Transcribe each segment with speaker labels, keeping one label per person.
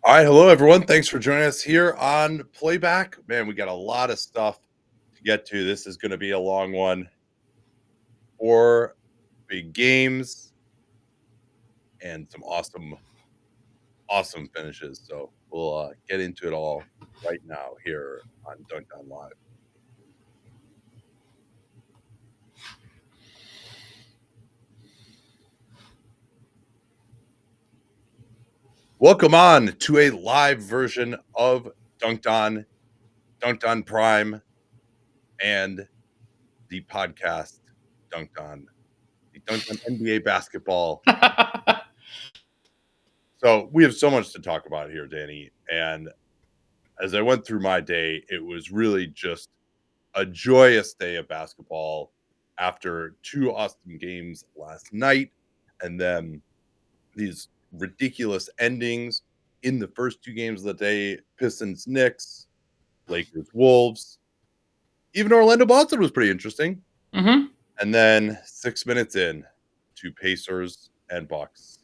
Speaker 1: All right, hello everyone. Thanks for joining us here on Playback. Man, we got a lot of stuff to get to. This is going to be a long one. 4 big games and some awesome finishes. So we'll get into it all right now here on Dunked On Live. Welcome on to a live version of Dunked On Prime, and the podcast Dunked On NBA basketball. So we have so much to talk about here, Danny. And as I went through my day, it was really just a joyous day of basketball after 2 awesome games last night, and then these ridiculous endings in the first 2 games of the day. Pistons Knicks, Lakers Wolves, even Orlando Boston was pretty interesting.
Speaker 2: Mm-hmm.
Speaker 1: And then 6 minutes in to Pacers and Bucks.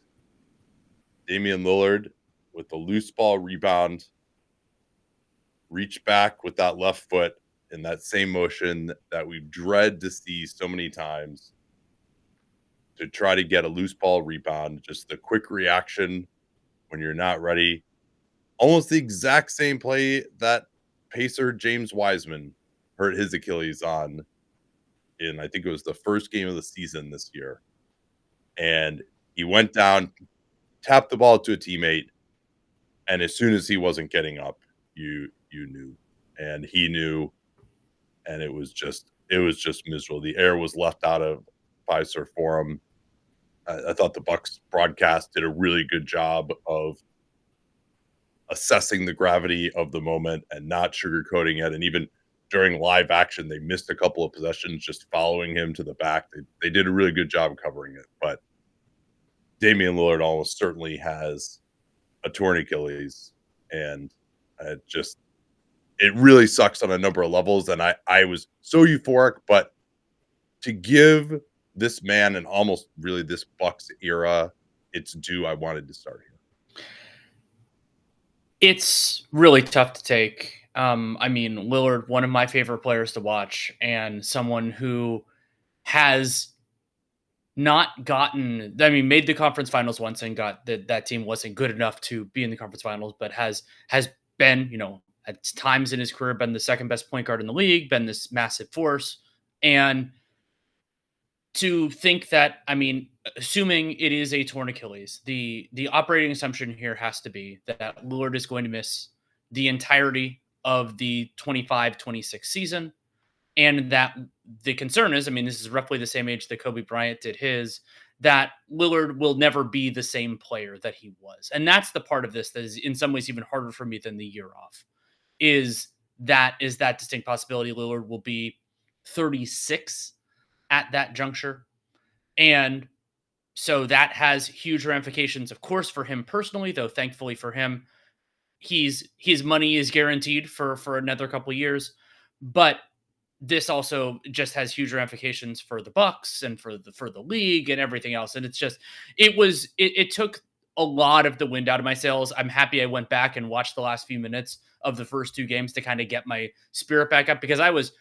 Speaker 1: Damian Lillard with the loose ball rebound, reached back with that left foot in that same motion that we dread to see so many times to try to get a loose ball rebound. Just the quick reaction when you're not ready. Almost the exact same play that Pacer James Wiseman hurt his Achilles on in, I think it was the first game of the season this year. And he went down, tapped the ball to a teammate, and as soon as he wasn't getting up, you knew, and he knew, and it was just miserable. The air was left out of Pfizer for him. I thought the Bucks broadcast did a really good job of assessing the gravity of the moment and not sugarcoating it. And even during live action, they missed a couple of possessions just following him to the back. They did a really good job covering it. But Damian Lillard almost certainly has a torn Achilles, and it really sucks on a number of levels. And I was so euphoric, but to give this man and almost really this Bucks era its due, I wanted to start here.
Speaker 2: It's really tough to take. I mean, Lillard, one of my favorite players to watch, and someone who has not gotten, made the conference finals once and got that team wasn't good enough to be in the conference finals, but has been, at times in his career, been the second best point guard in the league, been this massive force. And to think that, assuming it is a torn Achilles, the operating assumption here has to be that Lillard is going to miss the entirety of the 25-26 season. And that the concern is, this is roughly the same age that Kobe Bryant did his, that Lillard will never be the same player that he was. And that's the part of this that is in some ways even harder for me than the year off, is that distinct possibility Lillard will be 36 at that juncture. And so that has huge ramifications, of course, for him personally, though thankfully for him, his money is guaranteed for another couple of years. But this also just has huge ramifications for the Bucks and for the league and everything else. And it's just, it took a lot of the wind out of my sails. I'm happy I went back and watched the last few minutes of the first 2 games to kind of get my spirit back up, because I was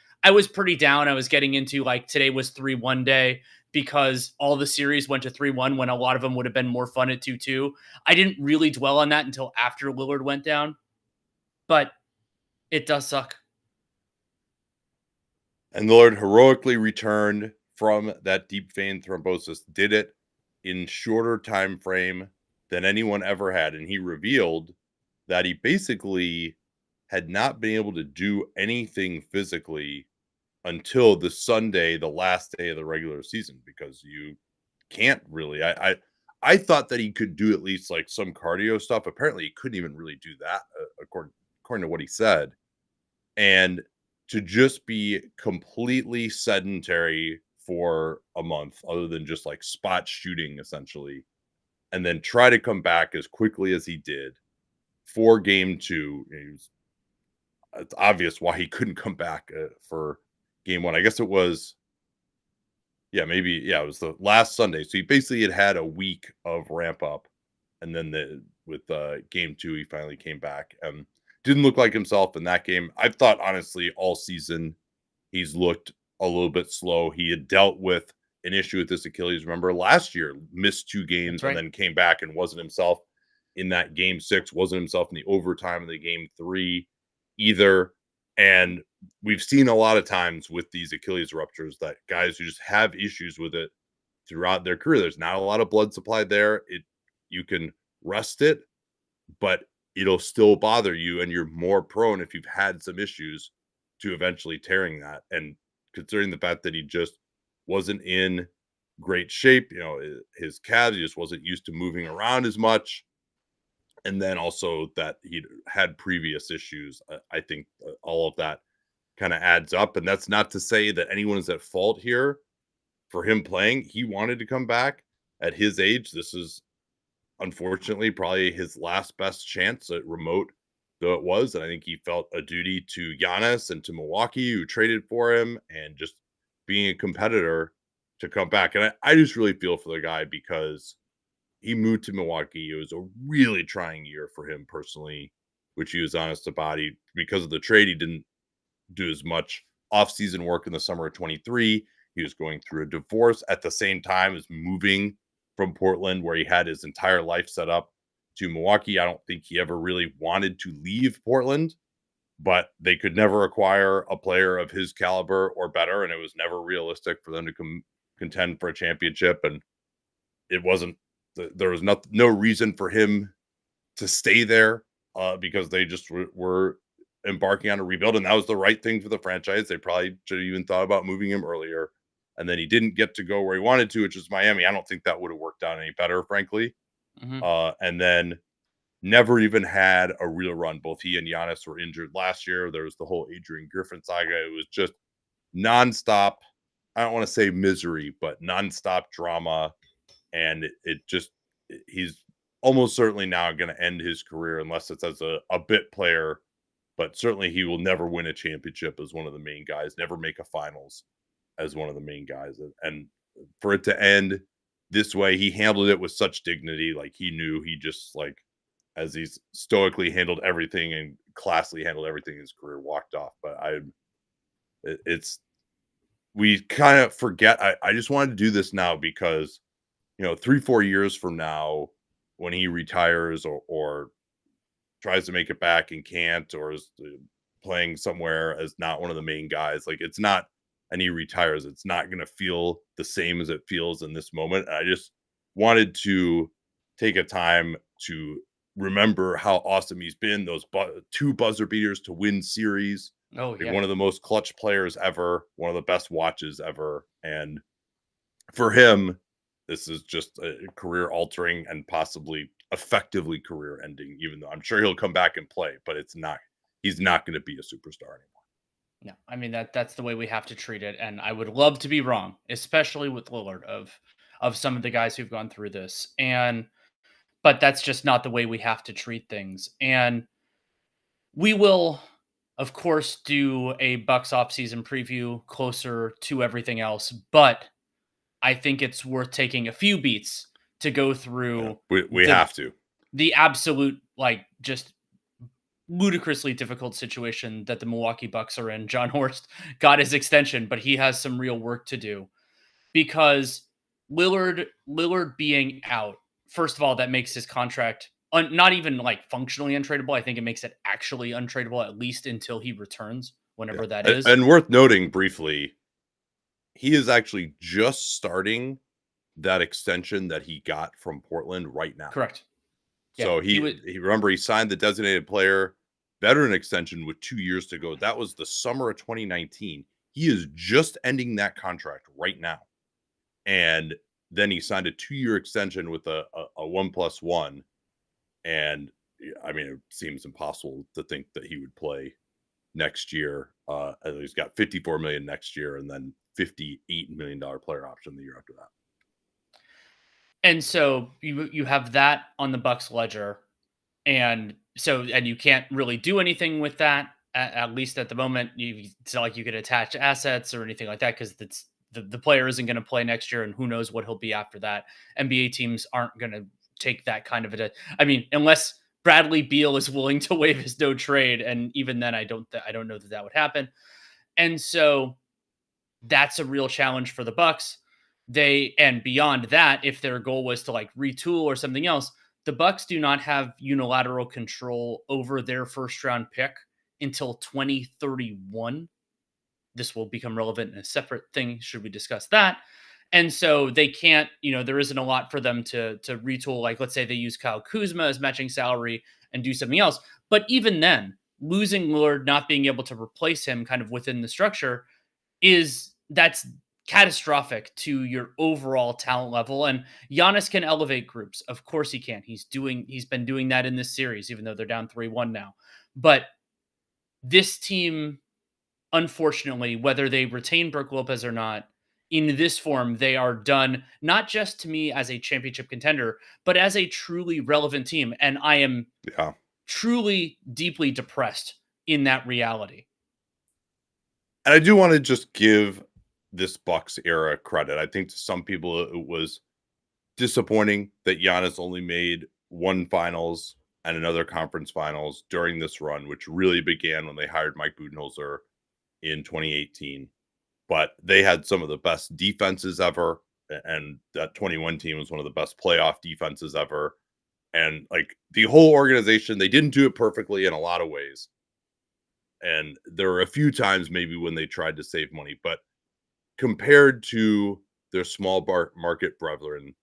Speaker 2: pretty down. I was getting into, like, today was 3-1 day because all the series went to 3-1 when a lot of them would have been more fun at 2-2. I didn't really dwell on that until after Lillard went down, but it does suck.
Speaker 1: And Lillard heroically returned from that deep vein thrombosis, did it in shorter time frame than anyone ever had. And he revealed that he basically had not been able to do anything physically until the Sunday, the last day of the regular season, because you can't really. I thought that he could do at least like some cardio stuff. Apparently he couldn't even really do that, according to what he said. And to just be completely sedentary for a month, other than just like spot shooting essentially, and then try to come back as quickly as he did for game 2. It's obvious why he couldn't come back for game 1. I guess it was, it was the last Sunday. So he basically had a week of ramp up, and then with game 2. He finally came back and didn't look like himself in that game. I've thought honestly all season he's looked a little bit slow. He had dealt with an issue with this Achilles. Remember last year, missed 2 games and then came back and wasn't himself in that game 6, wasn't himself in the overtime of the game 3 either. And we've seen a lot of times with these Achilles ruptures that guys who just have issues with it throughout their career, there's not a lot of blood supply there. You can rest it, but it'll still bother you, and you're more prone if you've had some issues to eventually tearing that. And considering the fact that he just wasn't in great shape, his calves, he just wasn't used to moving around as much. And then also that he'd had previous issues. I think all of that kind of adds up. And that's not to say that anyone is at fault here for him playing. He wanted to come back at his age. This is unfortunately probably his last best chance at remote though it was. And I think he felt a duty to Giannis and to Milwaukee, who traded for him, and just being a competitor to come back. And I just really feel for the guy because he moved to Milwaukee. It was a really trying year for him personally, which he was honest about. Because of the trade, he didn't do as much off-season work in the summer of 23. He was going through a divorce at the same time as moving from Portland, where he had his entire life set up, to Milwaukee. I don't think he ever really wanted to leave Portland, but they could never acquire a player of his caliber or better, and it was never realistic for them to contend for a championship. And it wasn't. There was no reason for him to stay there because they just were embarking on a rebuild, and that was the right thing for the franchise. They probably should have even thought about moving him earlier, and then he didn't get to go where he wanted to, which was Miami. I don't think that would have worked out any better, frankly. And then never even had a real run. Both he and Giannis were injured last year. There was the whole Adrian Griffin saga. It was just nonstop. I don't want to say misery, but nonstop drama. And he's almost certainly now going to end his career unless it's as a bit player, but certainly he will never win a championship as one of the main guys, never make a finals as one of the main guys. And for it to end this way, he handled it with such dignity. Like he knew he just as he's stoically handled everything and classily handled everything in his career, walked off. But we kind of forget. I just wanted to do this now because 3-4 years from now, when he retires or tries to make it back and can't, or is playing somewhere as not one of the main guys, it's not, and he retires, it's not going to feel the same as it feels in this moment. And I just wanted to take a time to remember how awesome he's been. Those 2 buzzer beaters to win series.
Speaker 2: Oh, yeah.
Speaker 1: One of the most clutch players ever, one of the best watches ever. And for him, this is just a career altering and possibly effectively career ending, even though I'm sure he'll come back and play, but he's not going to be a superstar anymore.
Speaker 2: No, I mean, that's the way we have to treat it. And I would love to be wrong, especially with Lillard, of some of the guys who've gone through this. But that's just not the way we have to treat things. And we will, of course, do a Bucks offseason preview closer to everything else, but I think it's worth taking a few beats to go through.
Speaker 1: Yeah, we have to.
Speaker 2: The absolute, just ludicrously difficult situation that the Milwaukee Bucks are in. John Horst got his extension, but he has some real work to do because Lillard being out, first of all, that makes his contract not even functionally untradeable. I think it makes it actually untradeable, at least until he returns, whenever that is.
Speaker 1: And worth noting briefly, he is actually just starting that extension that he got from Portland right now.
Speaker 2: Correct.
Speaker 1: Yeah, so he signed the designated player veteran extension with 2 years to go. That was the summer of 2019. He is just ending that contract right now. And then he signed a 2-year extension with a 1+1. And I mean, it seems impossible to think that he would play next year. He's got $54 million next year and then $58 million player option the year after that.
Speaker 2: And so you have that on the Bucks ledger. And you can't really do anything with that, at least at the moment. It's not like you could attach assets or anything like that because the player isn't going to play next year, and who knows what he'll be after that. NBA teams aren't going to take that kind of I mean, unless Bradley Beal is willing to waive his no trade, and even then, I don't know that would happen. And so that's a real challenge for the Bucks. And beyond that, if their goal was to like retool or something else, the Bucks do not have unilateral control over their first round pick until 2031. This will become relevant in a separate thing should we discuss that. And so they can't, there isn't a lot for them to retool. Like, let's say they use Kyle Kuzma as matching salary and do something else. But even then, losing Lillard, not being able to replace him kind of within the structure that's catastrophic to your overall talent level. And Giannis can elevate groups. Of course he can. He's been doing that in this series, even though they're down 3-1 now. But this team, unfortunately, whether they retain Brook Lopez or not, in this form, they are done, not just to me as a championship contender, but as a truly relevant team. And I am truly, deeply depressed in that reality.
Speaker 1: And I do want to just give this Bucks era credit. I think to some people it was disappointing that Giannis only made one finals and another conference finals during this run, which really began when they hired Mike Budenholzer in 2018. But they had some of the best defenses ever. And that 21 team was one of the best playoff defenses ever. And like the whole organization, they didn't do it perfectly in a lot of ways. And there were a few times maybe when they tried to save money, but compared to their small market brethren,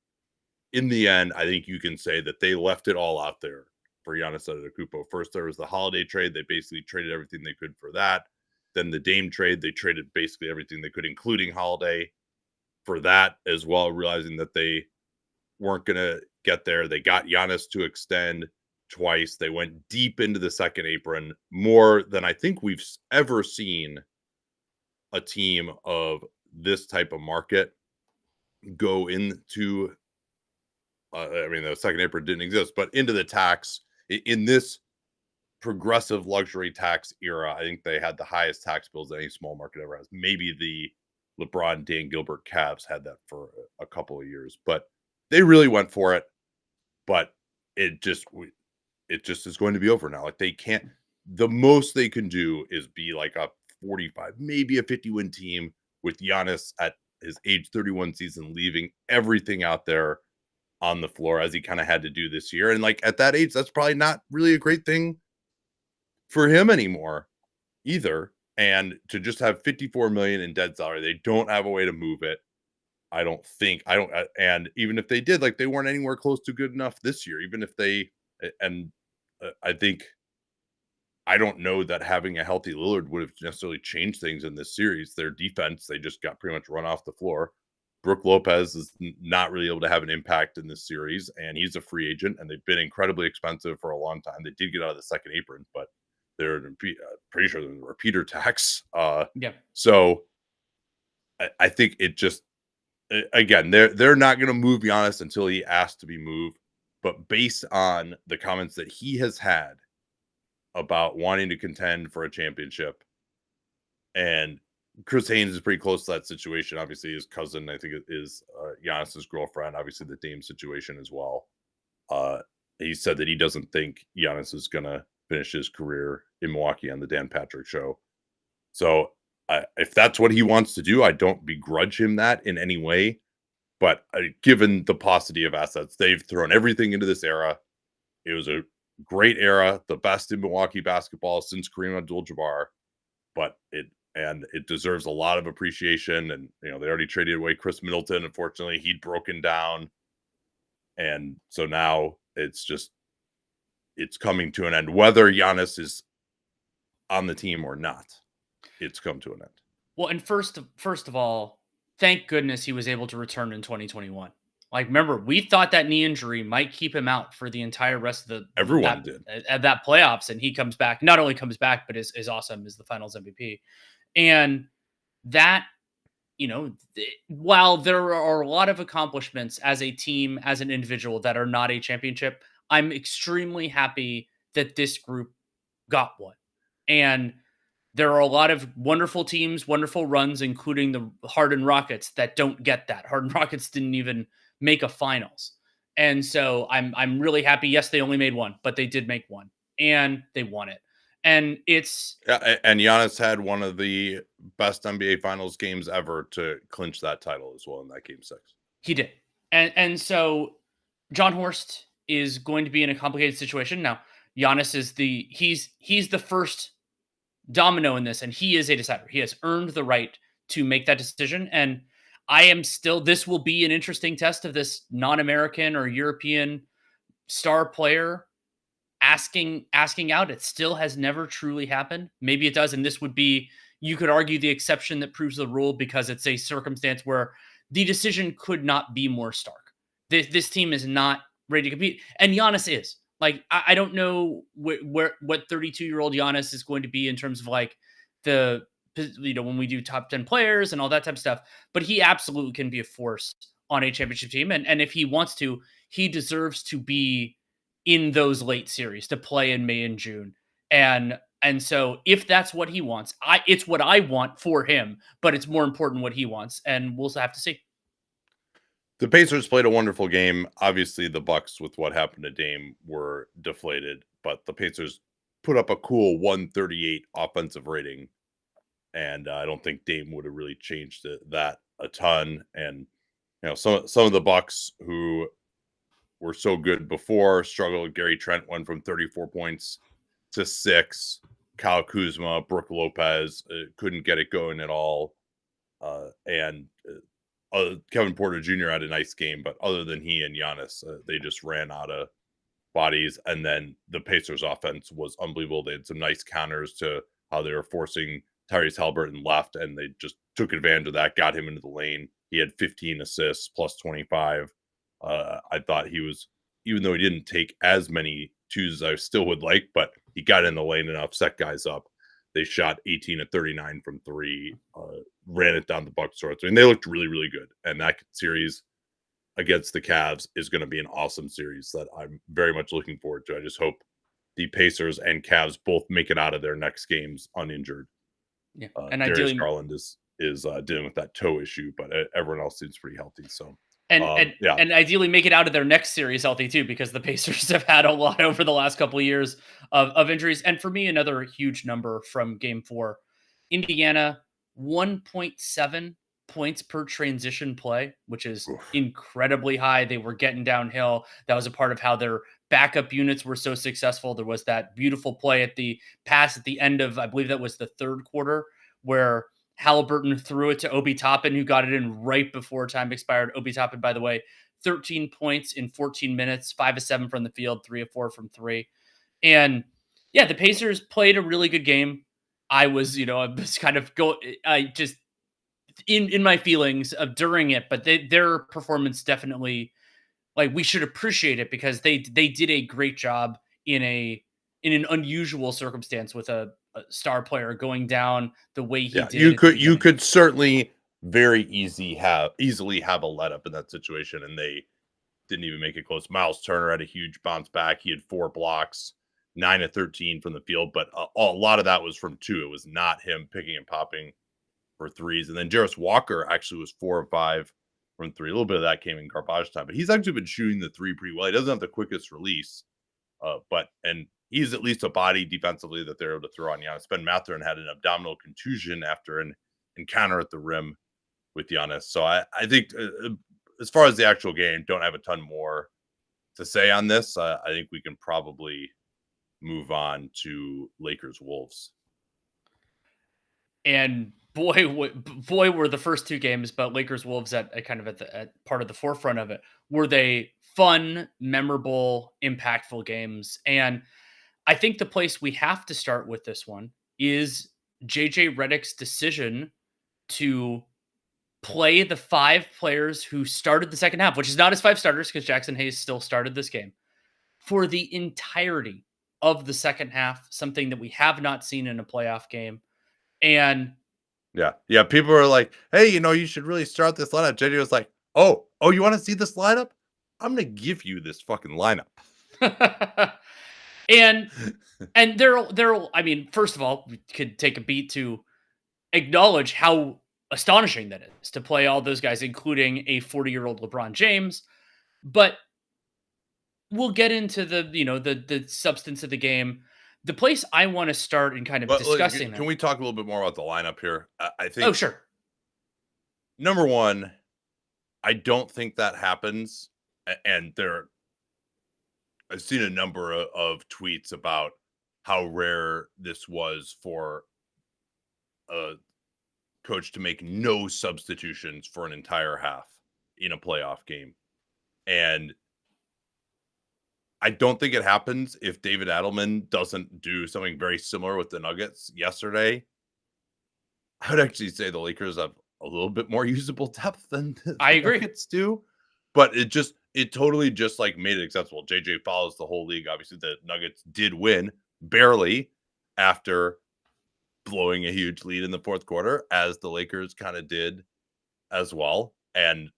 Speaker 1: in the end, I think you can say that they left it all out there for Giannis Antetokounmpo. First, there was the Holiday trade. They basically traded everything they could for that. Then the Dame trade, they traded basically everything they could, including Holiday, for that as well, realizing that they weren't going to get there. They got Giannis to extend twice. They went deep into the second apron, more than I think we've ever seen a team of this type of market go into. I mean, the second apron didn't exist, but into the tax in this progressive luxury tax era. I think they had the highest tax bills that any small market ever has. Maybe the LeBron, Dan Gilbert Cavs had that for a couple of years, but they really went for it. But it just is going to be over now. Like they can't, the most they can do is be like a 45, maybe a 50-win team with Giannis at his age 31 season, leaving everything out there on the floor as he kind of had to do this year. And like at that age, that's probably not really a great thing for him anymore either. And to just have 54 million in dead salary, they don't have a way to move it. I don't think, and even if they did, like they weren't anywhere close to good enough this year, even if they, and I think, I don't know that having a healthy Lillard would have necessarily changed things in this series. Their defense, they just got pretty much run off the floor. Brook Lopez is not really able to have an impact in this series, and he's a free agent, and they've been incredibly expensive for a long time. They did get out of the second apron, but they're pretty sure there's a repeater tax. So I think it just, again, they're not going to move Giannis until he asks to be moved. But based on the comments that he has had about wanting to contend for a championship, and Chris Haynes is pretty close to that situation. Obviously, his cousin, I think, is Giannis's girlfriend. Obviously, the Dame situation as well. He said that he doesn't think Giannis is going to finish his career in Milwaukee on the Dan Patrick Show. So if that's what he wants to do, I don't begrudge him that in any way. But given the paucity of assets, they've thrown everything into this era. It was a great era, the best in Milwaukee basketball since Kareem Abdul-Jabbar. But it deserves a lot of appreciation. And, they already traded away Chris Middleton. Unfortunately, he'd broken down. And so now it's coming to an end. Whether Giannis is on the team or not, it's come to an end.
Speaker 2: Well, and first of all, thank goodness he was able to return in 2021. Like, remember, we thought that knee injury might keep him out for the entire rest of
Speaker 1: everyone did
Speaker 2: at that playoffs, and he comes back. Not only comes back, but is awesome as the Finals MVP. And that, while there are a lot of accomplishments as a team, as an individual that are not a championship, I'm extremely happy that this group got one. And there are a lot of wonderful teams, wonderful runs, including the Harden Rockets that don't get that. Harden Rockets didn't even make a finals. And so I'm really happy. Yes, they only made one, but they did make one, and they won it. And it's
Speaker 1: And Giannis had one of the best NBA Finals games ever to clinch that title as well in that Game 6.
Speaker 2: He did. And so John Horst is going to be in a complicated situation. Now, Giannis is he's the first domino in this, and he is a decider. He has earned the right to make that decision. And this will be an interesting test of this non-American or European star player asking out. It still has never truly happened. Maybe it does, and this would be, you could argue, the exception that proves the rule, because it's a circumstance where the decision could not be more stark. This team is not ready to compete, and Giannis is. Like, I don't know what 32-year-old Giannis is going to be in terms of like the, when we do top 10 players and all that type of stuff, but he absolutely can be a force on a championship team, and if he wants to, he deserves to be in those late series, to play in May and June. And so if that's what he wants, it's what I want for him, but it's more important what he wants, and we'll have to see.
Speaker 1: The Pacers played a wonderful game. Obviously, the Bucks, with what happened to Dame, were deflated, but the Pacers put up a cool 138 offensive rating, and I don't think Dame would have really changed that a ton. And some of the Bucks who were so good before struggled. Gary Trent went from 34 points to 6. Kyle Kuzma, Brook Lopez couldn't get it going at all. And Kevin Porter Jr. had a nice game, but other than he and Giannis, they just ran out of bodies. And then the Pacers offense was unbelievable. They had some nice counters to how they were forcing Tyrese Haliburton left, and they just took advantage of that, got him into the lane. He had 15 assists plus 25. I thought he was, even though he didn't take as many twos as I still would like, but he got in the lane enough, set guys up. They shot 18 of 39 from 3, ran it down the Bucks' throats. I mean, they looked really, really good. And that series against the Cavs is going to be an awesome series that I'm very much looking forward to. I just hope the Pacers and Cavs both make it out of their next games uninjured.
Speaker 2: Yeah,
Speaker 1: and Darius Garland is dealing with that toe issue, but everyone else seems pretty healthy. So.
Speaker 2: And ideally make it out of their next series healthy too, because the Pacers have had a lot over the last couple of years of injuries. And for me, another huge number from Game 4, Indiana, 1.7 points per transition play, which is incredibly high. They were getting downhill. That was a part of how their backup units were so successful. There was that beautiful play at the pass at the end of, I believe that was the third quarter, where Haliburton threw it to Obi Toppin, who got it in right before time expired. Obi Toppin, by the way, 13 points in 14 minutes, 5 of 7 from the field, 3 of 4 from 3. And yeah, the Pacers played a really good game. I was kind of in my feelings of during it, but their performance definitely, like, we should appreciate it, because they did a great job in an unusual circumstance with a star player going down the way he did.
Speaker 1: You could certainly very easily have a let up in that situation, and they didn't even make it close. Miles Turner had a huge bounce back. He had 4 blocks, 9 of 13 from the field, but a lot of that was from 2. It was not him picking and popping for 3s. And then Jarris Walker actually was 4 of 5 from 3. A little bit of that came in garbage time, but he's actually been shooting the 3 pretty well. He doesn't have the quickest release, and he's at least a body defensively that they're able to throw on Giannis. Ben Mathurin had an abdominal contusion after an encounter at the rim with Giannis. So I think as far as the actual game, don't have a ton more to say on this. I think we can probably move on to Lakers Wolves.
Speaker 2: And boy, were the first 2 games, but Lakers Wolves at part of the forefront of it. Were they fun, memorable, impactful games? And I think the place we have to start with this one is JJ Redick's decision to play the 5 players who started the second half, which is not his 5 starters, because Jackson Hayes still started this game, for the entirety of the second half, something that we have not seen in a playoff game. And
Speaker 1: yeah, people are like, hey, you should really start this lineup. JJ was like, oh, you want to see this lineup? I'm going to give you this fucking lineup.
Speaker 2: And there, I mean, first of all, we could take a beat to acknowledge how astonishing that is to play all those guys, including a 40-year-old LeBron James. But we'll get into the substance of the game. The place I want to start in kind of
Speaker 1: But
Speaker 2: discussing
Speaker 1: can
Speaker 2: that.
Speaker 1: we talk a little bit more about the lineup here? I
Speaker 2: Oh,
Speaker 1: think
Speaker 2: sure.
Speaker 1: number one, I don't think that happens. And I've seen a number of tweets about how rare this was for a coach to make no substitutions for an entire half in a playoff game. And I don't think it happens if David Adelman doesn't do something very similar with the Nuggets yesterday. I would actually say the Lakers have a little bit more usable depth than
Speaker 2: I
Speaker 1: the
Speaker 2: agree.
Speaker 1: Nuggets do, but it totally just like made it acceptable. JJ follows the whole league. Obviously, the Nuggets did win barely after blowing a huge lead in the fourth quarter, as the Lakers kind of did as well. And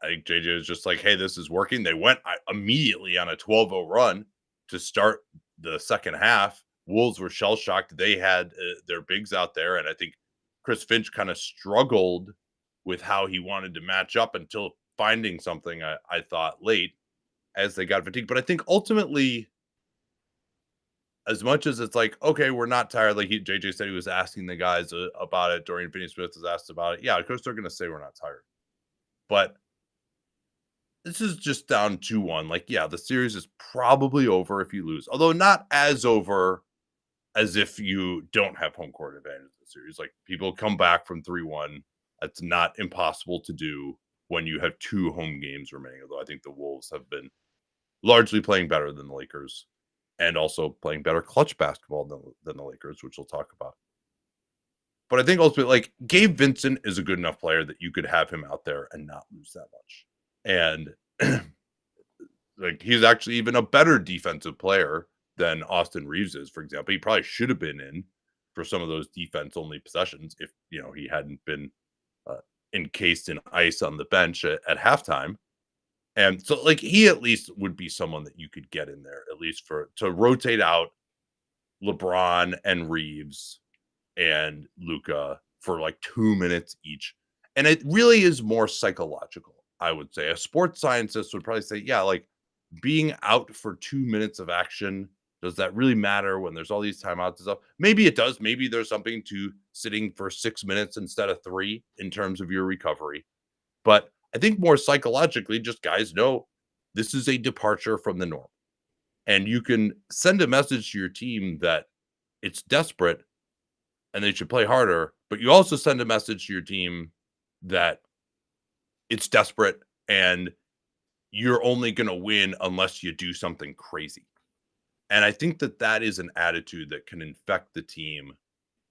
Speaker 1: I think JJ was just like, hey, this is working. They went immediately on a 12-0 run to start the second half. Wolves were shell shocked. They had their bigs out there. And I think Chris Finch kind of struggled with how he wanted to match up until finding something, I thought, late as they got fatigued. But I think ultimately, as much as it's like, okay, we're not tired. Like JJ said, he was asking the guys about it. Dorian Finney-Smith was asked about it. Yeah, of course they're going to say we're not tired. But this is just down 2-1. Like, yeah, the series is probably over if you lose. Although not as over as if you don't have home court advantage in the series. Like, people come back from 3-1. That's not impossible to do when you have 2 home games remaining. Although I think the Wolves have been largely playing better than the Lakers and also playing better clutch basketball than the Lakers, which we'll talk about. But I think ultimately, like, Gabe Vincent is a good enough player that you could have him out there and not lose that much. And like, he's actually even a better defensive player than Austin Reeves is, for example. He probably should have been in for some of those defense-only possessions if, he hadn't been encased in ice on the bench at halftime. And so, like, he at least would be someone that you could get in there, at least to rotate out LeBron and Reeves and Luka for like 2 minutes each. And it really is more psychological, I would say. A sports scientist would probably say, yeah, like, being out for 2 minutes of action, does that really matter when there's all these timeouts and stuff? Maybe it does. Maybe there's something to sitting for 6 minutes instead of 3 in terms of your recovery. But I think more psychologically, just guys know this is a departure from the norm. And you can send a message to your team that it's desperate and they should play harder, but you also send a message to your team that it's desperate and you're only going to win unless you do something crazy. And I think that is an attitude that can infect the team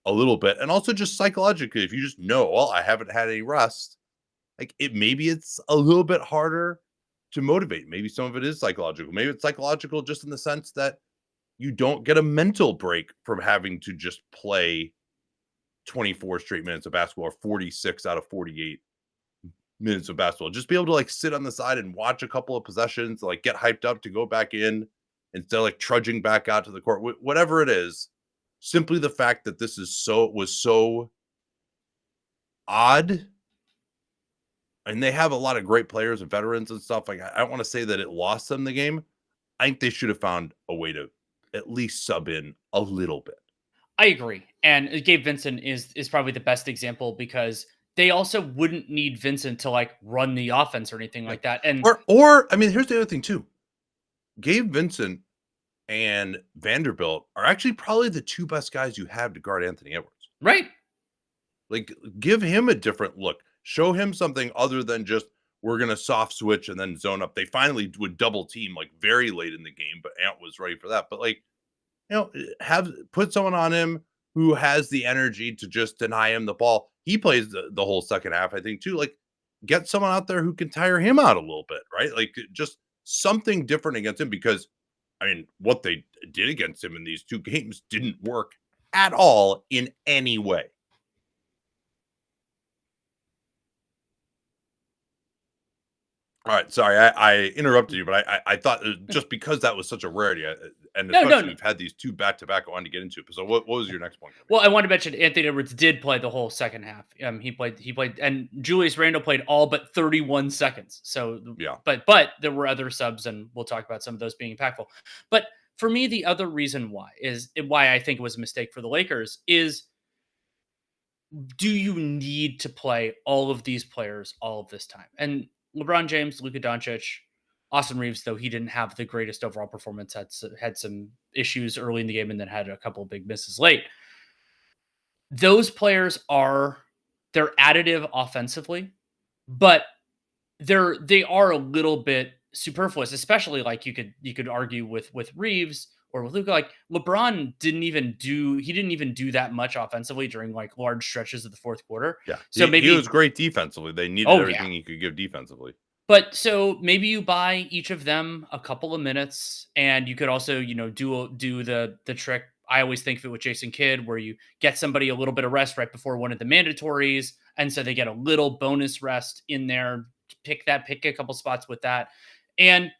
Speaker 1: a little bit. And also just psychologically, if you just know, well, I haven't had any rest, like, maybe it's a little bit harder to motivate. Maybe some of it is psychological. Maybe it's psychological just in the sense that you don't get a mental break from having to just play 24 straight minutes of basketball or 46 out of 48 minutes of basketball. Just be able to, like, sit on the side and watch a couple of possessions, like, get hyped up to go back in instead of like trudging back out to the court. Whatever it is, simply the fact that this was so odd. And they have a lot of great players and veterans and stuff. Like, I don't want to say that it lost them the game. I think they should have found a way to at least sub in a little bit.
Speaker 2: I agree. And Gabe Vincent is probably the best example because they also wouldn't need Vincent to like run the offense or anything like that. And
Speaker 1: or I mean, here's the other thing too. Gabe Vincent and Vanderbilt are actually probably the 2 best guys you have to guard Anthony Edwards.
Speaker 2: right.
Speaker 1: Like, give him a different look. Show him something other than just, we're going to soft switch and then zone up. They finally would double team like very late in the game, but Ant was ready for that. But like, put someone on him who has the energy to just deny him the ball. He plays the whole second half, I think, too. Like, get someone out there who can tire him out a little bit, right? Like, just something different against him, because I mean, what they did against him in these 2 games didn't work at all in any way. All right, sorry, I interrupted you, but I thought just because that was such a rarity, and
Speaker 2: No, no,
Speaker 1: especially
Speaker 2: no.
Speaker 1: we've had these 2 back-to-back I wanted to get into. So what was your next point gonna be?
Speaker 2: Well, I wanted to mention Anthony Edwards did play the whole second half. He played, and Julius Randle played all but 31 seconds. So,
Speaker 1: Yeah.
Speaker 2: but there were other subs, and we'll talk about some of those being impactful. But for me, the other reason why I think it was a mistake for the Lakers is, do you need to play all of these players all of this time? And LeBron James, Luka Doncic, Austin Reeves, though he didn't have the greatest overall performance, had some issues early in the game and then had a couple of big misses late. Those players they're additive offensively, but they are a little bit superfluous, especially like you could argue with Reeves or with Luka. Like LeBron didn't even do that much offensively during like large stretches of the fourth quarter.
Speaker 1: Yeah.
Speaker 2: So
Speaker 1: He
Speaker 2: maybe
Speaker 1: was great defensively. They needed
Speaker 2: oh yeah.
Speaker 1: everything he could give defensively.
Speaker 2: But so maybe you buy each of them a couple of minutes, and you could also, do the trick. I always think of it with Jason Kidd, where you get somebody a little bit of rest right before one of the mandatories, and so they get a little bonus rest in there. Pick a couple spots with that, and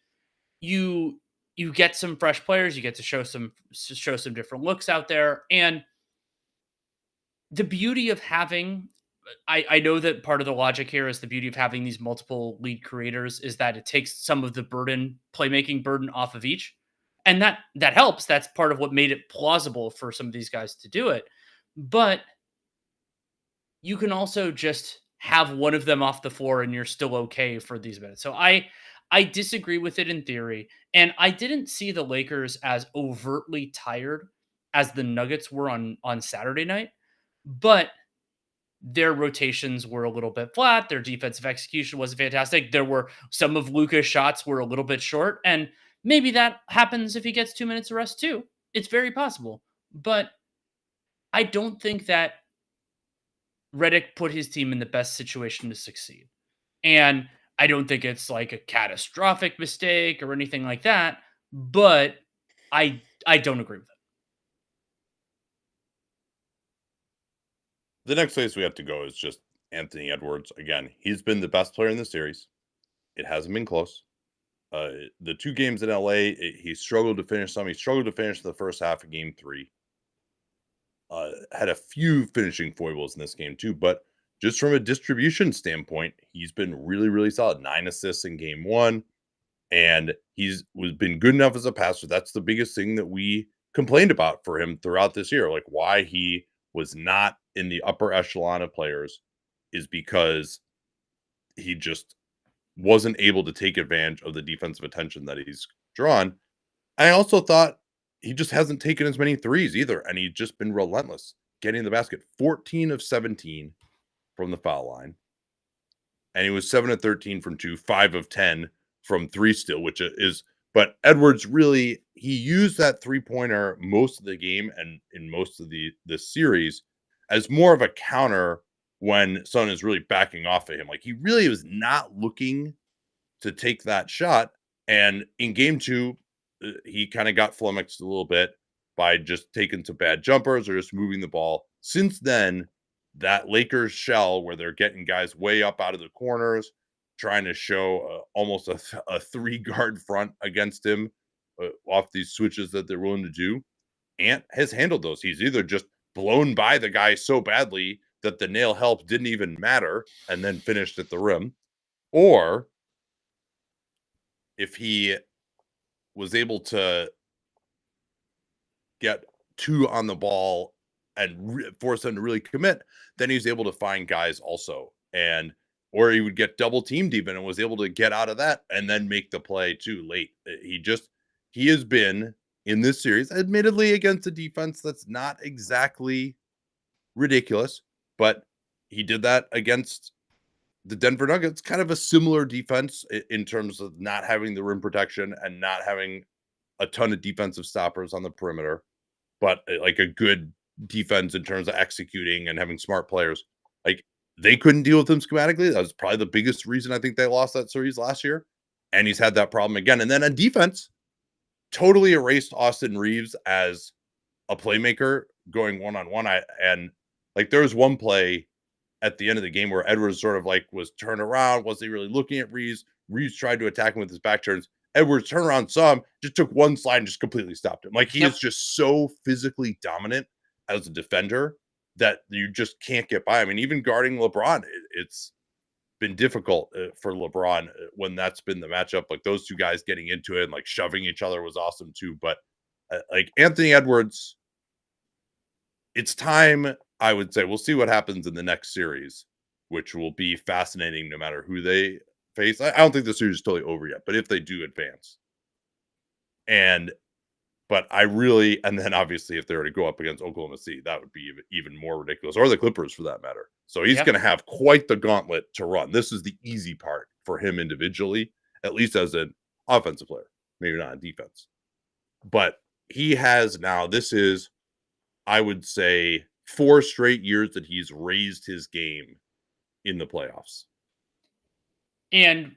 Speaker 2: you you get some fresh players. You get to show some different looks out there, and the beauty of having I know that part of the logic here is the beauty of having these multiple lead creators is that it takes some of the playmaking burden off of each. And that helps. That's part of what made it plausible for some of these guys to do it. But you can also just have one of them off the floor and you're still okay for these minutes. So I disagree with it in theory. And I didn't see the Lakers as overtly tired as the Nuggets were on Saturday night. But their rotations were a little bit flat. Their defensive execution wasn't fantastic. There were some of Luka's shots were a little bit short, and maybe that happens if he gets 2 minutes of rest too. It's very possible, but I don't think that Redick put his team in the best situation to succeed, and I don't think it's like a catastrophic mistake or anything like that. But I don't agree with it.
Speaker 1: The next place we have to go is just Anthony Edwards. Again, he's been the best player in the series. It hasn't been close. The 2 games in LA, he struggled to finish some. He struggled to finish the first half of game 3. Had a few finishing foibles in this game too, but just from a distribution standpoint, he's been really, really solid. 9 assists in game 1, and was been good enough as a passer. That's the biggest thing that we complained about for him throughout this year, like why he was not in the upper echelon of players is because he just wasn't able to take advantage of the defensive attention that he's drawn. I also thought he just hasn't taken as many threes either, and he's just been relentless getting the basket. 14 of 17 from the foul line, and he was 7 of 13 from 2, 5 of 10 from 3 still, which is but Edwards really he used that three-pointer most of the game and in most of the series as more of a counter when someone is really backing off of him. Like he really was not looking to take that shot. And in game 2, he kind of got flummoxed a little bit by just taking some bad jumpers or just moving the ball. Since then, that Lakers shell where they're getting guys way up out of the corners, trying to show almost a 3-guard front against him off these switches that they're willing to do. Ant has handled those. He's either just blown by the guy so badly that the nail help didn't even matter and then finished at the rim, or if he was able to get 2 on the ball and force them to really commit, then he's able to find guys also. And or he would get double teamed even and was able to get out of that and then make the play too late. He has been in this series, admittedly against a defense that's not exactly ridiculous, but he did that against the Denver Nuggets, kind of a similar defense in terms of not having the rim protection and not having a ton of defensive stoppers on the perimeter, but like a good defense in terms of executing and having smart players. Like they couldn't deal with him schematically. That was probably the biggest reason I think they lost that series last year. And he's had that problem again. And then on defense, totally erased Austin Reeves as a playmaker going one-on-one. And like there was one play at the end of the game where Edwards sort of like was turned around, wasn't really looking at Reeves. Reeves tried to attack him with his back turns. Edwards turned around, saw him, just took one slide and just completely stopped him. Like, he is just so physically dominant as a defender that you just can't get by. I mean, even guarding LeBron, it's been difficult for LeBron when that's been the matchup. Like, those two guys getting into it and like shoving each other was awesome too. But like Anthony Edwards, it's time. I would say we'll see what happens in the next series, which will be fascinating no matter who they face. I don't think the series is totally over yet, but if they do advance, but I really, and then obviously if they were to go up against Oklahoma City, that would be even more ridiculous, or the Clippers for that matter. So he's going to have quite the gauntlet to run. This is the easy part for him individually, at least as an offensive player, maybe not on defense. But he has now, this is, I would say, 4 straight years that he's raised his game in the playoffs.
Speaker 2: And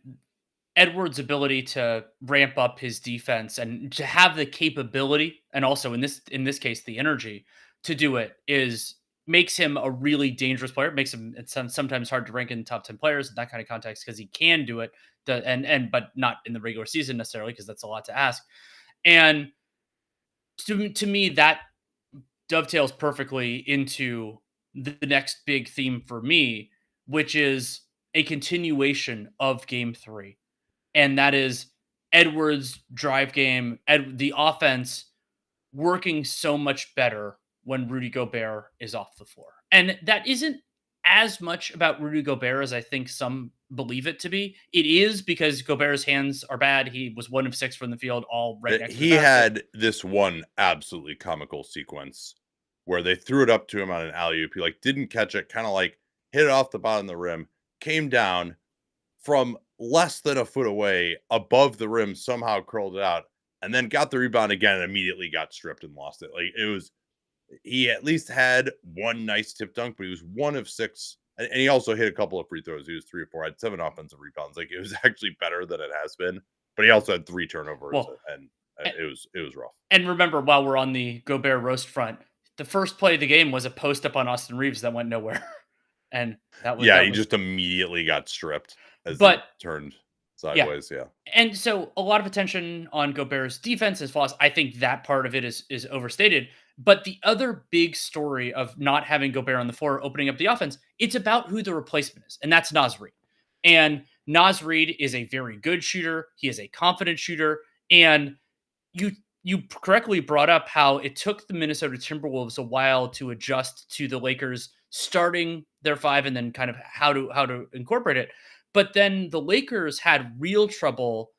Speaker 2: Edwards' ability to ramp up his defense and to have the capability, and also in this case the energy to do it, makes him a really dangerous player. It makes him, it's sometimes hard to rank in top 10 players in that kind of context because he can do it, but not in the regular season necessarily, because that's a lot to ask. And to me, that dovetails perfectly into the next big theme for me, which is a continuation of Game 3. And that is Edwards' drive game, the offense working so much better when Rudy Gobert is off the floor. And that isn't as much about Rudy Gobert as I think some believe it to be. It is, because Gobert's hands are bad. He was 1 of 6 from the field, all right next to the basket.
Speaker 1: He had this one absolutely comical sequence where they threw it up to him on an alley-oop. He like didn't catch it, kind of like hit it off the bottom of the rim, came down from less than a foot away above the rim, somehow curled it out, and then got the rebound again and immediately got stripped and lost it. Like, it was, he at least had one nice tip dunk, but he was 1 of 6. And he also hit a couple of free throws. He was 3 or 4, had 7 offensive rebounds. Like, it was actually better than it has been, but he also had 3 turnovers, and it was rough.
Speaker 2: And remember, while we're on the Gobert roast front, the first play of the game was a post up on Austin Reeves that went nowhere. And that was,
Speaker 1: he just immediately got stripped as he turned sideways. Yeah.
Speaker 2: And so a lot of attention on Gobert's defense is false. I think that part of it is overstated. But the other big story of not having Gobert on the floor, opening up the offense, it's about who the replacement is. And that's Naz Reid. And Naz Reid is a very good shooter. He is a confident shooter. And you correctly brought up how it took the Minnesota Timberwolves a while to adjust to the Lakers starting their 5 and then kind of how to incorporate it. But then the Lakers had real trouble,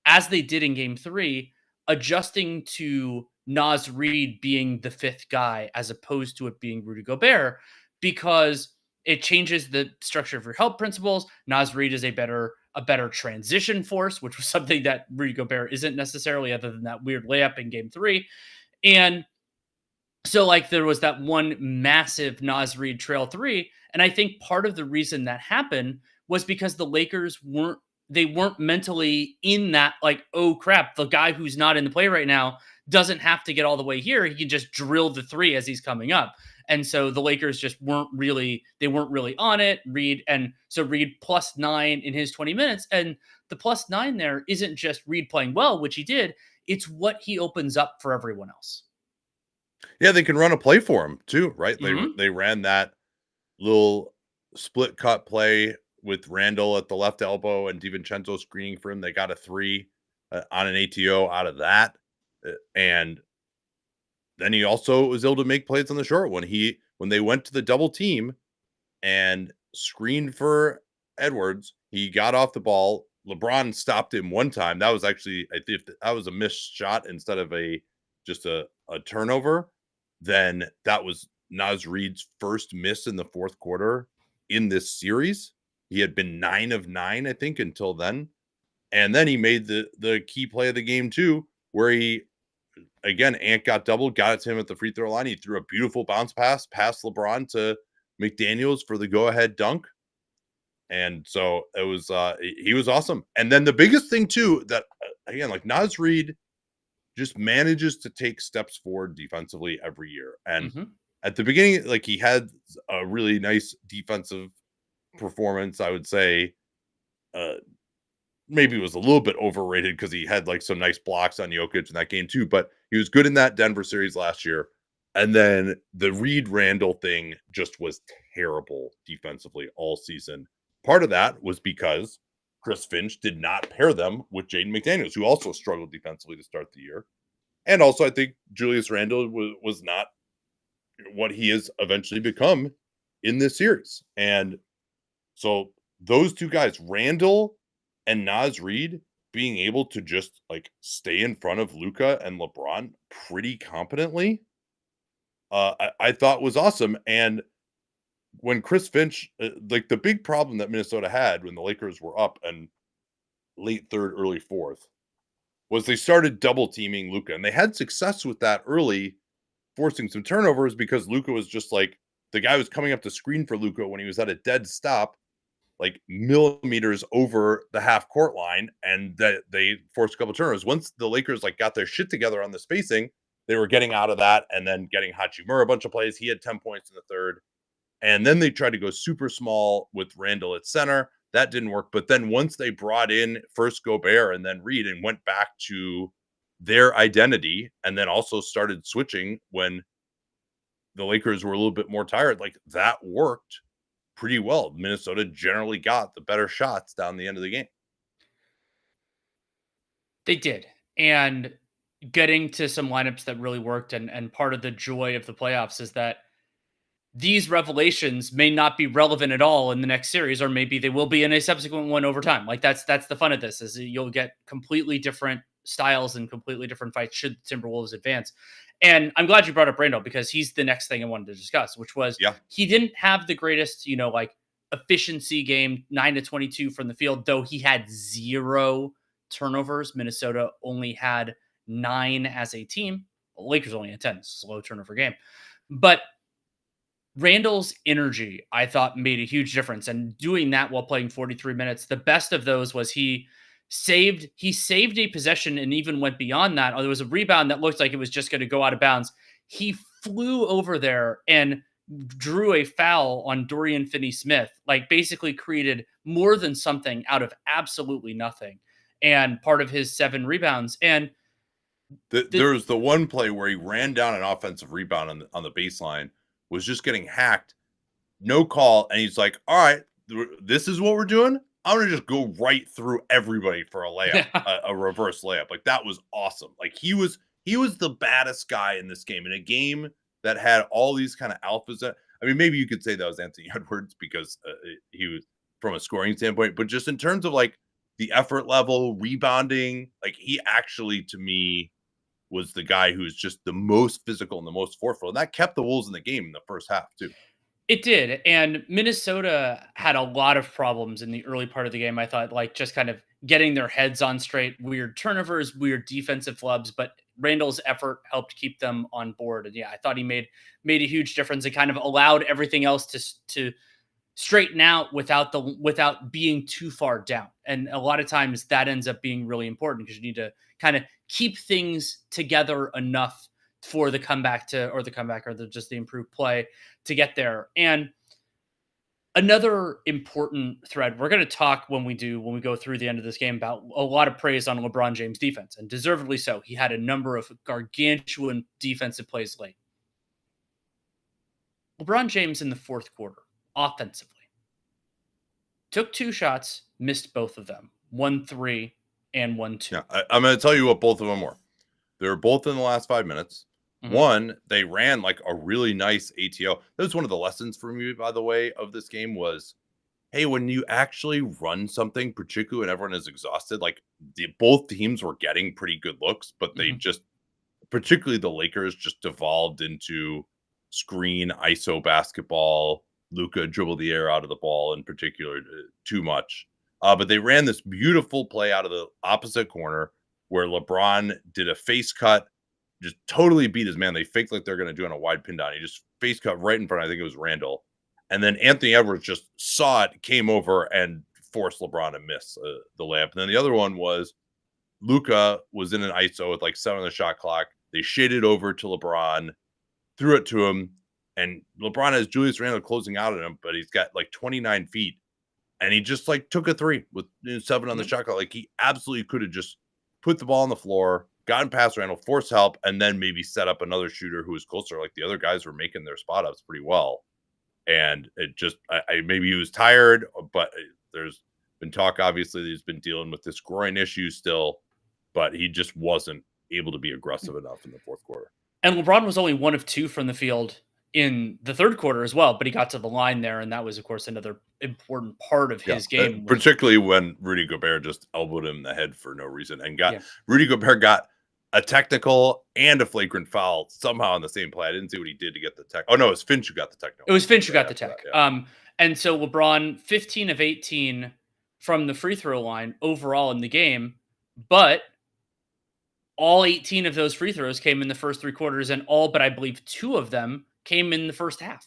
Speaker 2: as they did in Game 3, adjusting to Naz Reid being the 5th guy as opposed to it being Rudy Gobert, because it changes the structure of your help principles. Naz Reid is a better transition force, which was something that Rudy Gobert isn't necessarily, other than that weird layup in Game 3. And so, like, there was that one massive Naz Reid trail 3, and I think part of the reason that happened was because the Lakers weren't mentally in that, like, oh crap, the guy who's not in the play right now doesn't have to get all the way here. He can just drill the 3 as he's coming up. And so the Lakers just weren't really on it. Reid +9 in his 20 minutes. And the +9 there isn't just Reid playing well, which he did. It's what he opens up for everyone else.
Speaker 1: Yeah, they can run a play for him too, right? Mm-hmm. They ran that little split cut play with Randall at the left elbow and DiVincenzo screening for him. They got a 3 on an ATO out of that. And then he also was able to make plays on the short when they went to the double team and screened for Edwards. He got off the ball. LeBron stopped him one time. That was actually, I think that was a missed shot instead of just a turnover. Then that was Naz Reid's first miss in the 4th quarter in this series. He had been 9 of 9, I think, until then. And then he made the key play of the game too, where he, again, Ant got doubled, got it to him at the free throw line. He threw a beautiful bounce pass past LeBron to McDaniels for the go-ahead dunk. And so it was, he was awesome. And then the biggest thing too, that again, like, Naz Reid just manages to take steps forward defensively every year. And at the beginning, like, he had a really nice defensive performance, I would say, maybe was a little bit overrated because he had like some nice blocks on Jokic in that game too, but he was good in that Denver series last year. And then the Reed Randall thing just was terrible defensively all season. Part of that was because Chris Finch did not pair them with Jaden McDaniels, who also struggled defensively to start the year. And also, I think Julius Randle was not what he has eventually become in this series. And so those two guys, Randall and Naz Reid, being able to just like stay in front of Luka and LeBron pretty competently, I thought was awesome. And when Chris Finch, like the big problem that Minnesota had when the Lakers were up and late third, early fourth, was they started double teaming Luka, and they had success with that early, forcing some turnovers because Luka was just like the guy was coming up to screen for Luka when he was at a dead stop, like millimeters over the half court line, and that they forced a couple turnovers. Once the Lakers like got their shit together on the spacing, they were getting out of that and then getting Hachimura a bunch of plays. He had 10 points in the third. And then they tried to go super small with Randall at center. That didn't work. But then once they brought in first Gobert and then Reed and went back to their identity and then also started switching when the Lakers were a little bit more tired, like that worked pretty well. Minnesota generally got the better shots down the end of the game.
Speaker 2: They did. And getting to some lineups that really worked, and part of the joy of the playoffs is that these revelations may not be relevant at all in the next series, or maybe they will be in a subsequent one over time. Like that's the fun of this, is you'll get completely different styles and completely different fights should the Timberwolves advance. And I'm glad you brought up Randall, because he's the next thing I wanted to discuss, which was he didn't have the greatest, like efficiency game, 9-22 from the field, though he had 0 turnovers. Minnesota only had 9 as a team. Lakers only had 10. Slow turnover game. But Randall's energy, I thought, made a huge difference. And doing that while playing 43 minutes, the best of those was he saved a possession and even went beyond that. There was a rebound that looked like it was just going to go out of bounds. He flew over there and drew a foul on Dorian Finney-Smith, like basically created more than something out of absolutely nothing. And part of his 7 rebounds. And
Speaker 1: there was the one play where he ran down an offensive rebound on the baseline, was just getting hacked, no call, and he's like, all right, this is what we're doing. I'm going to just go right through everybody for a layup, a reverse layup. Like that was awesome. Like he was the baddest guy in this game, in a game that had all these kind of alphas. I mean, maybe you could say that was Anthony Edwards because he was from a scoring standpoint, but just in terms of like the effort level, rebounding, like he actually, to me, was the guy who was just the most physical and the most forceful. And that kept the Wolves in the game in the first half too.
Speaker 2: It did. And Minnesota had a lot of problems in the early part of the game. I thought, like, just kind of getting their heads on straight, weird turnovers, weird defensive flubs, but Randall's effort helped keep them on board. And yeah, I thought he made a huge difference. It kind of allowed everything else to straighten out without being too far down. And a lot of times that ends up being really important, because you need to kind of keep things together enough for the comeback or just the improved play to get there. And another important thread, we're going to talk when we go through the end of this game about a lot of praise on LeBron James' defense, and deservedly so. He had a number of gargantuan defensive plays late. LeBron James in the fourth quarter, offensively, took 2 shots, missed both of them, 1-3 and 1-2.
Speaker 1: Yeah, I'm going to tell you what both of them were. They were both in the last 5 minutes. Mm-hmm. One, they ran like a really nice ATO. That was one of the lessons for me, by the way, of this game was, hey, when you actually run something, particularly when everyone is exhausted, like both teams were getting pretty good looks, but they just, particularly the Lakers, just devolved into screen ISO basketball. Luka dribbled the air out of the ball in particular too much. But they ran this beautiful play out of the opposite corner where LeBron did a face cut, just totally beat his man. They faked like they're going to do on a wide pin down. He just face cut right in front. I think it was Randall. And then Anthony Edwards just saw it, came over, and forced LeBron to miss the layup. And then the other one was Luka was in an ISO with like 7 on the shot clock. They shaded over to LeBron, threw it to him, and LeBron has Julius Randle closing out on him, but he's got like 29 feet. and he just like took a three with 7 on the shot clock. Like he absolutely could have just put the ball on the floor, gotten past Randall, forced help, and then maybe set up another shooter who was closer. Like the other guys were making their spot ups pretty well. And it just, maybe he was tired, but there's been talk, obviously, that he's been dealing with this groin issue still, but he just wasn't able to be aggressive enough in the fourth quarter.
Speaker 2: And LeBron was only 1 of 2 from the field in the third quarter as well, but he got to the line there, and that was, of course, another important part of his game.
Speaker 1: Particularly when Rudy Gobert just elbowed him in the head for no reason, and Rudy Gobert got a technical and a flagrant foul somehow on the same play. I didn't see what he did to get the tech. Oh, no, it was Finch who got the technical.
Speaker 2: It was Finch who got the tech. And so LeBron, 15 of 18 from the free throw line overall in the game, but all 18 of those free throws came in the first 3 quarters, and all but I believe 2 of them came in the first half.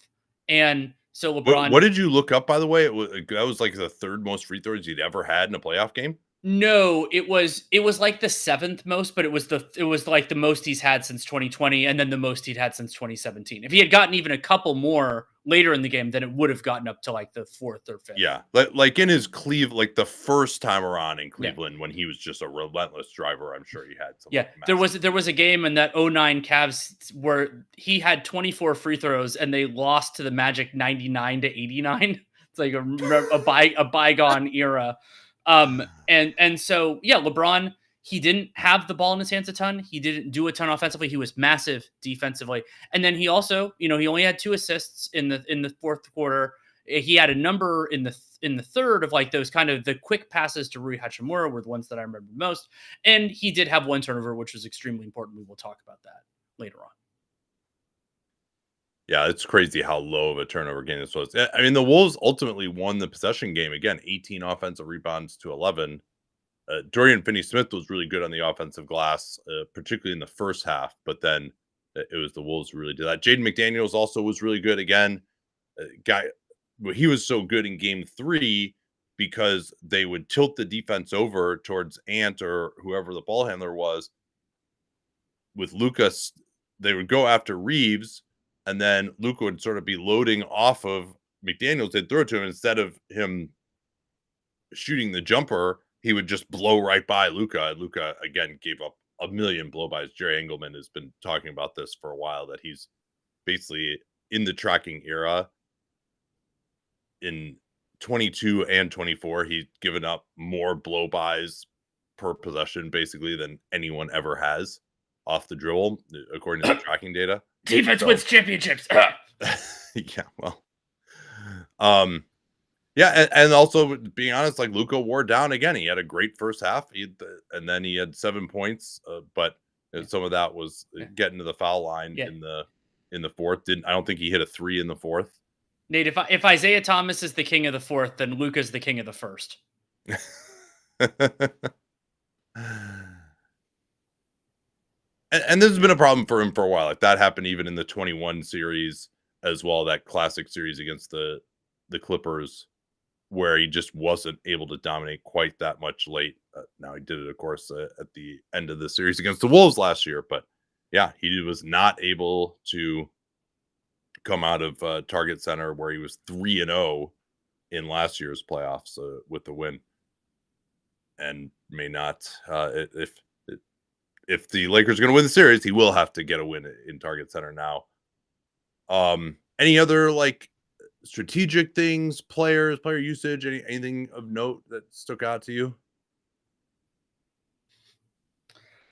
Speaker 2: And so LeBron...
Speaker 1: What did you look up, by the way? That was like the 3rd most free throws you'd ever had in a playoff game?
Speaker 2: No, it was like the 7th most, but it was like the most he's had since 2020, and then the most he'd had since 2017. If he had gotten even a couple more later in the game, then it would have gotten up to like the 4th or 5th.
Speaker 1: Yeah, like in his like the first time around in Cleveland when he was just a relentless driver, I'm sure he had some.
Speaker 2: Yeah, there was a game in that 09 Cavs where he had 24 free throws and they lost to the Magic 99-89. It's like a bygone era. And so, yeah, LeBron, he didn't have the ball in his hands a ton. He didn't do a ton offensively. He was massive defensively. And then he also, he only had 2 assists in the fourth quarter. He had a number in the third of like those kind of the quick passes to Rui Hachimura were the ones that I remember most. And he did have 1 turnover, which was extremely important. We will talk about that later on.
Speaker 1: Yeah, it's crazy how low of a turnover game this was. I mean, the Wolves ultimately won the possession game. Again, 18 offensive rebounds to 11. Dorian Finney-Smith was really good on the offensive glass, particularly in the first half. But then it was the Wolves who really did that. Jaden McDaniels also was really good again. He was so good in game 3 because they would tilt the defense over towards Ant or whoever the ball handler was. With Lucas, they would go after Reeves, and then Luka would sort of be loading off of McDaniels. They'd throw it to him instead of him shooting the jumper. He would just blow right by Luka. Luka, again, gave up a million blow-bys. Jerry Engelman has been talking about this for a while, that he's basically in the tracking era. In 22 and 24, he's given up more blow-bys per possession, basically, than anyone ever has off the dribble, according to the tracking data.
Speaker 2: Defense wins championships.
Speaker 1: Yeah, well. Yeah, and also, being honest, like Luka wore down again. He had a great first half, and then he had 7 points, but some of that was getting to the foul line in the fourth. I don't think he hit a 3 in the fourth.
Speaker 2: Nate, if Isaiah Thomas is the king of the fourth, then Luka's the king of the first.
Speaker 1: And this has been a problem for him for a while. Like that happened even in the 21 series as well, that classic series against the Clippers, where he just wasn't able to dominate quite that much late. Now he did it, of course, at the end of the series against the Wolves last year. But yeah, he was not able to come out of Target Center, where he was 3-0 in last year's playoffs with the win, and may not if the Lakers are going to win the series, he will have to get a win in Target Center now. Any other like strategic things, player usage, anything of note that stuck out to you?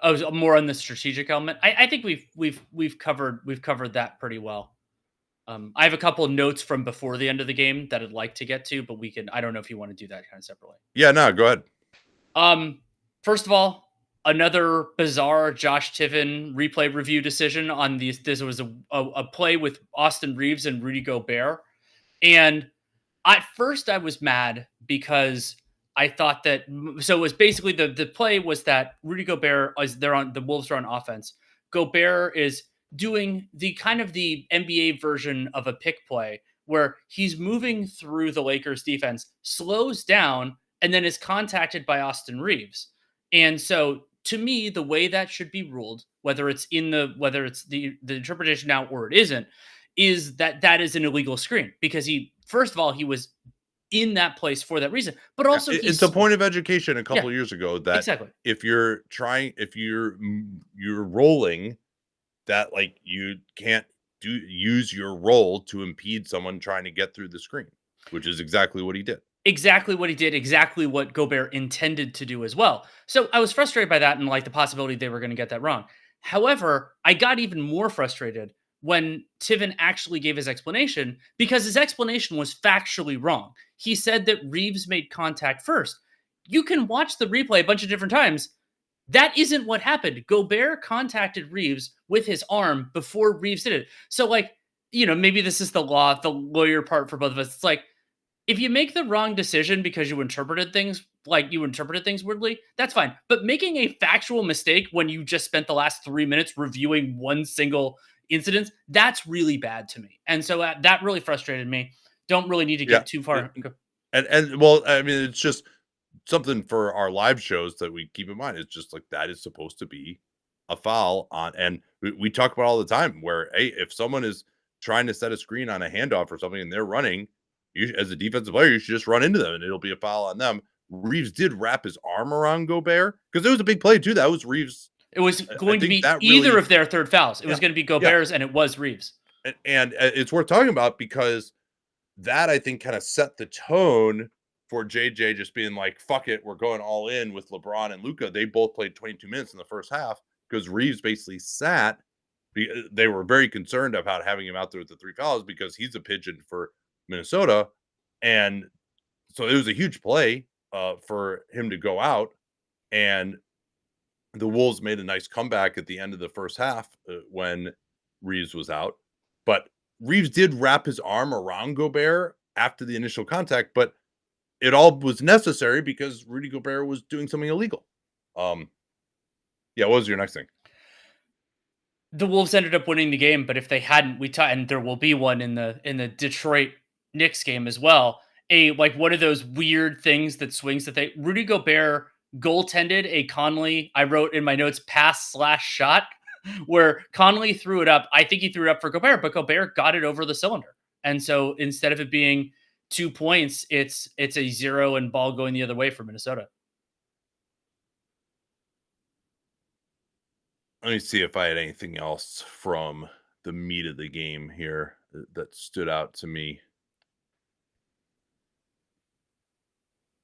Speaker 2: Oh, more on the strategic element. I think we've covered that pretty well. I have a couple of notes from before the end of the game that I'd like to get to, but I don't know if you want to do that kind of separately.
Speaker 1: Yeah, no, go ahead.
Speaker 2: First of all, another bizarre Josh Tiven replay review decision on these. This was a play with Austin Reeves and Rudy Gobert. And at first I was mad because I thought that, so it was basically the play was that Rudy Gobert, as the Wolves are on offense, Gobert is doing the kind of the NBA version of a pick play where he's moving through the Lakers defense, slows down, and then is contacted by Austin Reeves. And so to me, the way that should be ruled, whether it's the interpretation now or it isn't, is that is an illegal screen, because he was in that place for that reason. But also,
Speaker 1: it's a point of education a couple
Speaker 2: Yeah,
Speaker 1: years ago that
Speaker 2: exactly.
Speaker 1: if you're rolling, that like you can't use your role to impede someone trying to get through the screen, which is exactly what he did.
Speaker 2: Exactly what he did, exactly what Gobert intended to do as well. So I was frustrated by that and like the possibility they were going to get that wrong. However, I got even more frustrated when Tiven actually gave his explanation because his explanation was factually wrong. He said that Reeves made contact first. You can watch the replay a bunch of different times. That isn't what happened. Gobert contacted Reeves with his arm before Reeves did it. So, like, maybe this is the lawyer part for both of us. It's like, if you make the wrong decision because you interpreted things weirdly, that's fine. But making a factual mistake when you just spent the last 3 minutes reviewing one single incident, that's really bad to me. And so that really frustrated me. Don't really need to get too far.
Speaker 1: And well, I mean, it's just something for our live shows that we keep in mind. It's just like that is supposed to be a foul on, and we talk about all the time where, hey, if someone is trying to set a screen on a handoff or something and they're running, you as a defensive player, you should just run into them and it'll be a foul on them. Reeves did wrap his arm around Gobert because it was a big play too. That was Reeves.
Speaker 2: It was going to be either of their third fouls. It was going to be Gobert's and it was Reeves.
Speaker 1: And it's worth talking about because that I think kind of set the tone for JJ just being like, fuck it, we're going all in with LeBron and Luka. They both played 22 minutes in the first half because Reeves basically sat. They were very concerned about having him out there with the 3 fouls because he's a pigeon for Minnesota. And so it was a huge play for him to go out. And the Wolves made a nice comeback at the end of the first half when Reeves was out. But Reeves did wrap his arm around Gobert after the initial contact, but it all was necessary because Rudy Gobert was doing something illegal. What was your next thing?
Speaker 2: The Wolves ended up winning the game, but if they hadn't, and there will be one in the Detroit Knicks game as well. One of those weird things that swings that Rudy Gobert goaltended a Conley, I wrote in my notes, pass/shot, where Conley threw it up. I think he threw it up for Gobert, but Gobert got it over the cylinder. And so instead of it being 2 points, it's a 0 and ball going the other way for Minnesota.
Speaker 1: Let me see if I had anything else from the meat of the game here that stood out to me.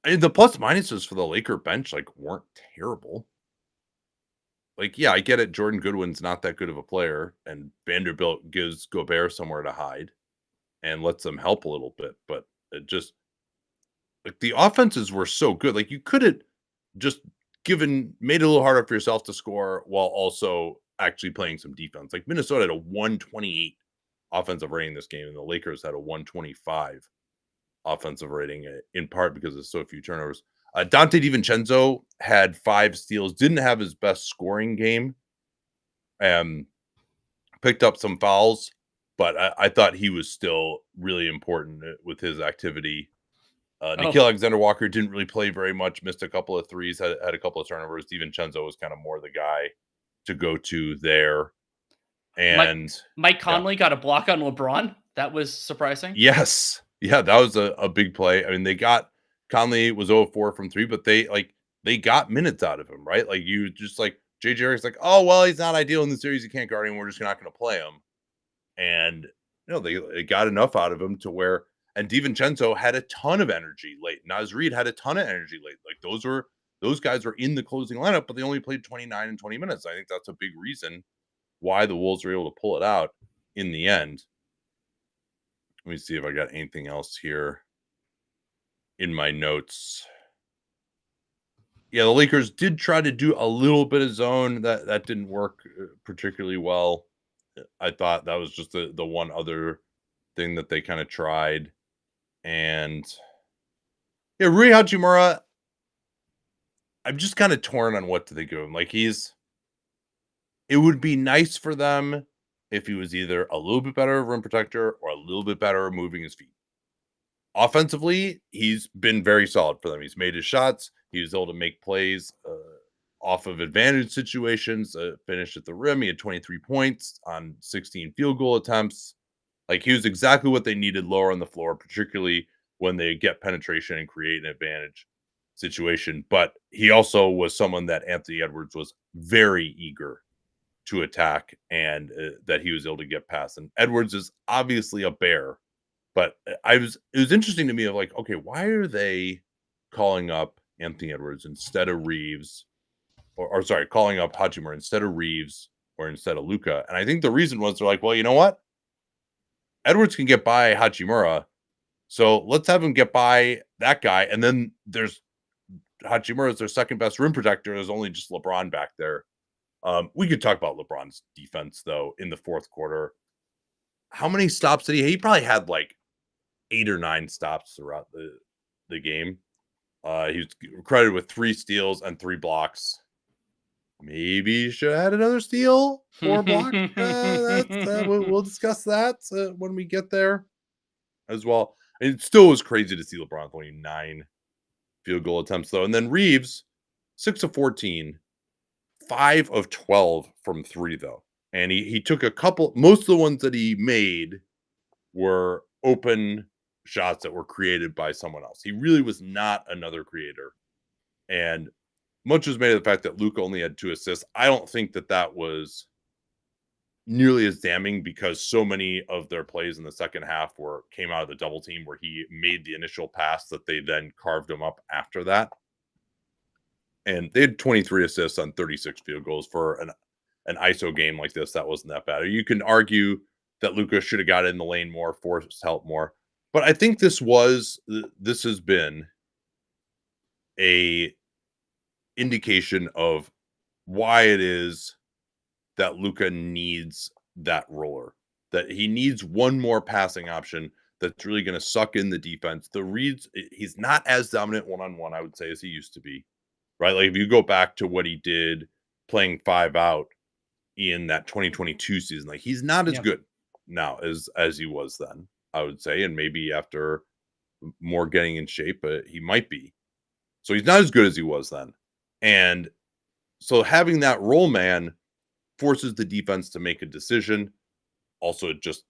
Speaker 1: I mean, the plus minuses for the Laker bench weren't terrible. Yeah, I get it. Jordan Goodwin's not that good of a player, and Vanderbilt gives Gobert somewhere to hide and lets them help a little bit. But it just the offenses were so good. You could have just made it a little harder for yourself to score while also actually playing some defense. Minnesota had a 128 offensive rating this game, and the Lakers had a 125 offensive rating, in part because of so few turnovers. Dante DiVincenzo had 5 steals, didn't have his best scoring game, picked up some fouls, but I thought he was still really important with his activity. Nickeil Alexander-Walker didn't really play very much, missed a couple of threes, had a couple of turnovers. DiVincenzo was kind of more the guy to go to there. And
Speaker 2: Mike Conley got a block on LeBron. That was surprising.
Speaker 1: Yes. Yeah, that was a big play. I mean, Conley was 0-4 from 3, but they got minutes out of him, right? You just JJ Redick's oh, well, he's not ideal in the series. He can't guard him. We're just not going to play him. And, they got enough out of him to where, and DiVincenzo had a ton of energy late. Naz Reid had a ton of energy late. Those guys were in the closing lineup, but they only played 29 and 20 minutes. I think that's a big reason why the Wolves were able to pull it out in the end. Let me see if I got anything else here in my notes. Yeah, the Lakers did try to do a little bit of zone. That didn't work particularly well. I thought that was just the one other thing that they kind of tried. And yeah, Rui Hachimura, I'm just kind of torn on what to think of him. It would be nice for them if he was either a little bit better rim protector or a little bit better moving his feet. Offensively, he's been very solid for them. He's made his shots. He was able to make plays off of advantage situations, finished at the rim. He had 23 points on 16 field goal attempts. He was exactly what they needed lower on the floor, particularly when they get penetration and create an advantage situation. But he also was someone that Anthony Edwards was very eager to attack, and that he was able to get past. And Edwards is obviously a bear, but it was interesting to me of like, okay, why are they calling up Anthony Edwards instead of Reeves, or sorry, calling up Hachimura instead of Reeves or instead of Luka? And I think the reason was they're like, well, you know what? Edwards can get by Hachimura, so let's have him get by that guy. And then there's Hachimura is their second best rim protector. There's only just LeBron back there. We could talk about LeBron's defense though in the fourth quarter. How many stops did he? He probably had like 8 or 9 stops throughout the game. He was credited with 3 steals and 3 blocks. Maybe he should have had another steal or block. We'll discuss that when we get there as well. It still was crazy to see LeBron only 9 field goal attempts though. And then Reeves, 6 of 14, 5 of 12 from 3 though. And he took a couple, most of the ones that he made were open shots that were created by someone else. He really was not another creator. And much was made of the fact that Luka only had 2 assists. I don't think that was nearly as damning, because so many of their plays in the second half came out of the double team where he made the initial pass that they then carved him up after that. And they had 23 assists on 36 field goals for an ISO game like this. That wasn't that bad. You can argue that Luka should have got in the lane more, forced help more. But I think this has been a indication of why it is that Luka needs that roller, that he needs one more passing option that's really going to suck in the defense. The reads, he's not as dominant one-on-one, I would say, as he used to be, right? Like if you go back to what he did playing 5 out in that 2022 season, like he's not as good now as he was then, I would say. And maybe after more getting in shape, he might be. So he's not as good as he was then. And so having that role man forces the defense to make a decision. Also, it just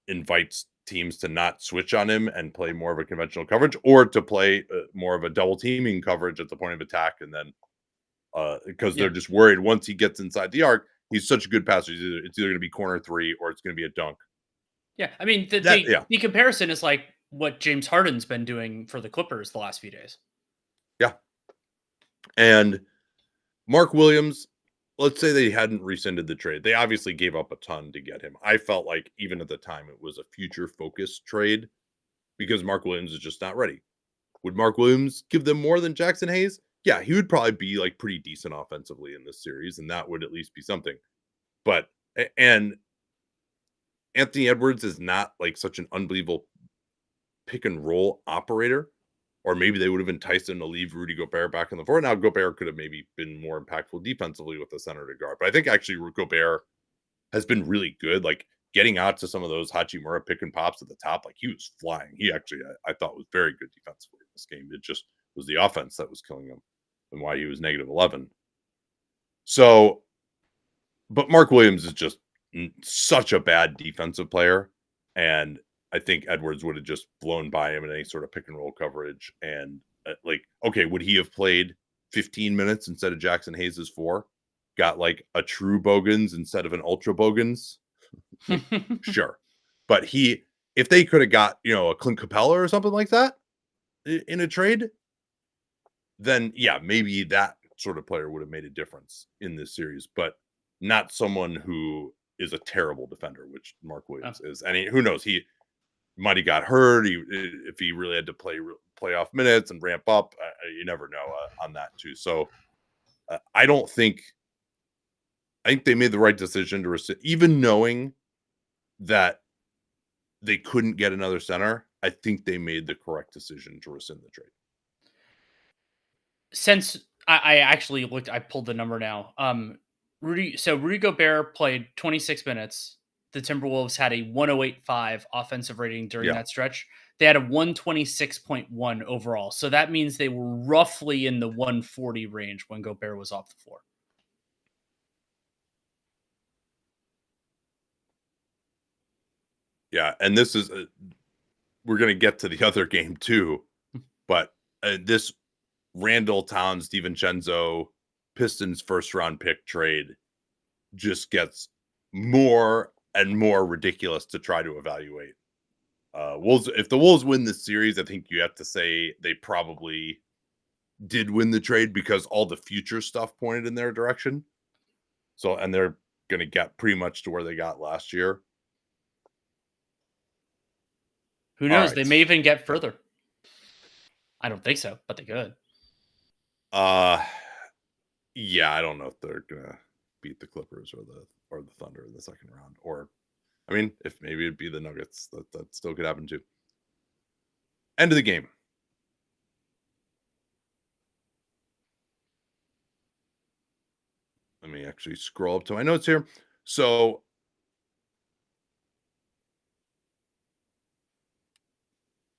Speaker 1: invites teams to not switch on him and play more of a conventional coverage, or to play more of a double teaming coverage at the point of attack. And then because they're just worried once he gets inside the arc, he's such a good passer. It's either going to be corner 3 or it's going to be a dunk.
Speaker 2: Yeah. I mean, the comparison is like what James Harden's been doing for the Clippers the last few days.
Speaker 1: Yeah. And Mark Williams, let's say they hadn't rescinded the trade. They obviously gave up a ton to get him. I felt like even at the time it was a future-focused trade because Mark Williams is just not ready. Would Mark Williams give them more than Jackson Hayes? Yeah, he would probably be like pretty decent offensively in this series, and that would at least be something. But, and Anthony Edwards is not like such an unbelievable pick and roll operator. Or maybe they would have enticed him to leave Rudy Gobert back in the floor. Now, Gobert could have maybe been more impactful defensively with the center to guard. But I think actually Gobert has been really good. Like getting out to some of those Hachimura pick and pops at the top, like he was flying. He actually, I thought, was very good defensively in this game. It just was the offense that was killing him and why he was -11. So, but Mark Williams is just such a bad defensive player. And I think Edwards would have just blown by him in any sort of pick and roll coverage. And like, okay, would he have played 15 minutes instead of Jackson Hayes' 4? Got like a true Bogans instead of an ultra Bogans? Sure. But if they could have got, a Clint Capella or something like that in a trade, then yeah, maybe that sort of player would have made a difference in this series, but not someone who is a terrible defender, which Mark Williams is. And who knows, he might have got hurt. If he really had to play playoff minutes and ramp up, you never know on that too. So I think they made the right decision to rescind, even knowing that they couldn't get another center. I think they made the correct decision to rescind the trade.
Speaker 2: Since I actually looked, I pulled the number now. Rudy Gobert played 26 minutes. The Timberwolves had a 108.5 offensive rating during that stretch. They had a 126.1 overall. So that means they were roughly in the 140 range when Gobert was off the floor.
Speaker 1: Yeah, and this is we're going to get to the other game too, but this Randall Towns, DiVincenzo, Pistons first round pick trade just gets more and more ridiculous to try to evaluate. Wolves, if the Wolves win this series, I think you have to say they probably did win the trade because all the future stuff pointed in their direction. So, and they're going to get pretty much to where they got last year.
Speaker 2: Who knows?
Speaker 1: Right.
Speaker 2: They may even get further. I don't think so, but they could.
Speaker 1: Yeah, I don't know if they're gonna beat the Clippers or the Thunder in the second round. Or, I mean, if maybe it'd be the Nuggets, that still could happen too. End of the game. Let me actually scroll up to my notes here. So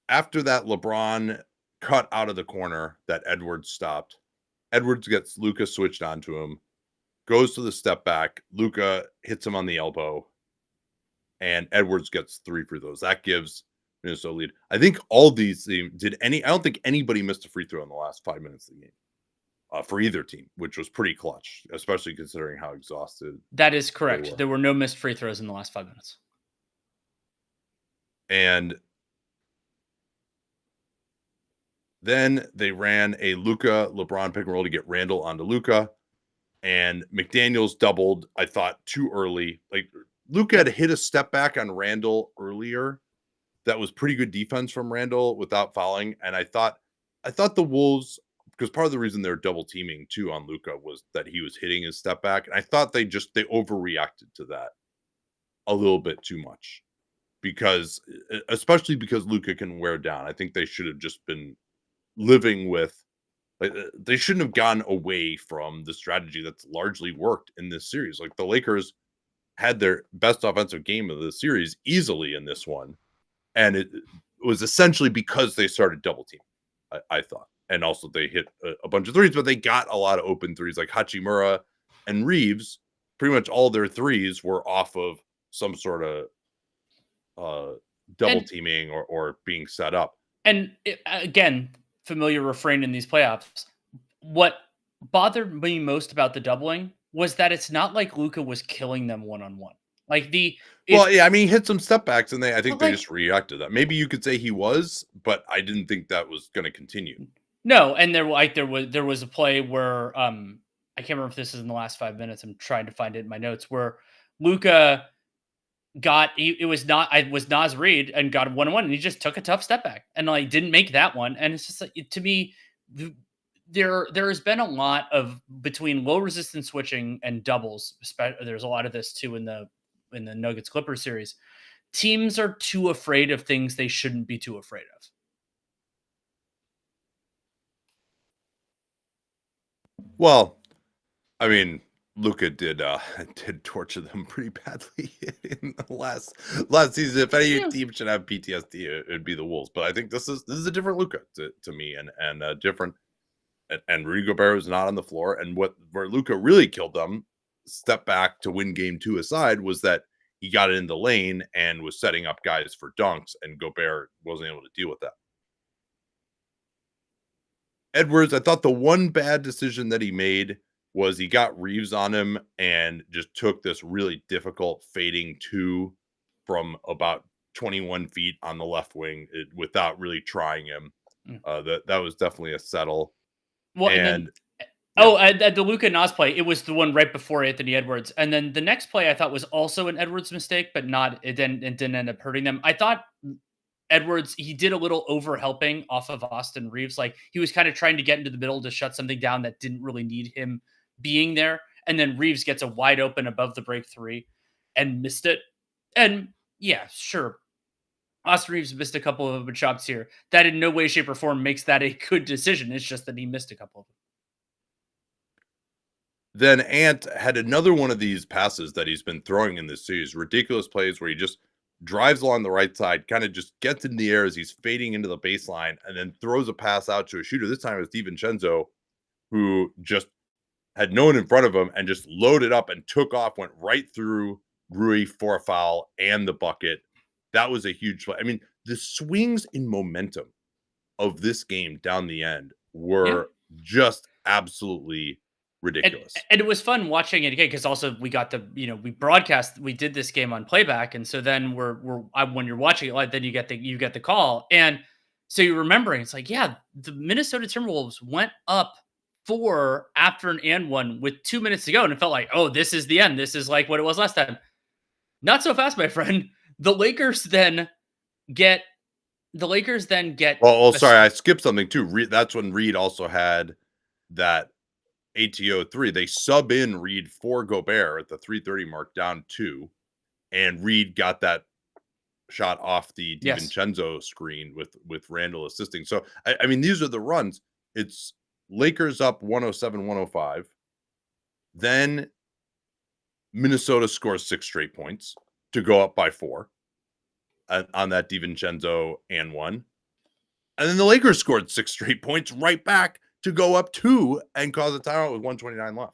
Speaker 1: after that LeBron cut out of the corner that Edwards stopped, Edwards gets Luka switched onto him, goes to the step back. Luka hits him on the elbow, and Edwards gets 3 free throws. That gives Minnesota lead. I think all these I don't think anybody missed a free throw in the last 5 minutes of the game for either team, which was pretty clutch, especially considering how exhausted.
Speaker 2: That is correct. There were no missed free throws in the last 5 minutes.
Speaker 1: And then they ran a Luka LeBron pick and roll to get Randall onto Luka, and McDaniels doubled, I thought, too early. Like, Luka had hit a step back on Randall earlier. That was pretty good defense from Randall without fouling. And I thought the Wolves, because part of the reason they're double teaming too on Luka was that he was hitting his step back. And I thought they overreacted to that a little bit too much, especially because Luka can wear down. I think they should have just been living with, like, they shouldn't have gone away from the strategy that's largely worked in this series. Like, the Lakers had their best offensive game of the series easily in this one. And it was essentially because they started double team, I thought. And also they hit a bunch of threes, but they got a lot of open threes. Like Hachimura and Reeves, pretty much all their threes were off of some sort of double teaming or being set up.
Speaker 2: And again, familiar refrain in these playoffs. What bothered me most about the doubling was that it's not like Luka was killing them one-on-one. Like
Speaker 1: I mean, he hit some step backs, and I think they just reacted to that. Maybe you could say he was, but I didn't think that was going to continue.
Speaker 2: No, and there was a play where I can't remember if this is in the last 5 minutes. I'm trying to find it in my notes where Luka it was Naz Reid and got 1-on-1, and he just took a tough step back and like didn't make that one. And it's just like, to me, there has been a lot of between low resistance switching and doubles. There's a lot of this too in the Nuggets Clippers series. Teams are too afraid of things they shouldn't be too afraid of.
Speaker 1: Well, I mean, Luka did torture them pretty badly in the last season. If any team should have PTSD, it would be the Wolves. But I think this is a different Luka to me, and a different. And Rudy Gobert was not on the floor. And where Luka really killed them, step back to win game 2 aside, was that he got it in the lane and was setting up guys for dunks, and Gobert wasn't able to deal with that. Edwards, I thought the one bad decision that he made was he got Reeves on him and just took this really difficult fading 2 from about 21 feet on the left wing without really trying him. That was definitely a settle.
Speaker 2: Well, the Luka Nas play, it was the one right before Anthony Edwards. And then the next play I thought was also an Edwards mistake, but it didn't end up hurting them. I thought Edwards, he did a little over helping off of Austin Reeves. Like, he was kind of trying to get into the middle to shut something down that didn't really need him being there. And then Reeves gets a wide open above the break 3 and missed it. And yeah, sure, Austin Reeves missed a couple of open shots here. That in no way, shape, or form makes that a good decision. It's just that he missed a couple of them.
Speaker 1: Then Ant had another one of these passes that he's been throwing in this series. Ridiculous plays where he just drives along the right side, kind of just gets in the air as he's fading into the baseline, and then throws a pass out to a shooter. This time it was DiVincenzo, who just had no one in front of him and just loaded up and took off, went right through Rui for a foul and the bucket. That was a huge play. I mean, the swings in momentum of this game down the end were just absolutely ridiculous.
Speaker 2: And it was fun watching it again because also we got we did this game on playback, and so then when you're watching it live, then you get the call, and so you're remembering it's like, yeah, the Minnesota Timberwolves went up 4 after an and one with 2 minutes to go, and it felt like, oh, this is the end. This is like what it was last time. Not so fast, my friend. The Lakers then get.
Speaker 1: Well, sorry, I skipped something too. That's when Reed also had that ATO 3. They sub in Reed for Gobert at the 3:30 mark, down 2, and Reed got that shot off the DiVincenzo screen with Randall assisting. So I mean, these are the runs. It's Lakers up 107-105. Then Minnesota scores 6 straight points to go up by 4 on that DiVincenzo and 1. And then the Lakers scored 6 straight points right back to go up 2 and cause a timeout with 1:29 left.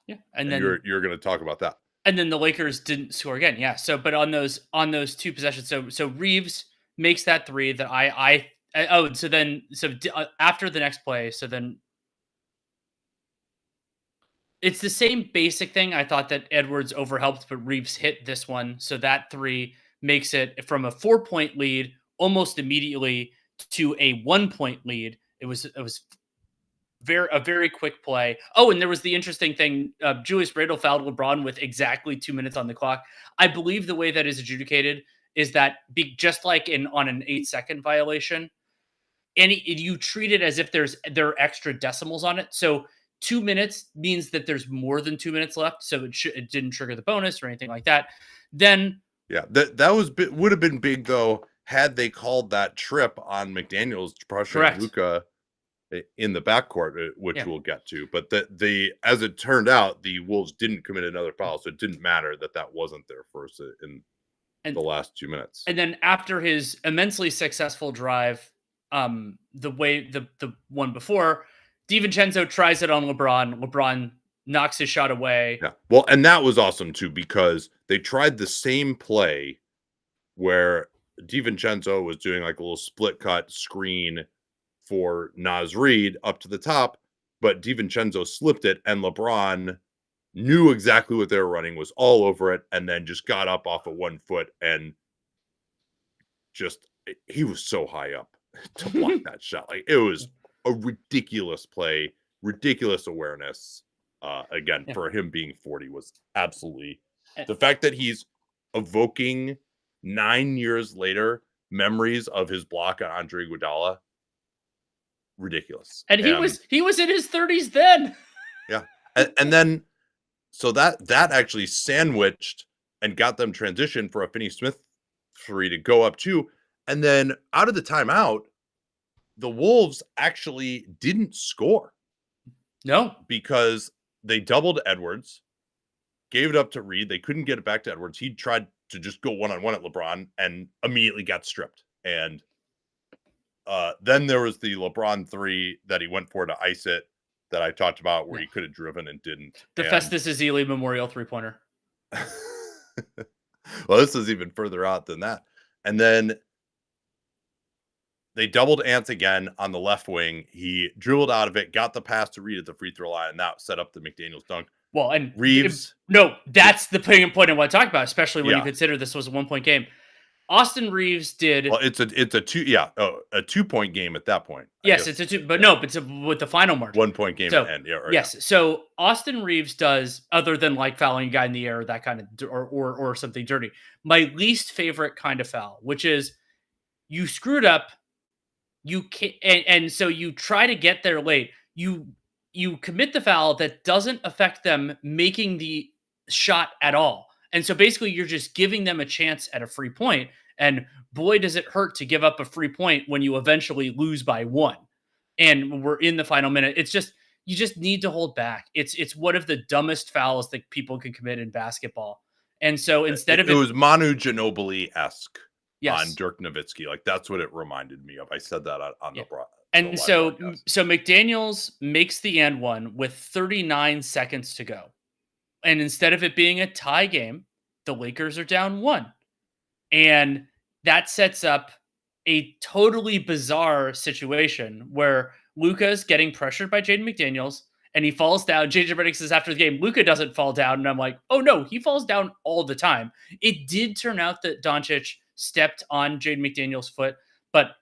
Speaker 2: Yeah. And then
Speaker 1: you're going to talk about that.
Speaker 2: And then the Lakers didn't score again. Yeah. So, but on those 2 possessions, so Reeves makes that 3 that after the next play, so then it's the same basic thing. I thought that Edwards overhelped, but Reeves hit this one. So that 3 makes it from a 4-point lead almost immediately to a 1-point lead. It was a very quick play. Oh, and there was the interesting thing. Julius Randle fouled LeBron with exactly 2 minutes on the clock. I believe the way that is adjudicated is that just like on an 8-second violation, you treat it as if there are extra decimals on it. So 2 minutes means that there's more than 2 minutes left. So it didn't trigger the bonus or anything like that. Then
Speaker 1: that would have been big though had they called that trip on McDaniels pressuring Luka in the backcourt, which we'll get to. But as it turned out, the Wolves didn't commit another foul, so it didn't matter that wasn't their first in the last 2 minutes.
Speaker 2: And then after his immensely successful drive, the one before, DiVincenzo tries it on LeBron. LeBron knocks his shot away.
Speaker 1: Yeah. Well, and that was awesome too, because they tried the same play where DiVincenzo was doing like a little split cut screen for Naz Reid up to the top, but DiVincenzo slipped it, and LeBron knew exactly what they were running, was all over it, and then just got up off of 1 foot and he was so high up to block that shot. Like, it was a ridiculous play, ridiculous awareness. Again, for him being 40 was absolutely the fact that he's evoking 9 years later memories of his block on Andre Iguodala. Ridiculous.
Speaker 2: And he was in his 30s then.
Speaker 1: Yeah. And then so that actually sandwiched and got them transition for a Finney Smith 3 to go up 2. And then out of the timeout, the Wolves actually didn't score.
Speaker 2: No,
Speaker 1: because they doubled Edwards, gave it up to Reed. They couldn't get it back to Edwards. He tried to just go one-on-one at LeBron and immediately got stripped. And then there was the LeBron 3 that he went for to ice it that I talked about, where he could have driven and didn't.
Speaker 2: The Festus Ezeli Memorial 3-pointer.
Speaker 1: Well, this is even further out than that. And then they doubled Ants again on the left wing. He dribbled out of it, got the pass to Reed at the free throw line, and that set up the McDaniels dunk.
Speaker 2: Well, and
Speaker 1: Reeves.
Speaker 2: That's the point I want to talk about, especially when you consider this was a 1-point game. Austin Reeves did.
Speaker 1: Well, it's a 2-point game at that point.
Speaker 2: Yes, it's a 2, but no, but with the final margin.
Speaker 1: 1-point game at the end.
Speaker 2: Yes. So Austin Reeves does, other than like fouling a guy in the air, that kind of, or something dirty, my least favorite kind of foul, which is you screwed up. You can't, and so you try to get there late. You commit the foul that doesn't affect them making the shot at all. And so basically you're just giving them a chance at a free point. And boy, does it hurt to give up a free point when you eventually lose by 1. And we're in the final minute. It's just, you just need to hold back. It's one of the dumbest fouls that people can commit in basketball. And so instead of
Speaker 1: it was Manu Ginobili-esque.
Speaker 2: Yes.
Speaker 1: On Dirk Nowitzki. Like, that's what it reminded me of. I said that on the broad.
Speaker 2: And so McDaniels makes the and 1 with 39 seconds to go. And instead of it being a tie game, the Lakers are down 1. And that sets up a totally bizarre situation where Luka's getting pressured by Jaden McDaniels and he falls down. JJ Redick says after the game, Luka doesn't fall down. And I'm like, oh no, he falls down all the time. It did turn out that Doncic stepped on Jaden McDaniels' foot, but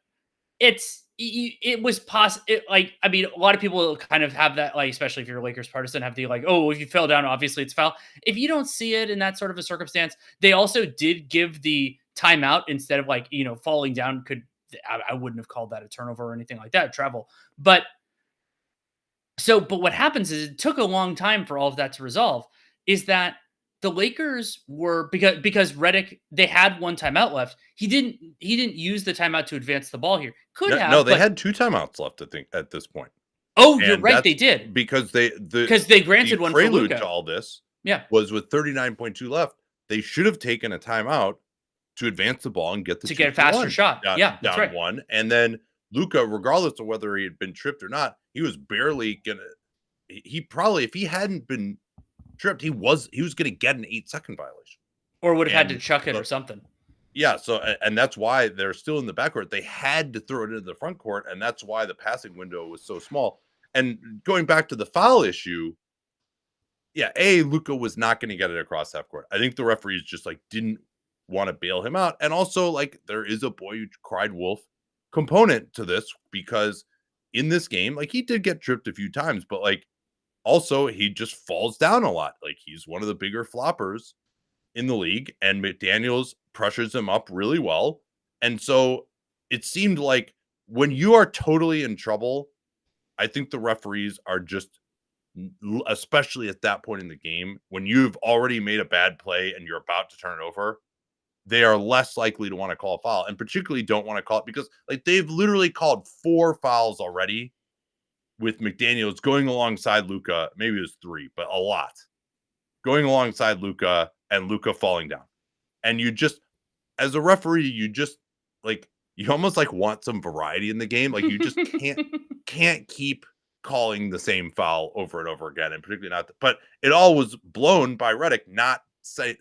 Speaker 2: it was possible. Like, I mean, a lot of people kind of have that, like, especially if you're a Lakers partisan, have the like, oh, if you fell down, obviously it's foul. If you don't see it in that sort of a circumstance, they also did give the timeout instead of like, falling down I wouldn't have called that a turnover or anything like that, travel. But what happens is it took a long time for all of that to resolve. Is that the Lakers were because Redick, they had one timeout left. He didn't use the timeout to advance the ball here.
Speaker 1: No, they had 2 timeouts left, I think, at this point.
Speaker 2: Oh, you're right, they did.
Speaker 1: Because they
Speaker 2: granted one for Luka.
Speaker 1: To all this
Speaker 2: Yeah.
Speaker 1: was with 39.2 left. They should have taken a timeout to advance the ball and get
Speaker 2: to get a faster shot.
Speaker 1: Down
Speaker 2: right.
Speaker 1: 1. And then Luka, regardless of whether he had been tripped or not, he was barely gonna. He probably, if he hadn't been tripped, he was gonna get an 8-second violation,
Speaker 2: or would have had to chuck it or something.
Speaker 1: Yeah. So, and that's why they're still in the backcourt. They had to throw it into the front court, and that's why the passing window was so small. And going back to the foul issue, yeah, Luka was not going to get it across half court. I think the referees just like didn't want to bail him out, and also like there is a boy who cried wolf component to this, because in this game, like, he did get tripped a few times, but like also he just falls down a lot. Like, he's one of the bigger floppers in the league, and McDaniels pressures him up really well. And so it seemed like when you are totally in trouble, I think the referees are just, especially at that point in the game, when you've already made a bad play and you're about to turn it over, they are less likely to want to call a foul, and particularly don't want to call it because, like, they've literally called 4 fouls already with McDaniels going alongside Luka. Maybe it was 3, but a lot going alongside Luka, and Luka falling down. And you just, as a referee, you just like, you almost like want some variety in the game. Like, you just can't keep calling the same foul over and over again, and particularly not. But it all was blown by Redick not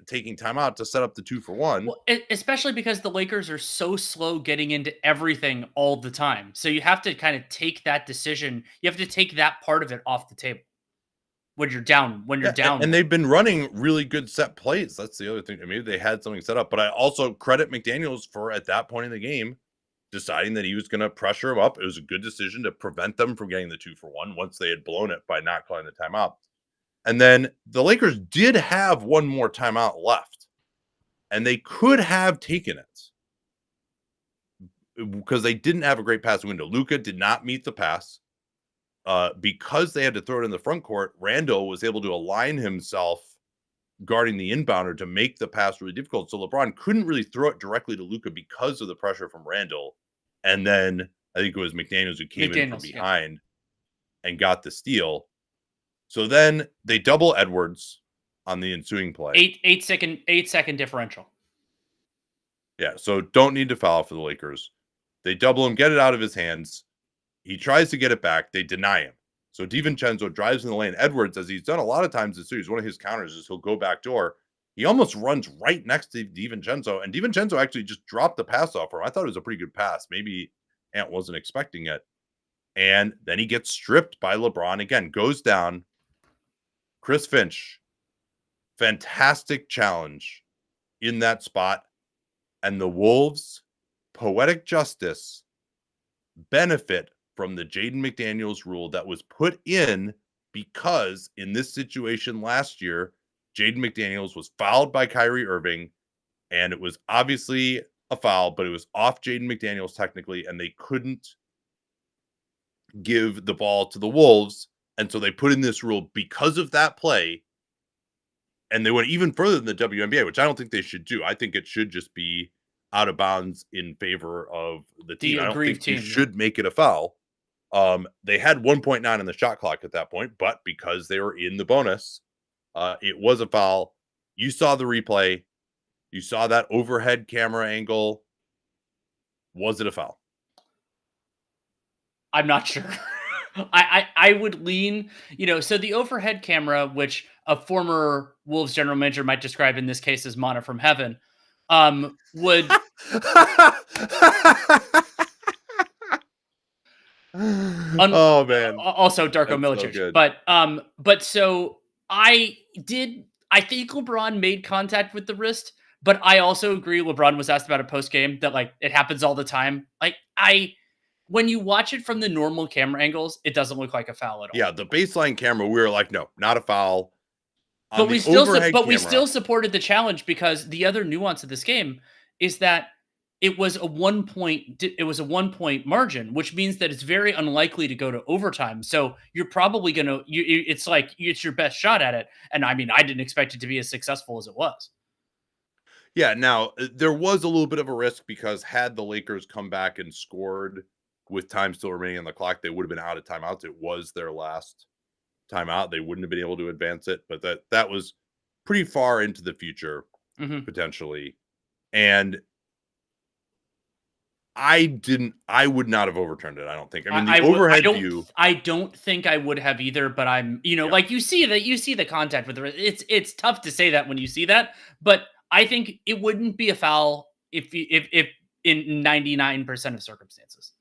Speaker 1: taking time out to set up the 2-for-1.
Speaker 2: Well, especially because the Lakers are so slow getting into everything all the time. So you have to kind of take that decision. You have to take that part of it off the table when you're down.
Speaker 1: And they've been running really good set plays. That's the other thing. I mean, they had something set up, but I also credit McDaniels for, at that point in the game, deciding that he was going to pressure him up. It was a good decision to prevent them from getting the 2-for-1 once they had blown it by not calling the timeout. And then the Lakers did have one more timeout left, and they could have taken it because they didn't have a great passing window. Luka did not meet the pass. Because they had to throw it in the front court, Randall was able to align himself guarding the inbounder to make the pass really difficult. So LeBron couldn't really throw it directly to Luka because of the pressure from Randall. And then I think it was McDaniels who came in from behind and got the steal. So then they double Edwards on the ensuing play.
Speaker 2: 8-second differential.
Speaker 1: Yeah, so don't need to foul for the Lakers. They double him, get it out of his hands. He tries to get it back. They deny him. So DiVincenzo drives in the lane. Edwards, as he's done a lot of times this series, one of his counters is he'll go back door. He almost runs right next to DiVincenzo, and DiVincenzo actually just dropped the pass off for him. I thought it was a pretty good pass. Maybe Ant wasn't expecting it. And then he gets stripped by LeBron again, goes down. Chris Finch, fantastic challenge in that spot. And the Wolves, poetic justice, benefit from the Jaden McDaniels rule that was put in because in this situation last year, Jaden McDaniels was fouled by Kyrie Irving, and it was obviously a foul, but it was off Jaden McDaniels technically, and they couldn't give the ball to the Wolves. And so they put in this rule because of that play, and they went even further than the WNBA, which I don't think they should do. I think it should just be out of bounds in favor of the team. I don't think you should make it a foul. They had 1.9 on the shot clock at that point, but because they were in the bonus, it was a foul. You saw the replay. You saw that overhead camera angle. Was it a foul?
Speaker 2: I'm not sure. I would lean, so the overhead camera, which a former Wolves general manager might describe in this case as manna from heaven, would
Speaker 1: Oh man,
Speaker 2: Also Darko
Speaker 1: that's so
Speaker 2: Milicic.
Speaker 1: good.
Speaker 2: But so I think LeBron made contact with the wrist, but I also agree LeBron was asked about a post game that like it happens all the time. Like when you watch it from the normal camera angles, it doesn't look like a foul at all.
Speaker 1: Yeah, the baseline camera, we were like, no, not a foul. On
Speaker 2: But
Speaker 1: the
Speaker 2: we still
Speaker 1: overhead
Speaker 2: but we
Speaker 1: camera,
Speaker 2: still supported the challenge because the other nuance of this game is that it was a 1 point margin, which means that it's very unlikely to go to overtime. So you're probably going to it's like it's your best shot at it. And I mean, I didn't expect it to be as successful as it was.
Speaker 1: yeah. Now there was a little bit of a risk because had the Lakers come back and scored with time still remaining on the clock, they would have been out of timeouts. It was their last timeout. They wouldn't have been able to advance it, but that was pretty far into the future potentially. And I would not have overturned it. I don't think. I mean, the overhead view.
Speaker 2: I don't think I would have either, but I'm, like you see the contact with the wrist. It's tough to say that when you see that, but I think it wouldn't be a foul if in 99% of circumstances.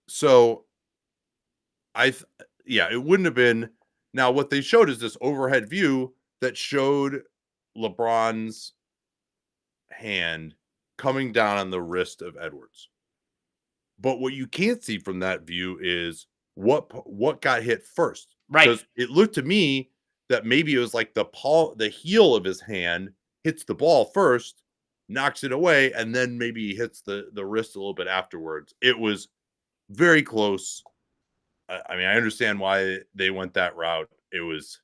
Speaker 1: So it wouldn't have been. Now, what they showed is this overhead view that showed LeBron's hand coming down on the wrist of Edwards. But what you can't see from that view is what got hit first.
Speaker 2: Right.
Speaker 1: Because it looked to me that maybe it was like the heel of his hand hits the ball first, knocks it away, and then maybe he hits the wrist a little bit afterwards. It was very close. I mean, I understand why they went that route. It was,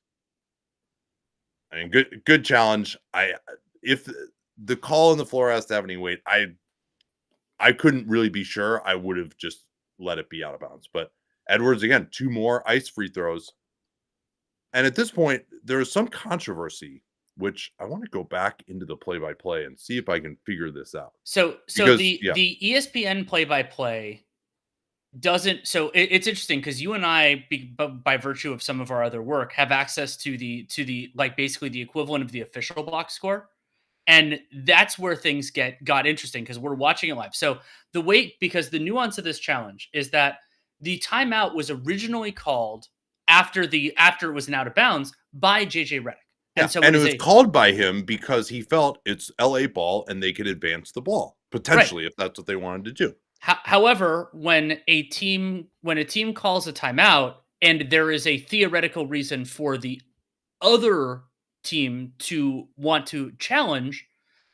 Speaker 1: I mean, good challenge. If the call on the floor has to have any weight, I couldn't really be sure. I would have just let it be out of bounds. But Edwards, again, 2 more ice free throws. And at this point, there is some controversy, which I want to go back into the play-by-play and see if I can figure this out.
Speaker 2: So the ESPN play-by-play doesn't. So it's interesting because you and I, by virtue of some of our other work, have access to the like basically the equivalent of the official box score. And that's where things got interesting because we're watching it live. So because the nuance of this challenge is that the timeout was originally called after it was an out of bounds by JJ Redick.
Speaker 1: And so it was called by him because he felt it's LA ball and they could advance the ball potentially if that's what they wanted to do.
Speaker 2: However, when a team calls a timeout and there is a theoretical reason for the other team to want to challenge,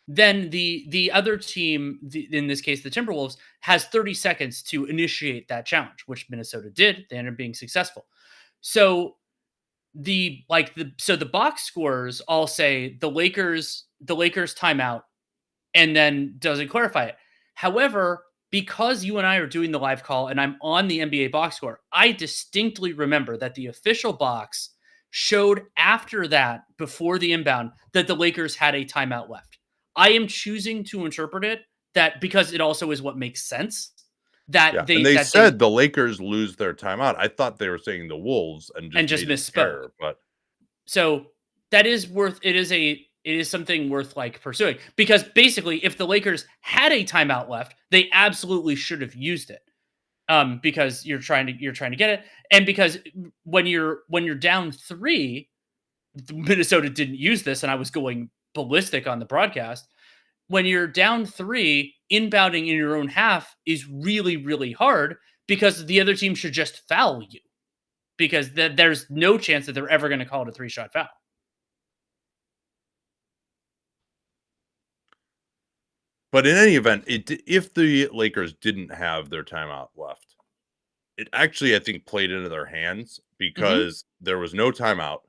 Speaker 2: then the other team, in this case the Timberwolves, has 30 seconds to initiate that challenge, which Minnesota did. They ended up being successful. So the box scores all say the Lakers timeout, and then doesn't clarify it. However, because you and I are doing the live call and I'm on the NBA box score, I distinctly remember that the official box showed after that, before the inbound, that the Lakers had a timeout left. I am choosing to interpret it that because it also is what makes sense. They
Speaker 1: said the Lakers lose their timeout. I thought they were saying the Wolves and just misspoke. But
Speaker 2: so that is it is something worth like pursuing, because basically if the Lakers had a timeout left, they absolutely should have used it. Because you're trying to get it, and because when you're down 3, Minnesota didn't use this, and I was going ballistic on the broadcast. When you're down 3, inbounding in your own half is really, really hard because the other team should just foul you, because there's no chance that they're ever going to call it a 3-shot foul.
Speaker 1: But in any event, if the Lakers didn't have their timeout left, it actually, I think, played into their hands because there was no timeout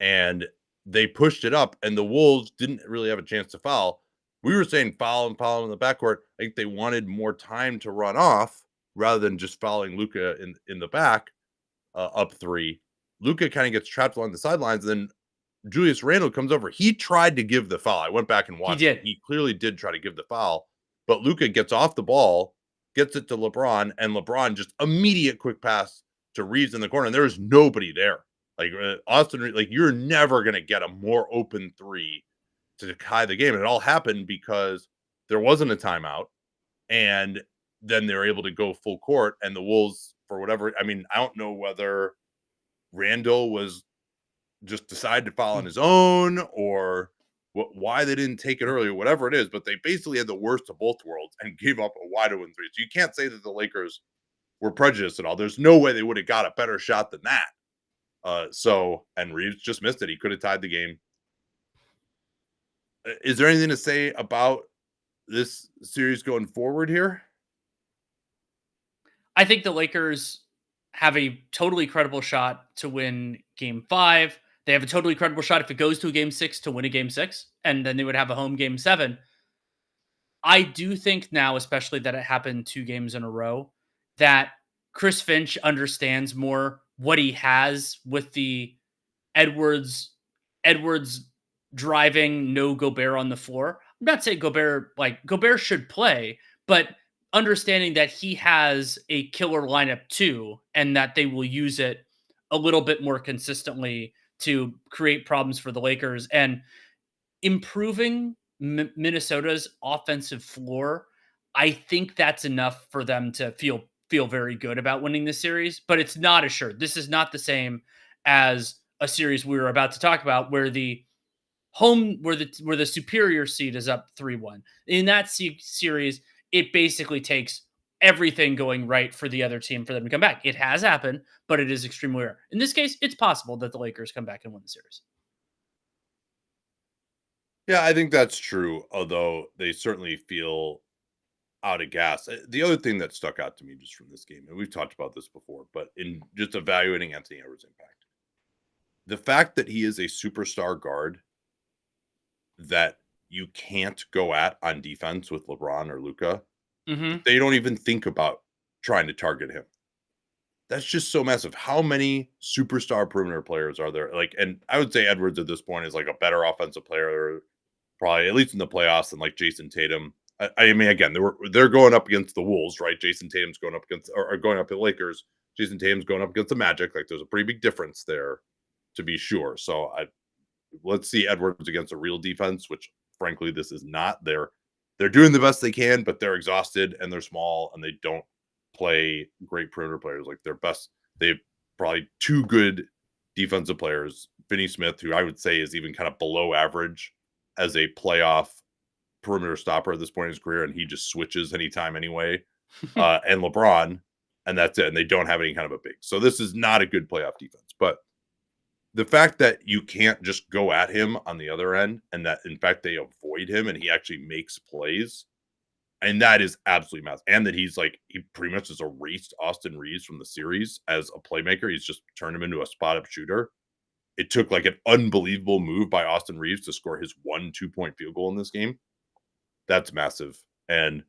Speaker 1: and they pushed it up and the Wolves didn't really have a chance to foul. We were saying foul in the backcourt. I think they wanted more time to run off rather than just fouling Luka in the back up 3. Luka kind of gets trapped along the sidelines. Then Julius Randle comes over. He tried to give the foul. I went back and watched it. He clearly did try to give the foul, but Luka gets off the ball, gets it to LeBron, and LeBron just immediate quick pass to Reeves in the corner. And there is nobody there. Like Austin, like you're never going to get a more open 3 to tie the game. And it all happened because there wasn't a timeout and then they're able to go full court, and the Wolves, for whatever, I mean, I don't know whether Randall was just decided to foul on his own or why they didn't take it earlier, whatever it is, but they basically had the worst of both worlds and gave up a wide open three. So you can't say that the Lakers were prejudiced at all. There's no way they would have got a better shot than that. And Reeves just missed it. He could have tied the game. Is there anything to say about this series going forward here?
Speaker 2: I think the Lakers have a totally credible shot to win game 5. They have a totally credible shot if it goes to a game 6 to win a game 6, and then they would have a home game 7. I do think now, especially that it happened 2 games in a row, that Chris Finch understands more what he has with the Edwards driving, no Gobert on the floor. I'm not saying Gobert should play, but understanding that he has a killer lineup too, and that they will use it a little bit more consistently to create problems for the Lakers and improving Minnesota's offensive floor. I think that's enough for them to feel very good about winning this series, but it's not assured. This is not the same as a series we were about to talk about where the superior seed is up 3-1. In that series, it basically takes everything going right for the other team for them to come back. It has happened, but it is extremely rare. In this case, it's possible that the Lakers come back and win the series.
Speaker 1: Yeah, I think that's true, although they certainly feel out of gas. The other thing that stuck out to me just from this game, and we've talked about this before, but in just evaluating Anthony Edwards' impact, the fact that he is a superstar guard that you can't go at on defense with LeBron or Luka, they don't even think about trying to target him. That's just so massive. How many superstar perimeter players are there? Like, and I would say Edwards at this point is like a better offensive player, probably at least in the playoffs, than like Jason Tatum. I mean, again, they're going up against the Wolves, right? Jason Tatum's going up against, or going up the Lakers. Jason Tatum's going up against the Magic. Like, there's a pretty big difference there, to be sure. So let's see Edwards against a real defense, which frankly this is not. They're doing the best they can, but they're exhausted and they're small and they don't play great perimeter players. Like, their best, they have probably 2 good defensive players. Finney Smith, who I would say is even kind of below average as a playoff perimeter stopper at this point in his career, and he just switches anytime anyway. And LeBron, and that's it. And they don't have any kind of a big. So this is not a good playoff defense. But the fact that you can't just go at him on the other end, and that in fact they avoid him and he actually makes plays, and that is absolutely massive. And that he pretty much has erased Austin Reeves from the series as a playmaker. He's just turned him into a spot-up shooter. It took like an unbelievable move by Austin Reeves to score his 1 2-point field goal in this game. That's massive. And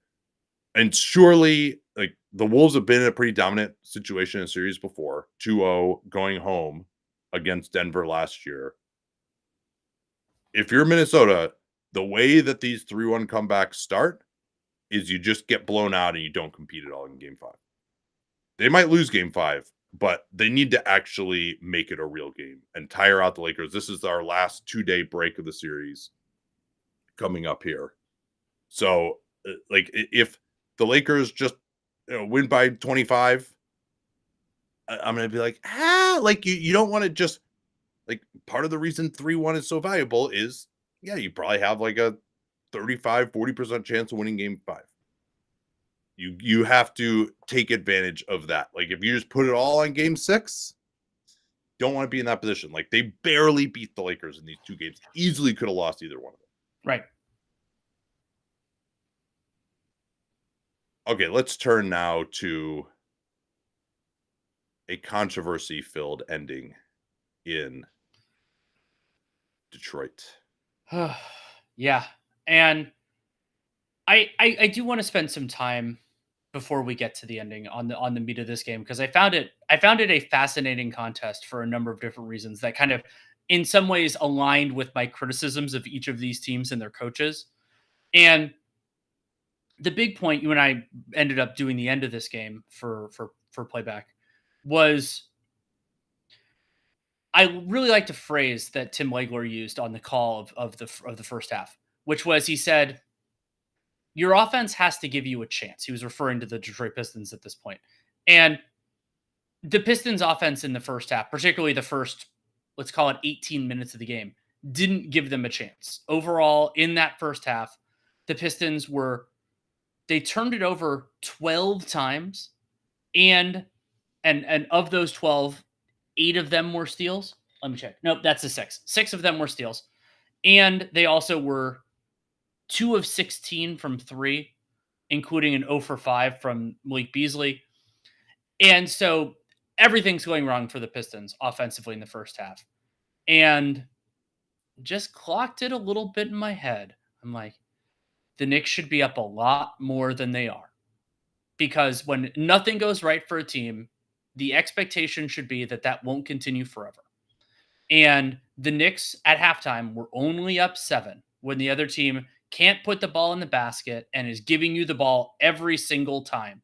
Speaker 1: surely, like, the Wolves have been in a pretty dominant situation in a series before, 2-0 going home against Denver last year. If you're Minnesota, the way that these 3-1 comebacks start is you just get blown out and you don't compete at all in game 5. They might lose game 5, but they need to actually make it a real game and tire out the Lakers. This is our last 2-day break of the series coming up here. So, like, if the Lakers just win by 25, I'm going to be like, like, you don't want to just, like, part of the reason 3-1 is so valuable is, yeah, you probably have like a 35-40% chance of winning game 5. You have to take advantage of that. Like, if you just put it all on game 6, don't want to be in that position. Like, they barely beat the Lakers in these 2 games. Easily could have lost either one of them.
Speaker 2: Right.
Speaker 1: Okay, let's turn now to a controversy-filled ending in Detroit.
Speaker 2: Yeah. And I do want to spend some time before we get to the ending on the meat of this game, because I found it a fascinating contest for a number of different reasons that kind of in some ways aligned with my criticisms of each of these teams and their coaches. And the big point you and I ended up doing the end of this game for playback was, I really like the phrase that Tim Legler used on the call of the first half, which was, he said, your offense has to give you a chance. He was referring to the Detroit Pistons at this point. And the Pistons offense in the first half, particularly the first, let's call it 18 minutes of the game, didn't give them a chance. Overall, in that first half, the Pistons they turned it over 12 times, and of those 12, 8 of them were steals. Let me check. Nope, that's a 6. 6 of them were steals. And they also were 2 of 16 from 3, including an 0 for 5 from Malik Beasley. And so everything's going wrong for the Pistons offensively in the first half. And just clocked it a little bit in my head. I'm like, the Knicks should be up a lot more than they are. Because when nothing goes right for a team, the expectation should be that won't continue forever. And the Knicks at halftime were only up 7 when the other team can't put the ball in the basket and is giving you the ball every single time.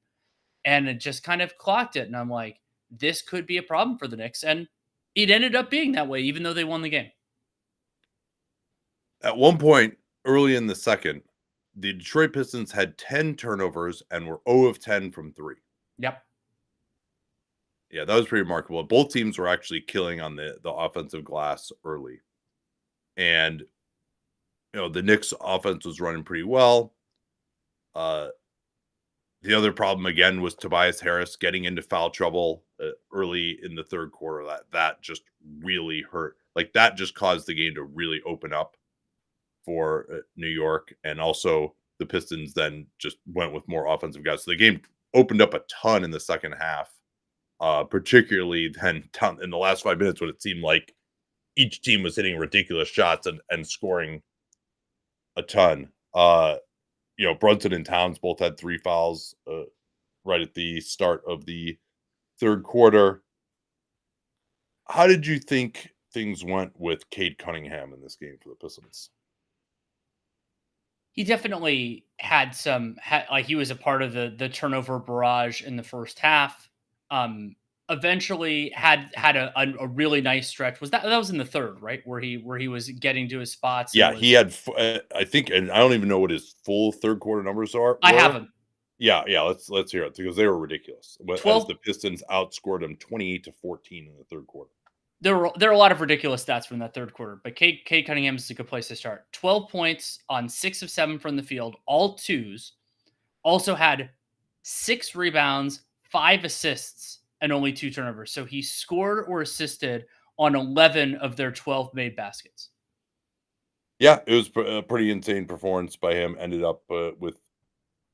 Speaker 2: And it just kind of clocked it. And I'm like, this could be a problem for the Knicks. And it ended up being that way, even though they won the game.
Speaker 1: At one point early in the second, the Detroit Pistons had 10 turnovers and were 0 of 10 from 3.
Speaker 2: Yep.
Speaker 1: Yeah, that was pretty remarkable. Both teams were actually killing on the offensive glass early. And, the Knicks offense was running pretty well. The other problem, again, was Tobias Harris getting into foul trouble early in the third quarter. That just really hurt. Like, that just caused the game to really open up for New York. And also, the Pistons then just went with more offensive guys. So the game opened up a ton in the second half, particularly then in the last 5 minutes when it seemed like each team was hitting ridiculous shots and scoring a ton. Brunson and Towns both had 3 fouls right at the start of the third quarter. How did you think things went with Cade Cunningham in this game for the Pistons?
Speaker 2: He definitely had he was a part of the turnover barrage in the first half. Eventually had a really nice stretch. That was in the third, right? Where he was getting to his spots.
Speaker 1: Yeah, he had, I think, and I don't even know what his full third quarter numbers are.
Speaker 2: I haven't.
Speaker 1: Yeah. Let's hear it because they were ridiculous. As the Pistons outscored them 28-14 in the third quarter.
Speaker 2: There are a lot of ridiculous stats from that third quarter, but Cade Cunningham is a good place to start. 12 points on 6 of 7 from the field, all 2s. Also had 6 rebounds, 5 assists, and only 2 turnovers. So he scored or assisted on 11 of their 12 made baskets.
Speaker 1: Yeah, it was a pretty insane performance by him. Ended up with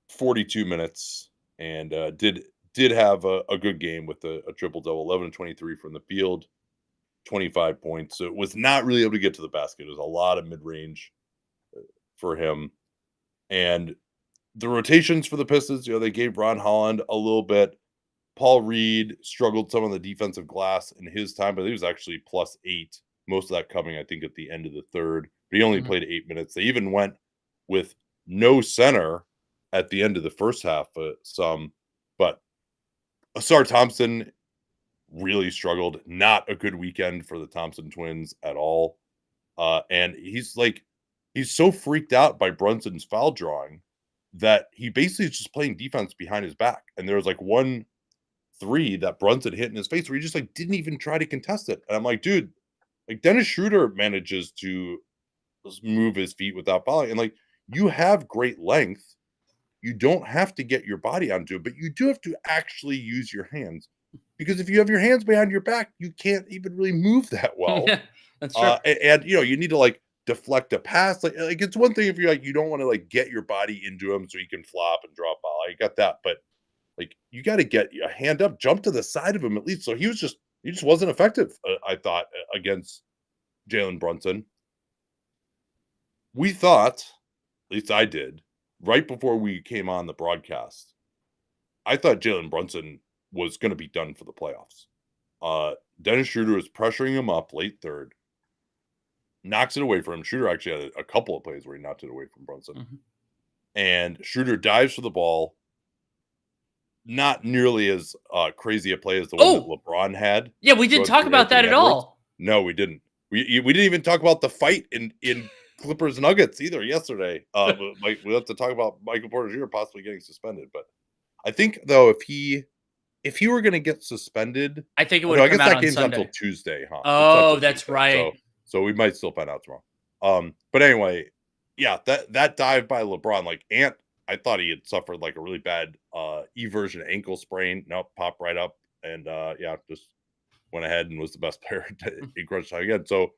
Speaker 1: 42 minutes and did have a good game with a triple-double, 11 and 23 from the field, 25 points. So it was not really able to get to the basket. It was a lot of mid-range for him. And the rotations for the Pistons, they gave Ron Holland a little bit. Paul Reed struggled some on the defensive glass in his time, but he was actually +8. Most of that coming, I think, at the end of the third. But he only played 8 minutes. They even went with no center at the end of the first half. But Asar Thompson really struggled. Not a good weekend for the Thompson twins at all. And he's so freaked out by Brunson's foul drawing that he basically is just playing defense behind his back. And there was one 3 that Brunson hit in his face where he just didn't even try to contest it. And I'm like, dude, Dennis Schroeder manages to move his feet without fouling. And you have great length. You don't have to get your body onto it, but you do have to actually use your hands. Because if you have your hands behind your back, you can't even really move that well.
Speaker 2: Yeah, that's true.
Speaker 1: And you need to deflect a pass. It's one thing if you're you don't want to get your body into him so you can flop and draw a foul. I got that, but you got to get a hand up, jump to the side of him at least. So he just wasn't effective, I thought, against Jalen Brunson. We thought, at least I did, right before we came on the broadcast, I thought Jalen Brunson was going to be done for the playoffs. Dennis Schroeder was pressuring him up late third, knocks it away from him. Schroeder actually had a couple of plays where he knocked it away from Brunson. Mm-hmm. And Schroeder dives for the ball. Not nearly as crazy a play as the one that LeBron had.
Speaker 2: Yeah, we didn't talk about that at all.
Speaker 1: No, we didn't. We didn't even talk about the fight in Clippers Nuggets either yesterday. We have to talk about Michael Porter Jr. possibly getting suspended, but I think though if he were going to get suspended,
Speaker 2: I think it would
Speaker 1: although I
Speaker 2: have come
Speaker 1: guess
Speaker 2: out
Speaker 1: that
Speaker 2: on
Speaker 1: game's not till
Speaker 2: Sunday.
Speaker 1: Tuesday, huh? It's not
Speaker 2: Oh,
Speaker 1: till
Speaker 2: that's
Speaker 1: Tuesday,
Speaker 2: right.
Speaker 1: so we might still find out tomorrow. But anyway, yeah, that dive by LeBron, like Ant, I thought he had suffered like a really bad eversion ankle sprain. Nope, popped right up and just went ahead and was the best player in crunch time again. So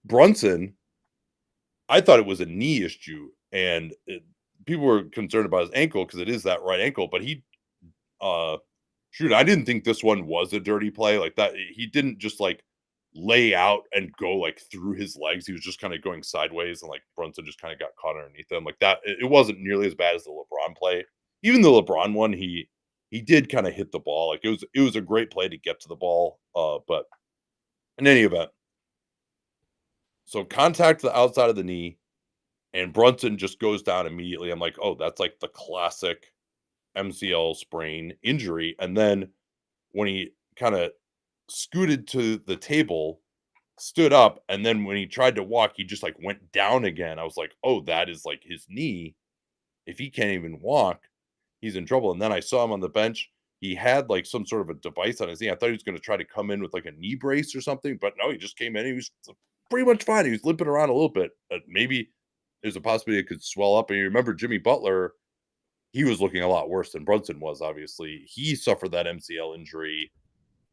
Speaker 1: Brunson, I thought it was a knee issue, and people were concerned about his ankle because it is that right ankle. But I didn't think this one was a dirty play like that. He didn't just like lay out and go like through his legs. He was just kind of going sideways, and like Brunson just kind of got caught underneath him like that. It wasn't nearly as bad as the LeBron play. Even the LeBron one, he did kind of hit the ball. Like it was a great play to get to the ball. But in any event, so contact to the outside of the knee, and Brunson just goes down immediately. I'm like, oh, that's like the classic MCL sprain injury. And then when he kind of scooted to the table, stood up, and then when he tried to walk, he just like went down again. I was like, oh, that is like his knee. If he can't even walk, he's in trouble. And then I saw him on the bench. He had like some sort of a device on his knee. I thought he was going to try to come in with like a knee brace or something, but no, he just came in. He was pretty much fine. He was limping around a little bit, but maybe there's a possibility it could swell up. And you remember Jimmy Butler, he was looking a lot worse than Brunson was, obviously. He suffered that MCL injury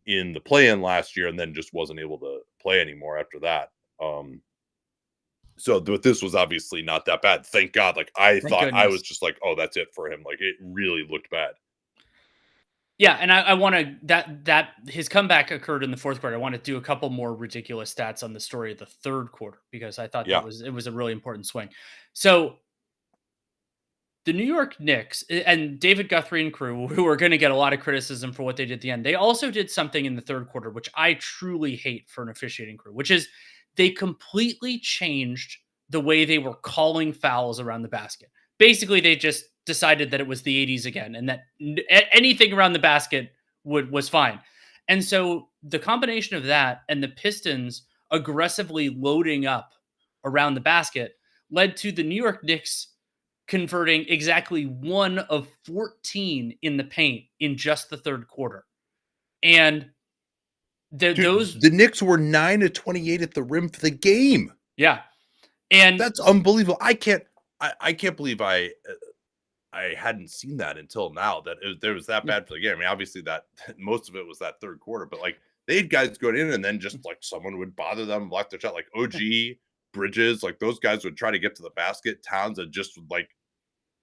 Speaker 1: in the play-in last year and then just wasn't able to play anymore after that. But this was obviously not that bad. Thank God. Like I
Speaker 2: Thank
Speaker 1: thought I
Speaker 2: goodness.
Speaker 1: was just like, oh, that's it for him. Like it really looked bad.
Speaker 2: Yeah, and I want to that his comeback occurred in the fourth quarter. I want to do a couple more ridiculous stats on the story of the third quarter because I thought
Speaker 1: Yeah.
Speaker 2: it was a really important swing. So the New York Knicks and David Guthrie and crew, who are going to get a lot of criticism for what they did at the end, they also did something in the third quarter, which I truly hate for an officiating crew, which is they completely changed the way they were calling fouls around the basket. Basically, they just decided that it was the 80s again and that anything around the basket was fine. And so the combination of that and the Pistons aggressively loading up around the basket led to the New York Knicks converting exactly 1 of 14 in the paint in just the third quarter. And
Speaker 1: The Knicks were 9 of 28 at the rim for the game.
Speaker 2: Yeah. And
Speaker 1: that's unbelievable. I can't believe I hadn't seen that until now that there was that bad for the game. I mean, obviously that most of it was that third quarter, but like they had guys going in and then just like someone would bother them, block their shot, like OG, Bridges, like those guys would try to get to the basket. Towns would just like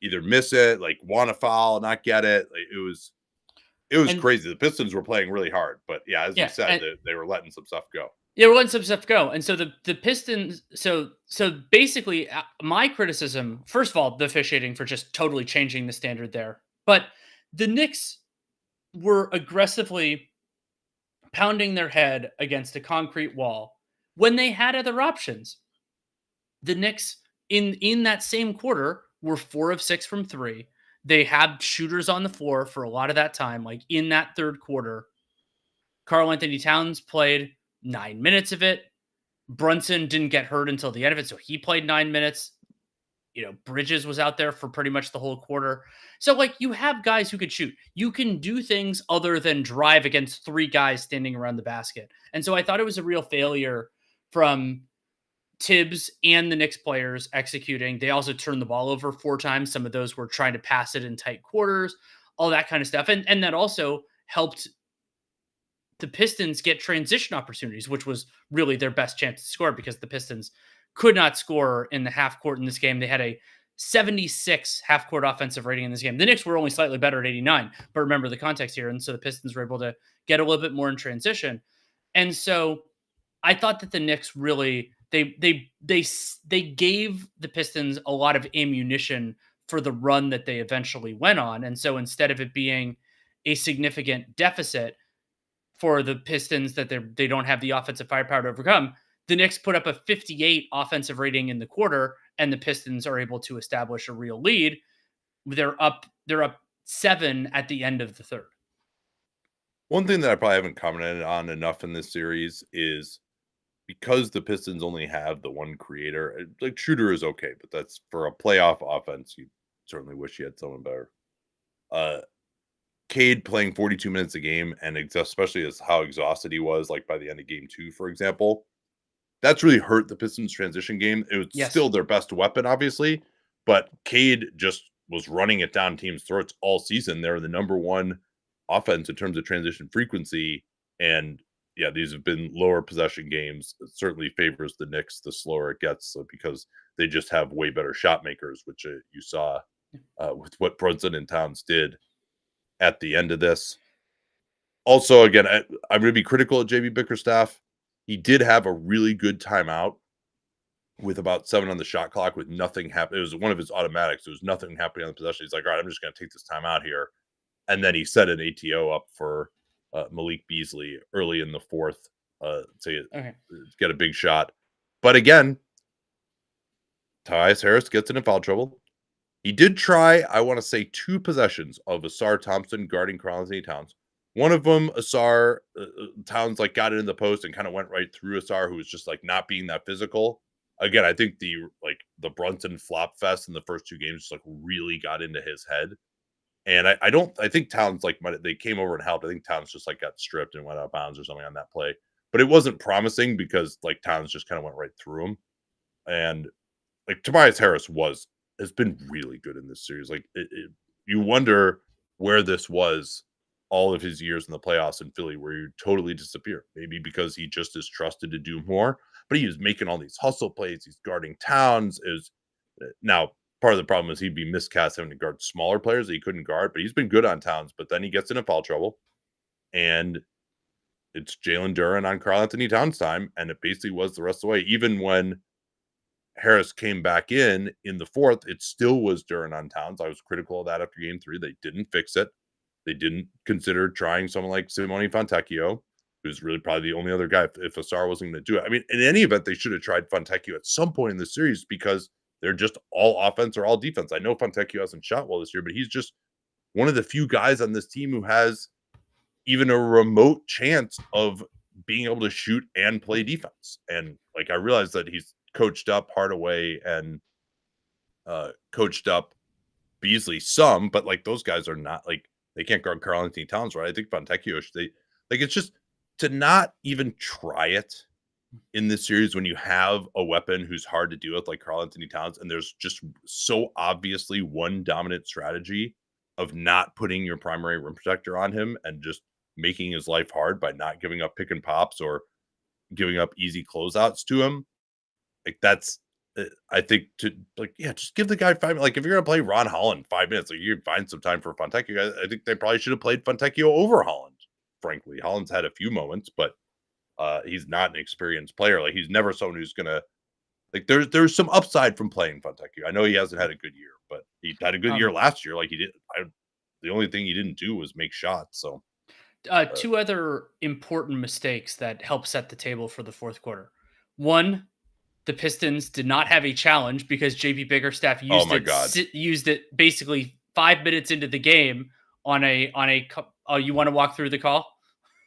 Speaker 1: either miss it, like want to foul, not get it. Like it was crazy. The Pistons were playing really hard, but yeah, as you said, they were letting some stuff go.
Speaker 2: Yeah, we're letting some stuff go. And so the Pistons, so basically my criticism, first of all, the officiating for just totally changing the standard there. But the Knicks were aggressively pounding their head against a concrete wall when they had other options. The Knicks in that same quarter were 4 of 6 from 3. They had shooters on the floor for a lot of that time. Like in that third quarter, Karl-Anthony Towns played 9 minutes of it. Brunson didn't get hurt until the end of it, so he played 9 minutes. You know, Bridges was out there for pretty much the whole quarter. So, like, you have guys who could shoot. You can do things other than drive against 3 guys standing around the basket. And so I thought it was a real failure from Tibbs and the Knicks players executing. They also turned the ball over 4 times. Some of those were trying to pass it in tight quarters, all that kind of stuff. And that also helped the Pistons get transition opportunities, which was really their best chance to score because the Pistons could not score in the half court in this game. They had a 76 half court offensive rating in this game. The Knicks were only slightly better at 89, but remember the context here. And so the Pistons were able to get a little bit more in transition. And so I thought that the Knicks really, they gave the Pistons a lot of ammunition for the run that they eventually went on. And so instead of it being a significant deficit for the Pistons that they don't have the offensive firepower to overcome, the Knicks put up a 58 offensive rating in the quarter, and the Pistons are able to establish a real lead. They're up 7 at the end of the third.
Speaker 1: One thing that I probably haven't commented on enough in this series is because the Pistons only have the one creator, like Schroeder is okay, but that's for a playoff offense. You certainly wish you had someone better. Cade playing 42 minutes a game, and especially as how exhausted he was, like by the end of game 2, for example, that's really hurt the Pistons transition game. It was still their best weapon, obviously, but Cade just was running it down teams' throats all season. They're the number one offense in terms of transition frequency. And yeah, these have been lower possession games. It certainly favors the Knicks the slower it gets, because they just have way better shot makers, which you saw with what Brunson and Towns did at the end of this. Also, again, I'm going to be critical of JB Bickerstaff. He did have a really good timeout with about 7 on the shot clock with nothing happening. It was one of his automatics. There was nothing happening on the possession. He's like, all right, I'm just going to take this timeout here. And then he set an ATO up for Malik Beasley early in the fourth to get a big shot. But again, Tobias Harris gets into foul trouble. He did try, I want to say, 2 possessions of Asar Thompson guarding Karl-Anthony Towns. One of them, Asar Towns got it in the post and kind of went right through Asar, who was just not being that physical. Again, I think the Brunson flop fest in the first 2 games just really got into his head. And I think Towns they came over and helped. I think Towns just got stripped and went out of bounds or something on that play. But it wasn't promising because Towns just kind of went right through him. And Tobias Harris has been really good in this series. You wonder where this was all of his years in the playoffs in Philly, where he totally disappeared. Maybe because he just is trusted to do more, but he was making all these hustle plays. He's guarding Towns. Now part of the problem is he'd be miscast having to guard smaller players that he couldn't guard, but he's been good on Towns. But then he gets into foul trouble, and it's Jalen Duren on Karl-Anthony Towns time, and it basically was the rest of the way. Even when Harris came back in the fourth, it still was Duren on Towns. I was critical of that after game 3. They didn't fix it. They didn't consider trying someone like Simone Fontecchio, who's really probably the only other guy if Asar wasn't going to do it. I mean, in any event, they should have tried Fontecchio at some point in the series because they're just all offense or all defense. I know Fontecchio hasn't shot well this year, but he's just one of the few guys on this team who has even a remote chance of being able to shoot and play defense. And I realize that he's coached up Hardaway and coached up Beasley some, but those guys are not they can't guard Karl-Anthony Towns, right? I think Fontecchio it's just to not even try it in this series when you have a weapon who's hard to deal with like Karl-Anthony Towns, and there's just so obviously one dominant strategy of not putting your primary rim protector on him and just making his life hard by not giving up pick and pops or giving up easy closeouts to him. That's I think just give the guy 5 minutes. If you're gonna play Ron Holland 5 minutes, you find some time for Fontecchio. I think they probably should have played Fontecchio over Holland. Frankly, Holland's had a few moments, but he's not an experienced player. He's never someone who's gonna there's some upside from playing Fontecchio. I know he hasn't had a good year, but he had a good year last year. He did. The only thing he didn't do was make shots. So
Speaker 2: 2 other important mistakes that help set the table for the fourth quarter. One, the Pistons did not have a challenge because JB Bickerstaff used it basically 5 minutes into the game on a. Oh, you want to walk through the call?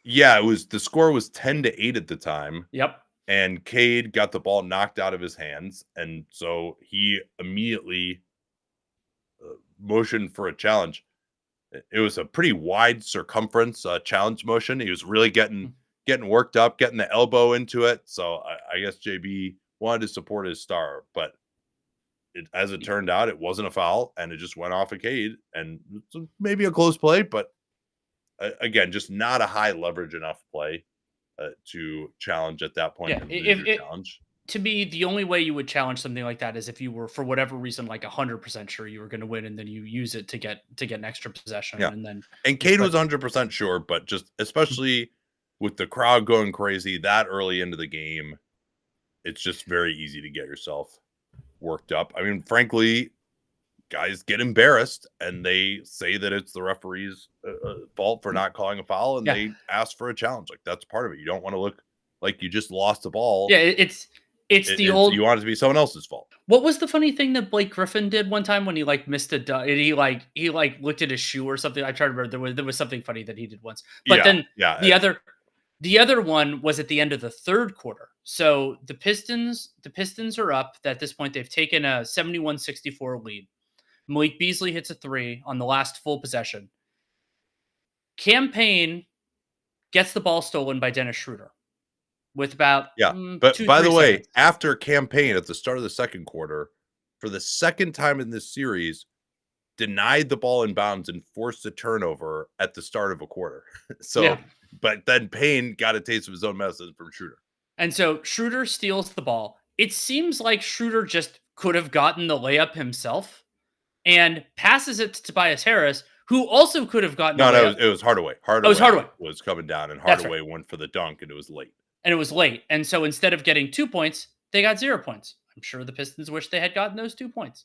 Speaker 1: Yeah, the score was 10-8 at the time.
Speaker 2: Yep.
Speaker 1: And Cade got the ball knocked out of his hands, and so he immediately motioned for a challenge. It was a pretty wide circumference challenge motion. He was really getting worked up, getting the elbow into it. So I guess JB wanted to support his star, but as it turned out, it wasn't a foul, and it just went off of Cade, and maybe a close play, but again, just not a high leverage enough play to challenge at that point.
Speaker 2: Yeah, to me, the only way you would challenge something like that is if you were, for whatever reason, 100% sure you were going to win, and then you use it to get an extra possession.
Speaker 1: Yeah.
Speaker 2: And
Speaker 1: Cade was 100% sure, but just especially with the crowd going crazy that early into the game, it's just very easy to get yourself worked up. I mean, frankly, guys get embarrassed and they say that it's the referee's fault for not calling a foul, and they ask for a challenge. That's part of it. You don't want to look like you just lost the ball.
Speaker 2: Yeah, it's you
Speaker 1: want it to be someone else's fault.
Speaker 2: What was the funny thing that Blake Griffin did one time when he missed a dunk? He looked at his shoe or something? I try to remember. There was something funny that he did once. But the The other one was at the end of the third quarter. So the Pistons are up. At this point, they've taken a 71-64 lead. Malik Beasley hits a three on the last full possession. Cam Payne gets the ball stolen by Dennis Schroeder with about
Speaker 1: But by the way,
Speaker 2: seconds.
Speaker 1: after Cam Payne at the start of the second quarter, for the second time in this series, denied the ball in bounds and forced a turnover at the start of a quarter. But then Payne got a taste of his own medicine from Schroeder.
Speaker 2: And so Schroeder steals the ball. It seems like Schroeder just could have gotten the layup himself and passes it to Tobias Harris, who also could have gotten
Speaker 1: it was Hardaway. Hardaway was coming down, and Hardaway went for the dunk, and it was late.
Speaker 2: And so instead of getting 2 points, they got 0 points. I'm sure the Pistons wish they had gotten those 2 points.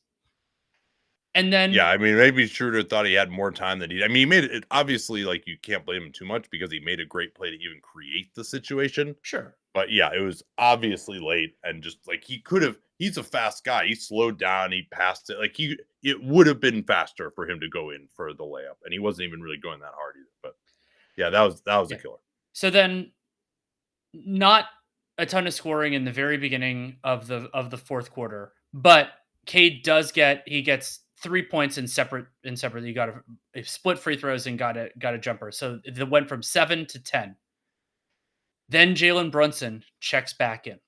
Speaker 2: And then,
Speaker 1: maybe Schroeder thought he had more time than he made it. Obviously, like, you can't blame him too much because he made a great play to even create the situation.
Speaker 2: Sure.
Speaker 1: But it was obviously late, and just like he's a fast guy. He slowed down, he passed it. Like, it would have been faster for him to go in for the layup, and he wasn't even really going that hard either. But that was a killer.
Speaker 2: So then, not a ton of scoring in the very beginning of the fourth quarter, but Cade gets 3 points in separate. He got a split free throws and got a jumper. So it went from 7 to 10. Then Jalen Brunson checks back in.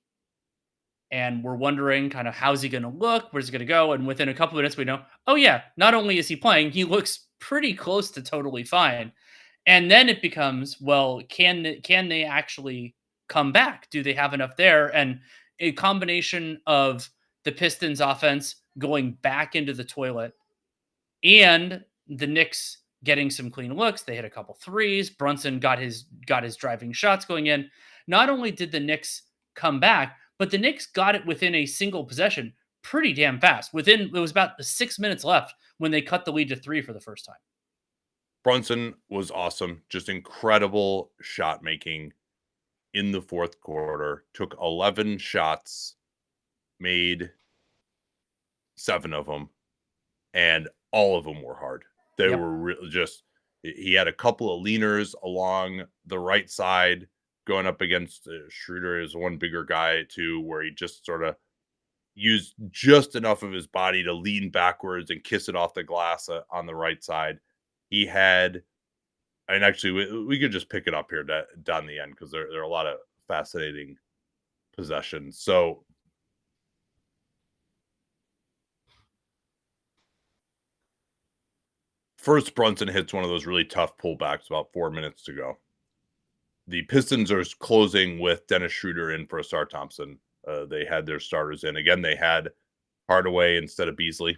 Speaker 2: And we're wondering kind of how's he going to look? Where's he going to go? And within a couple of minutes, we know, not only is he playing, he looks pretty close to totally fine. And then it becomes, well, can they actually come back? Do they have enough there? And a combination of the Pistons offense going back into the toilet and the Knicks getting some clean looks. They hit a couple threes. Brunson got his driving shots going in. Not only did the Knicks come back, but the Knicks got it within a single possession pretty damn fast. It was about 6 minutes left when they cut the lead to 3 for the first time.
Speaker 1: Brunson was awesome. Just incredible shot making in the fourth quarter. Took 11 shots, made 7 of them, and all of them were hard. They were just, he had a couple of leaners along the right side going up against Schroeder is one bigger guy too, where he just sort of used just enough of his body to lean backwards and kiss it off the glass on the right side. He had, and actually we could just pick it up here down the end because there are a lot of fascinating possessions. So first, Brunson hits one of those really tough pullbacks about 4 minutes to go. The Pistons are closing with Dennis Schroeder in for Asar Thompson. They had their starters in. Again, they had Hardaway instead of Beasley.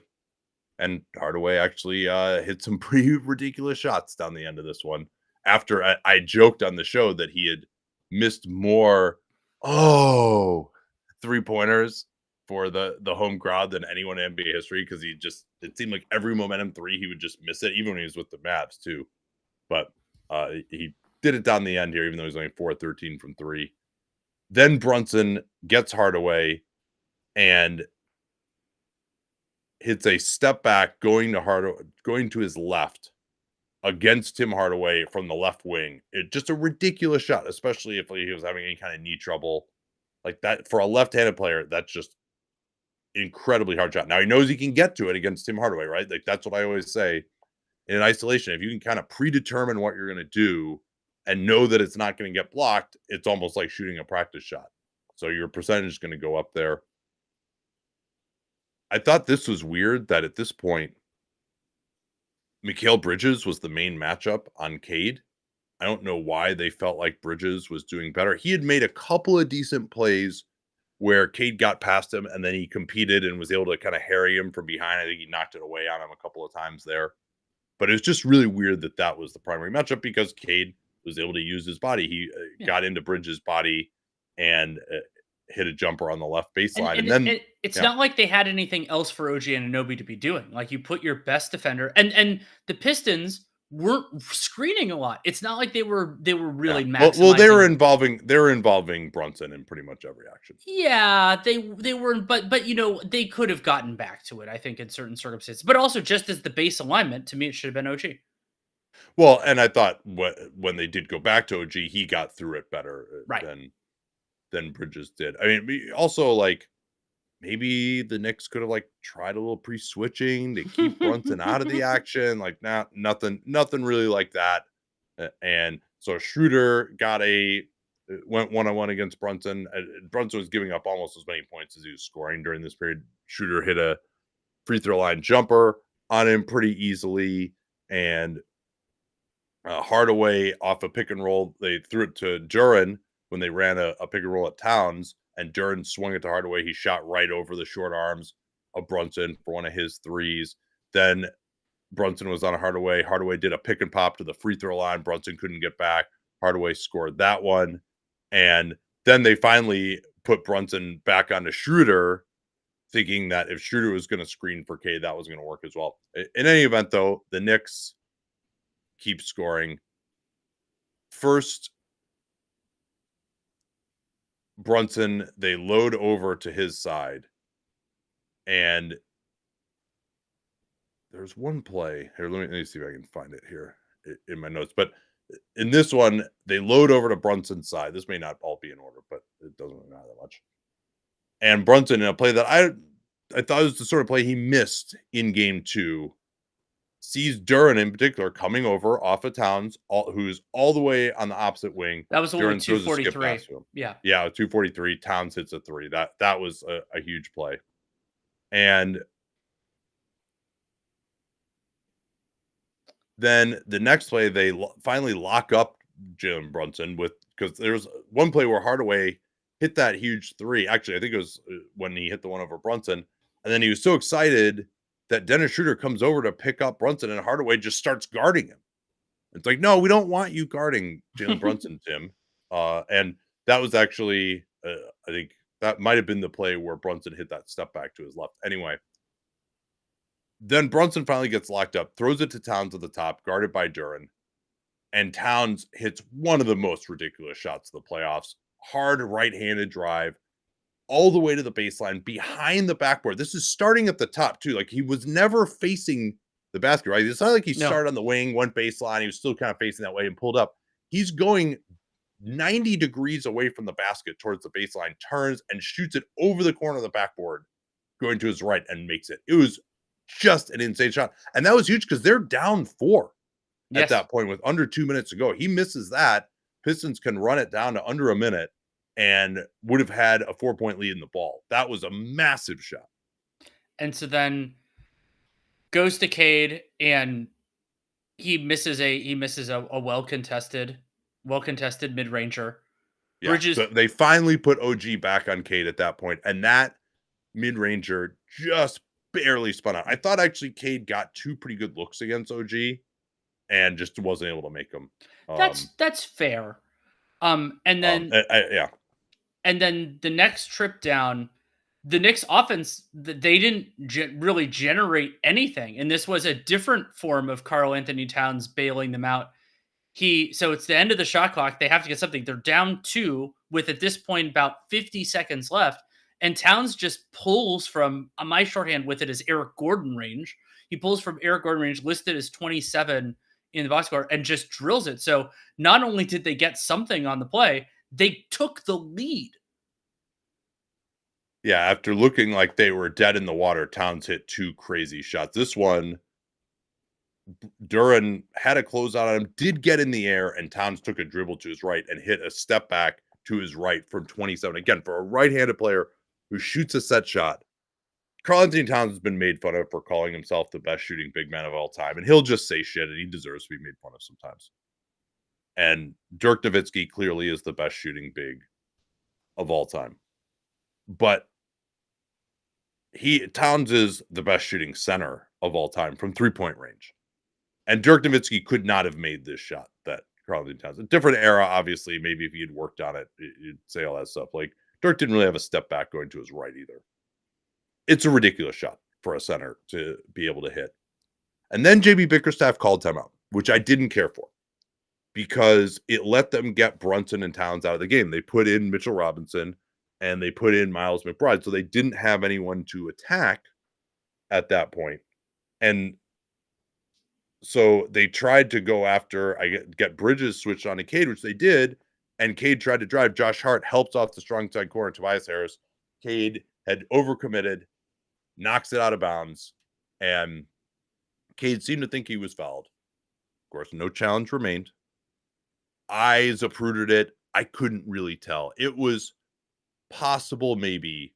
Speaker 1: And Hardaway actually hit some pretty ridiculous shots down the end of this one. After I joked on the show that he had missed more three-pointers for the home crowd than anyone in NBA history, because it seemed like every momentum three he would just miss it, even when he was with the Mavs too. But he did it down the end here, even though he's only 4-13 from 3. Then Brunson gets Hardaway and hits a step back going to his left against Tim Hardaway from the left wing. Just a ridiculous shot, especially if he was having any kind of knee trouble. Like that, for a left-handed player, that's just incredibly hard shot. Now he knows he can get to it against Tim Hardaway, right? Like that's what I always say in isolation. If you can kind of predetermine what you're going to do and know that it's not going to get blocked, it's almost like shooting a practice shot. So your percentage is going to go up there. I thought this was weird that at this point, Mikal Bridges was the main matchup on Cade. I don't know why they felt like Bridges was doing better. He had made a couple of decent plays where Cade got past him and then he competed and was able to kind of harry him from behind. I think he knocked it away on him a couple of times there. But it was just really weird that was the primary matchup because Cade was able to use his body. He got into Bridges' body and hit a jumper on the left baseline. And then
Speaker 2: it's not like they had anything else for OG Anunoby to be doing. Like you put your best defender and the Pistons weren't screening a lot. It's not like they were really maximizing.
Speaker 1: Well, they were involving Brunson in pretty much every action.
Speaker 2: Yeah, they were, but they could have gotten back to it, I think, in certain circumstances. But also just as the base alignment, to me, it should have been OG.
Speaker 1: Well, and I thought when they did go back to OG, he got through it better
Speaker 2: Right.
Speaker 1: than Bridges did. I mean, also like maybe the Knicks could have like tried a little pre-switching to keep Brunson out of the action. Like, nothing really like that. And so Schroeder went one-on-one against Brunson. Brunson was giving up almost as many points as he was scoring during this period. Schroeder hit a free throw line jumper on him pretty easily, and Hardaway off a pick and roll. They threw it to Duren when they ran a pick and roll at Towns, and Duren swung it to Hardaway. He shot right over the short arms of Brunson for one of his threes. Then Brunson was on a Hardaway. Hardaway did a pick and pop to the free throw line. Brunson couldn't get back. Hardaway scored that one. And then they finally put Brunson back onto Schroeder, thinking that if Schroeder was going to screen for Cade, that was going to work as well. In any event, though, the Knicks keep scoring. First, Brunson, they load over to his side, and there's one play here. Let me see if I can find it here in my notes. But in this one, they load over to Brunson's side. This may not all be in order, but it doesn't really matter that much. And Brunson, in a play that I thought was the sort of play he missed in game 2, sees Duren in particular coming over off of Towns, who's all the way on the opposite wing.
Speaker 2: That was only
Speaker 1: Duren throws a skip
Speaker 2: 243.
Speaker 1: pass to him.
Speaker 2: Yeah.
Speaker 1: Yeah, 243. Towns hits a 3. That was a huge play. And then the next play, they finally lock up Jalen Brunson because there was one play where Hardaway hit that huge 3. Actually, I think it was when he hit the one over Brunson. And then he was so excited that Dennis Schroeder comes over to pick up Brunson, and Hardaway just starts guarding him. It's like, no, we don't want you guarding Jalen Brunson, Tim. And that was actually, I think that might have been the play where Brunson hit that step back to his left. Anyway, then Brunson finally gets locked up, throws it to Towns at the top, guarded by Duren. And Towns hits one of the most ridiculous shots of the playoffs. Hard right-handed drive all the way to the baseline behind the backboard. This is starting at the top, too. Like, he was never facing the basket, right? It's not like he started on the wing, went baseline. He was still kind of facing that way and pulled up. He's going 90 degrees away from the basket towards the baseline, turns and shoots it over the corner of the backboard, going to his right, and makes it. It was just an insane shot. And that was huge because they're down 4 at that point with under 2 minutes to go. He misses that. Pistons can run it down to under a minute and would have had a 4-point lead in the ball. That was a massive shot.
Speaker 2: And so then goes to Cade, and he misses a well-contested mid-ranger.
Speaker 1: Yeah, so they finally put OG back on Cade at that point, and that mid-ranger just barely spun out. I thought actually Cade got 2 pretty good looks against OG and just wasn't able to make them.
Speaker 2: That's fair. And then and then the next trip down, the Knicks offense, they didn't really generate anything, and this was a different form of Karl Anthony Towns bailing them out. So it's the end of the shot clock. They have to get something. They're down 2 with at this point about 50 seconds left. And Towns just pulls from my shorthand with it as Eric Gordon range. He pulls from Eric Gordon range, listed as 27 in the box score, and just drills it. So not only did they get something on the play, they took the lead.
Speaker 1: Yeah, after looking like they were dead in the water, Towns hit 2 crazy shots. This one, Duren had a closeout on him, did get in the air, and Towns took a dribble to his right and hit a step back to his right from 27. Again, for a right-handed player who shoots a set shot, Karl Anthony Towns has been made fun of for calling himself the best shooting big man of all time, and he'll just say shit, and he deserves to be made fun of sometimes. And Dirk Nowitzki clearly is the best shooting big of all time. But Towns is the best shooting center of all time from 3-point range. And Dirk Nowitzki could not have made this shot that Karl Anthony Towns. A different era, obviously. Maybe if he had worked on it, you'd say all that stuff. Like, Dirk didn't really have a step back going to his right either. It's a ridiculous shot for a center to be able to hit. And then JB Bickerstaff called timeout, which I didn't care for because it let them get Brunson and Towns out of the game. They put in Mitchell Robinson and they put in Miles McBride, so they didn't have anyone to attack at that point. And So they tried to go after, get Bridges switched on to Cade, which they did. And Cade tried to drive. Josh Hart helped off the strong side corner, Tobias Harris. Cade had overcommitted, knocks it out of bounds. And Cade seemed to think he was fouled. Of course, no challenge remained. I zapruded it. I couldn't really tell. It was possible maybe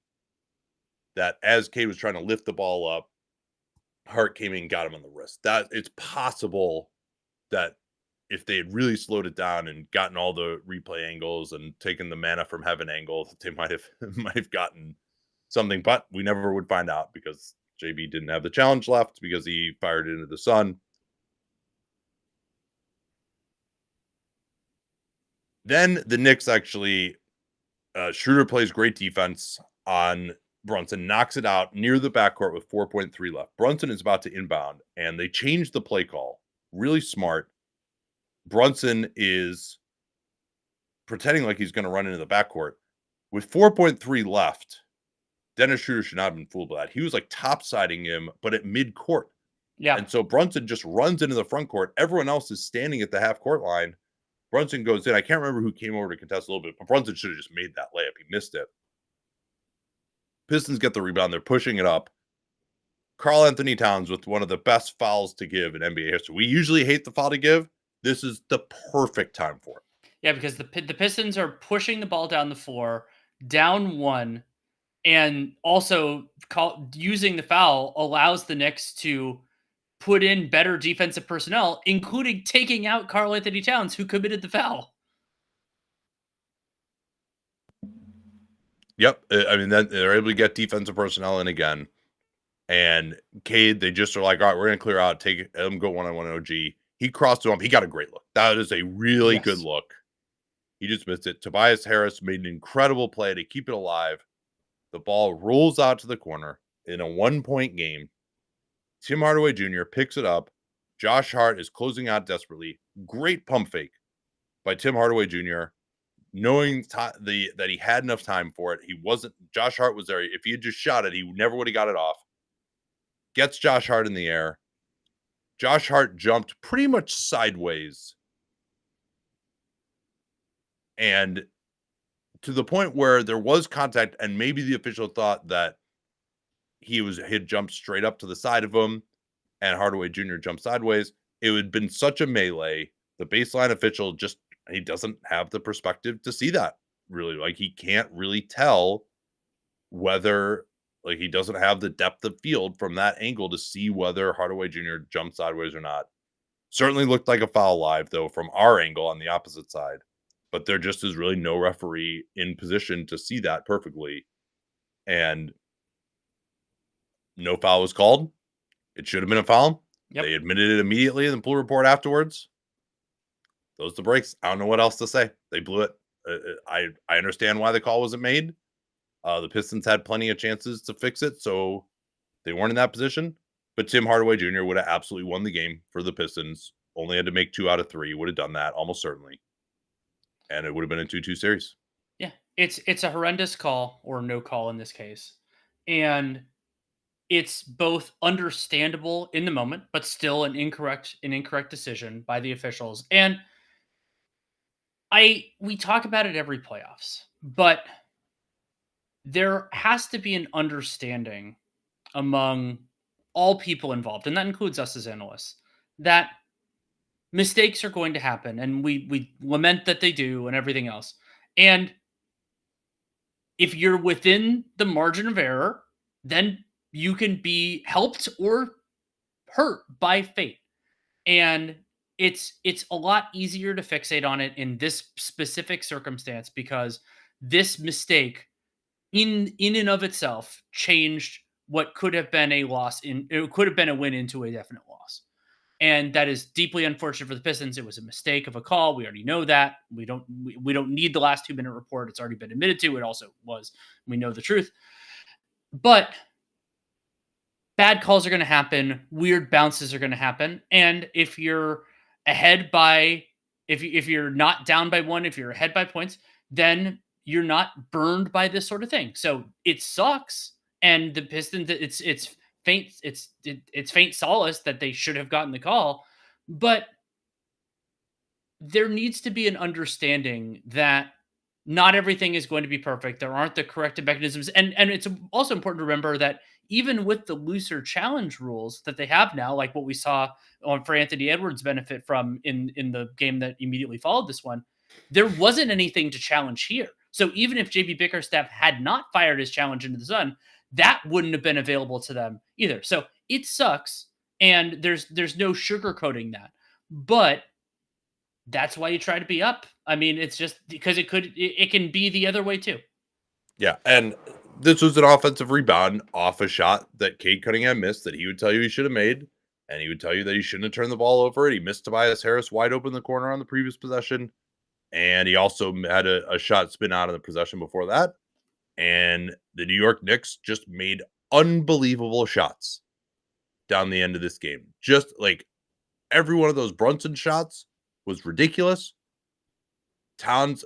Speaker 1: that as Cade was trying to lift the ball up, Hart came in and got him on the wrist. That it's possible that if they had really slowed it down and gotten all the replay angles and taken the manna from heaven angle, they might have gotten something, but we never would find out because JB didn't have the challenge left because he fired it into the sun. Then the Knicks actually, Schroeder plays great defense on Brunson, knocks it out near the backcourt with 4.3 left. Brunson is about to inbound, and they change the play call. Really smart. Brunson is pretending like he's going to run into the backcourt. With 4.3 left, Dennis Schroeder should not have been fooled by that. He was like topsiding him, but at mid-court.
Speaker 2: Yeah.
Speaker 1: And so Brunson just runs into the front court. Everyone else is standing at the half-court line. Brunson goes in. I can't remember who came over to contest a little bit, but Brunson should have just made that layup. He missed it. Pistons get the rebound. They're pushing it up. Karl Anthony Towns with one of the best fouls to give in NBA history. We usually hate the foul to give. This is the perfect time for it.
Speaker 2: Yeah, because the Pistons are pushing the ball down the floor, down one, and also using the foul allows the Knicks to put in better defensive personnel, including taking out Karl Anthony Towns, who committed the foul.
Speaker 1: Yep. I mean, then they're able to get defensive personnel in again. And Cade, they just are like, all right, we're going to clear out, let him go one-on-one OG. He crossed him up. He got a great look. That is a really good look. He just missed it. Tobias Harris made an incredible play to keep it alive. The ball rolls out to the corner in a 1-point game. Tim Hardaway Jr. picks it up. Josh Hart is closing out desperately. Great pump fake by Tim Hardaway Jr., knowing that he had enough time for it. Josh Hart was there. If he had just shot it, he never would have got it off. Gets Josh Hart in the air. Josh Hart jumped pretty much sideways. And to the point where there was contact, and maybe the official thought that he had jumped straight up to the side of him, and Hardaway Jr. jumped sideways. It would have been such a melee. The baseline official he doesn't have the perspective to see that, really. Like, he can't really tell whether, like, he doesn't have the depth of field from that angle to see whether Hardaway Jr. jumped sideways or not. Certainly looked like a foul live, though, from our angle on the opposite side. But there just is really no referee in position to see that perfectly. And no foul was called. It should have been a foul. Yep. They admitted it immediately in the Blue Report afterwards. Those are the breaks. I don't know what else to say. They blew it. I understand why the call wasn't made. The Pistons had plenty of chances to fix it, so they weren't in that position. But Tim Hardaway Jr. would have absolutely won the game for the Pistons. Only had to make 2 out of 3. Would have done that almost certainly. And it would have been a 2-2 series.
Speaker 2: Yeah, it's a horrendous call, or no call in this case. And it's both understandable in the moment, but still an incorrect decision by the officials. And we talk about it every playoffs, but there has to be an understanding among all people involved, and that includes us as analysts, that mistakes are going to happen, and we lament that they do and everything else. And if you're within the margin of error, then you can be helped or hurt by fate. And it's a lot easier to fixate on it in this specific circumstance because this mistake in and of itself changed what could have been a loss it could have been a win into a definite loss. And that is deeply unfortunate for the Pistons. It was a mistake of a call. We already know that. We don't need the last 2-minute report. It's already been admitted to. It also was. We know the truth. But bad calls are going to happen. Weird bounces are going to happen. And if you're ahead by, if you're not down by 1, if you're ahead by points, then you're not burned by this sort of thing. So it sucks. And the Pistons, it's faint solace that they should have gotten the call, But there needs to be an understanding that not everything is going to be perfect. There aren't the corrective mechanisms. And it's also important to remember that even with the looser challenge rules that they have now, like what we saw for Anthony Edwards benefit from in the game that immediately followed this one, there wasn't anything to challenge here. So even if JB Bickerstaff had not fired his challenge into the sun, that wouldn't have been available to them either. So it sucks, and there's no sugarcoating that. But that's why you try to be up. I mean, it's just because it can be the other way too.
Speaker 1: Yeah, and this was an offensive rebound off a shot that Cade Cunningham missed that he would tell you he should have made, and he would tell you that he shouldn't have turned the ball over. He missed Tobias Harris wide open in the corner on the previous possession, and he also had a shot spin out of the possession before that. And the New York Knicks just made unbelievable shots down the end of this game. Just like every one of those Brunson shots was ridiculous. Towns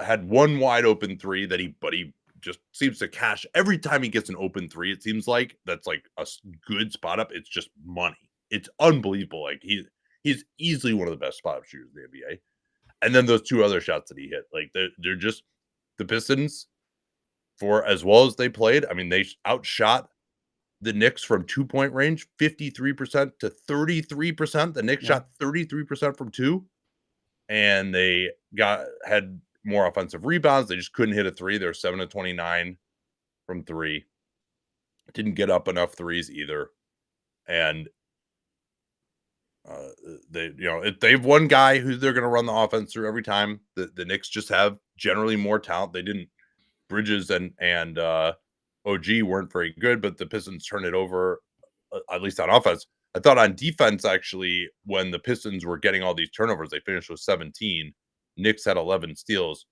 Speaker 1: had one wide open three that he just seems to cash every time he gets an open three. It seems like that's like a good spot up. It's just money. It's unbelievable. Like he's easily one of the best spot up shooters in the NBA. And then those two other shots that he hit, like they're just the Pistons for as well as they played. I mean, they outshot the Knicks from 2-point range, 53% to 33%. The Knicks shot 33% from two. And they had more offensive rebounds. They just couldn't hit a three. They're 7 of 29 from three. Didn't get up enough threes either. And they've one guy who they're going to run the offense through every time. The Knicks just have generally more talent. They didn't. Bridges and OG weren't very good, but the Pistons turned it over, at least on offense. I thought on defense, actually, when the Pistons were getting all these turnovers, they finished with 17. Knicks had 11 steals.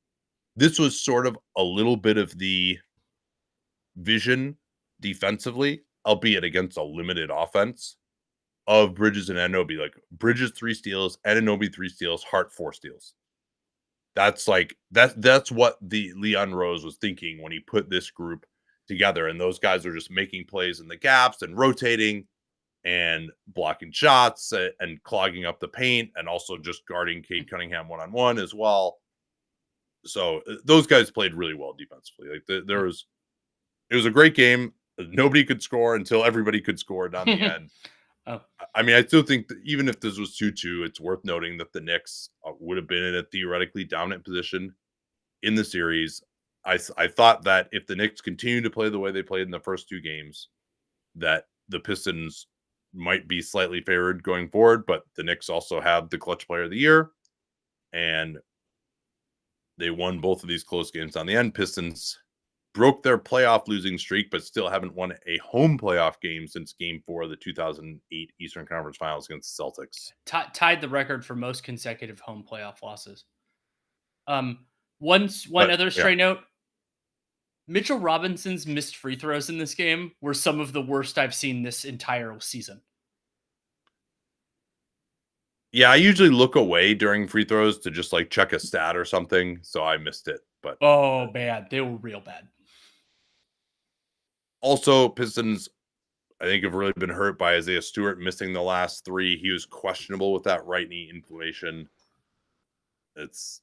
Speaker 1: This was sort of a little bit of the vision defensively, albeit against a limited offense, of Bridges and Anunoby. Like Bridges 3 steals, Anunoby 3 steals, Hart 4 steals. That's like that's what the Leon Rose was thinking when he put this group together. And those guys are just making plays in the gaps and rotating and blocking shots and clogging up the paint and also just guarding Cade Cunningham one-on-one as well. So those guys played really well defensively. Like it was a great game. Nobody could score until everybody could score down the end.
Speaker 2: Oh.
Speaker 1: I mean, I still think that even if this was 2-2, it's worth noting that the Knicks would have been in a theoretically dominant position in the series. I thought that if the Knicks continued to play the way they played in the first two games, that the Pistons might be slightly favored going forward, but the Knicks also have the clutch player of the year, and they won both of these close games on the end. Pistons broke their playoff losing streak, but still haven't won a home playoff game since Game 4 of the 2008 Eastern Conference Finals against the Celtics.
Speaker 2: Tied the record for most consecutive home playoff losses. One other stray note. Mitchell Robinson's missed free throws in this game were some of the worst I've seen this entire season.
Speaker 1: Yeah, I usually look away during free throws to just like check a stat or something, so I missed it. But
Speaker 2: bad. They were real bad.
Speaker 1: Also, Pistons, I think, have really been hurt by Isaiah Stewart missing the last three. He was questionable with that right knee inflammation. It's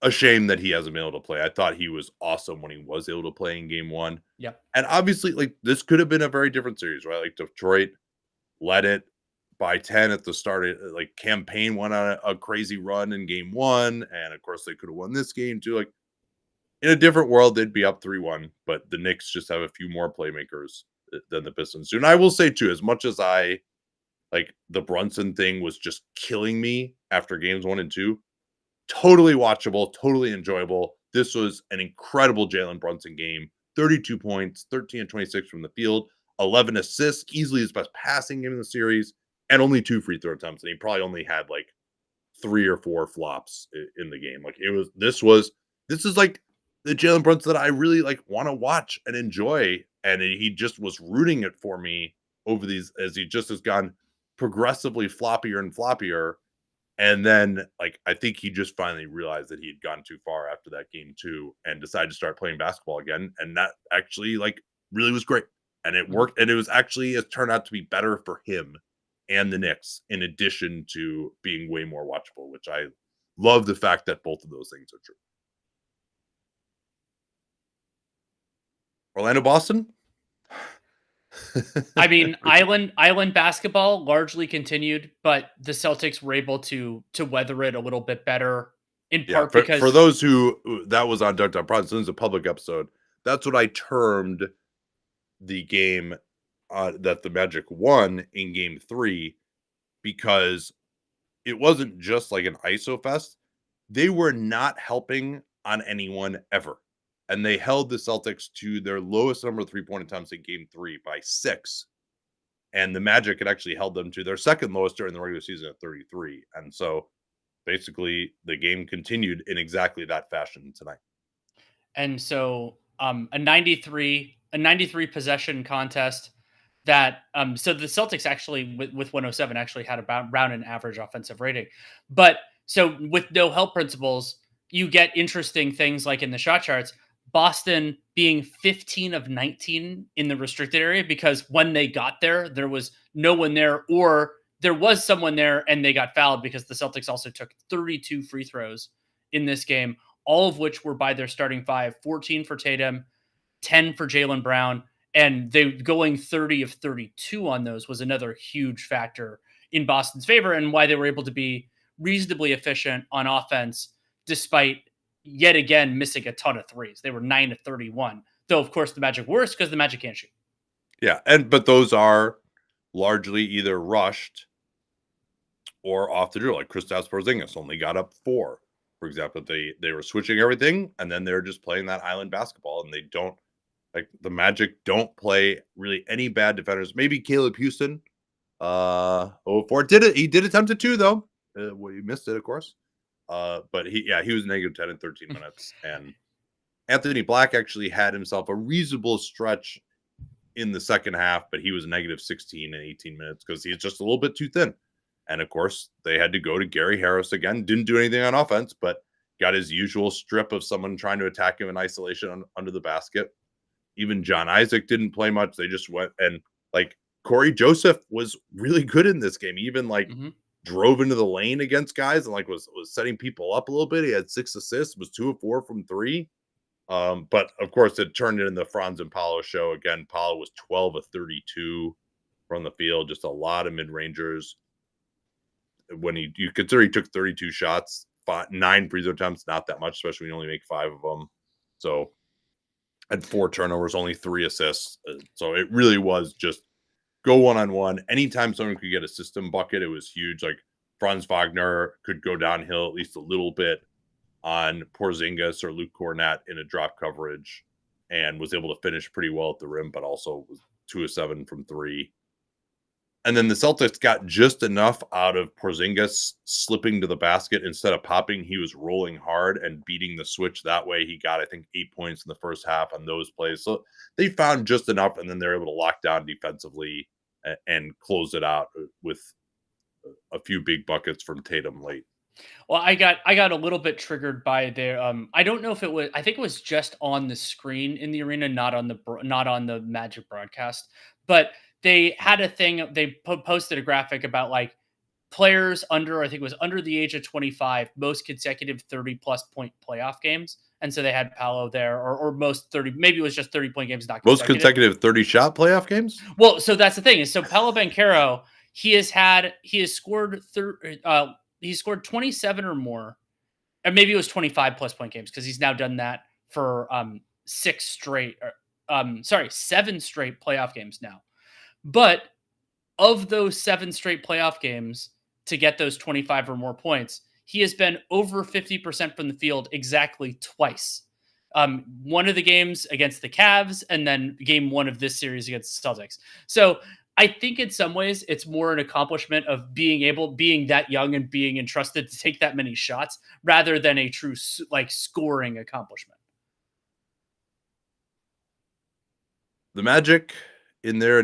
Speaker 1: a shame that he hasn't been able to play. I thought he was awesome when he was able to play in Game 1.
Speaker 2: Yeah.
Speaker 1: And obviously, like, this could have been a very different series, right? Like, Detroit led it by 10 at the start. Like, Campaign went on a crazy run in Game 1. And, of course, they could have won this game, too. Like, in a different world, they'd be up 3-1, but the Knicks just have a few more playmakers than the Pistons do. And I will say, too, as much as I like the Brunson thing was just killing me after games 1 and 2, totally watchable, totally enjoyable. This was an incredible Jalen Brunson game. 32 points, 13 and 26 from the field, 11 assists, easily his best passing game in the series, and only 2 free throw attempts. And he probably only had like 3 or 4 flops in the game. Like this is like the Jalen Brunson that I really like want to watch and enjoy. And he just was rooting it for me over these as he just has gone progressively floppier and floppier. And then, like, I think he just finally realized that he had gone too far after that game 2 and decided to start playing basketball again. And that actually, like, really was great. And it worked. And it was actually, it turned out to be better for him and the Knicks, in addition to being way more watchable, which I love the fact that both of those things are true. Orlando, Boston?
Speaker 2: I mean, island basketball largely continued, but the Celtics were able to weather it a little bit better, in
Speaker 1: Yeah,
Speaker 2: part
Speaker 1: for
Speaker 2: because
Speaker 1: those who that was on Dunked on Bronson, it's a public episode. That's what I termed the game that the Magic won in Game 3, because it wasn't just like an ISO fest. They were not helping on anyone ever. And they held the Celtics to their lowest number of three-point attempts in Game 3 by 6. And the Magic had actually held them to their second lowest during the regular season at 33. And so basically the game continued in exactly that fashion tonight.
Speaker 2: and so a 93 possession contest that so the Celtics actually with 107 actually had about around an average offensive rating. But so with no help principles, you get interesting things like in the shot charts, Boston being 15 of 19 in the restricted area, because when they got there, there was no one there, or there was someone there and they got fouled, because the Celtics also took 32 free throws in this game, all of which were by their starting five: 14 for Tatum, 10 for Jaylen Brown, and they going 30 of 32 on those was another huge factor in Boston's favor, and why they were able to be reasonably efficient on offense despite yet again missing a ton of threes. They were 9 of 31, though of course the Magic worse because the Magic can't shoot.
Speaker 1: Yeah, but those are largely either rushed or off the drill. Like Kristaps Porzingis only got up 4, for example. They were switching everything, and then they're just playing that island basketball, and they don't, like, the Magic don't play really any bad defenders. Maybe Caleb Houston, 04 did it. He did attempt it too, though. Well, he missed it, of course. But he was negative 10 in 13 minutes, and Anthony Black actually had himself a reasonable stretch in the second half, but he was negative 16 in 18 minutes because he's just a little bit too thin. And of course, they had to go to Gary Harris again. Didn't do anything on offense, but got his usual strip of someone trying to attack him in isolation under the basket. Even John Isaac didn't play much. They just went, and like Corey Joseph was really good in this game. He even drove into the lane against guys and like was setting people up a little bit. He had 6 assists, was 2 of 4 from 3. But of course, it turned into the Franz and Paolo show. Again, Paolo was 12 of 32 from the field, just a lot of mid-rangers. When you consider he took 32 shots, 9 free throw attempts, not that much, especially when you only make 5 of them. So, had 4 turnovers, only 3 assists. So it really was just go one-on-one. Anytime someone could get a system bucket, it was huge. Like Franz Wagner could go downhill at least a little bit on Porzingis or Luke Cornett in a drop coverage, and was able to finish pretty well at the rim, but also was 2 of 7 from 3. And then the Celtics got just enough out of Porzingis slipping to the basket. Instead of popping, he was rolling hard and beating the switch that way. He got, I think, 8 points in the first half on those plays. So they found just enough, and then they're able to lock down defensively and close it out with a few big buckets from Tatum late.
Speaker 2: Well, I got a little bit triggered by their I don't know if it was, I think it was just on the screen in the arena, not on the Magic broadcast, but they had a thing, they posted a graphic about like players under, I think it was under the age of 25, most consecutive 30 plus point playoff games. And so they had Paolo there, or most 30, maybe it was just 30-point games, not
Speaker 1: Most consecutive 30-shot playoff games?
Speaker 2: Well, so that's the thing, is so Paolo Banchero, he has scored he scored 27 or more, or maybe it was 25 plus point games, because he's now done that for 7 straight playoff games now. But of those 7 straight playoff games, to get those 25 or more points, he has been over 50% from the field exactly twice. One of the games against the Cavs, and then game 1 of this series against the Celtics. So I think in some ways it's more an accomplishment of being that young and being entrusted to take that many shots, rather than a true scoring accomplishment.
Speaker 1: The Magic in their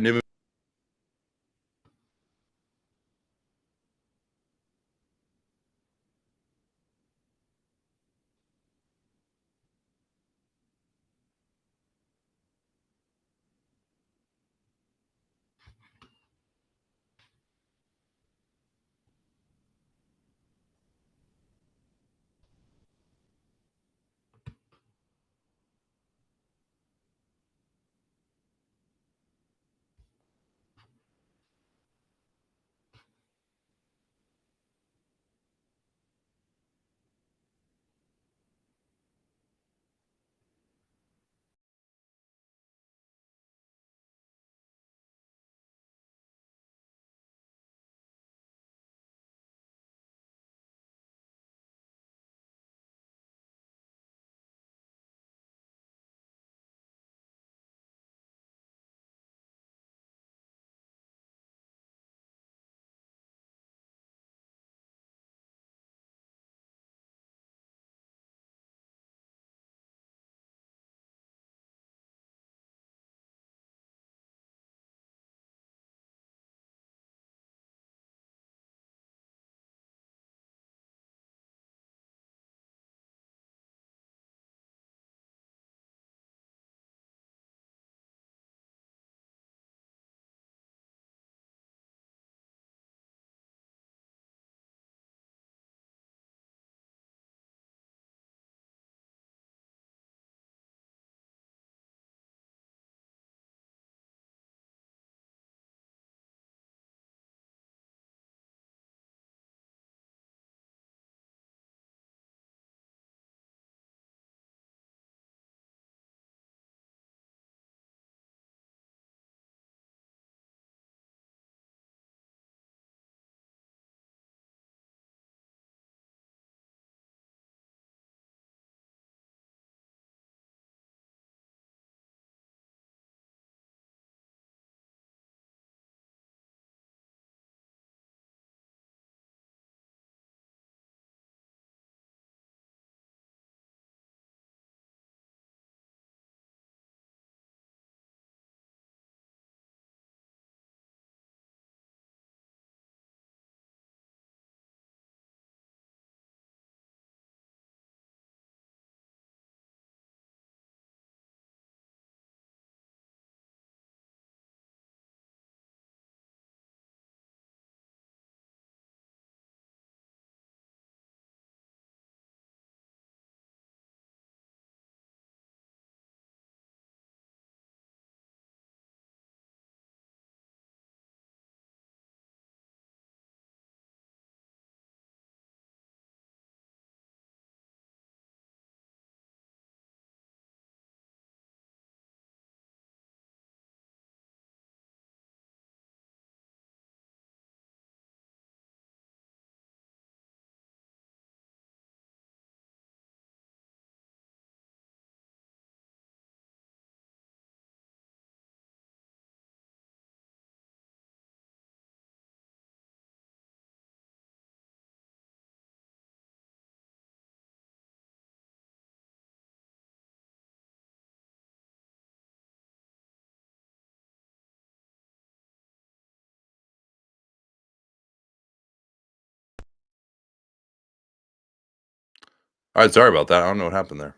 Speaker 1: All right, sorry about that. I don't know what happened there.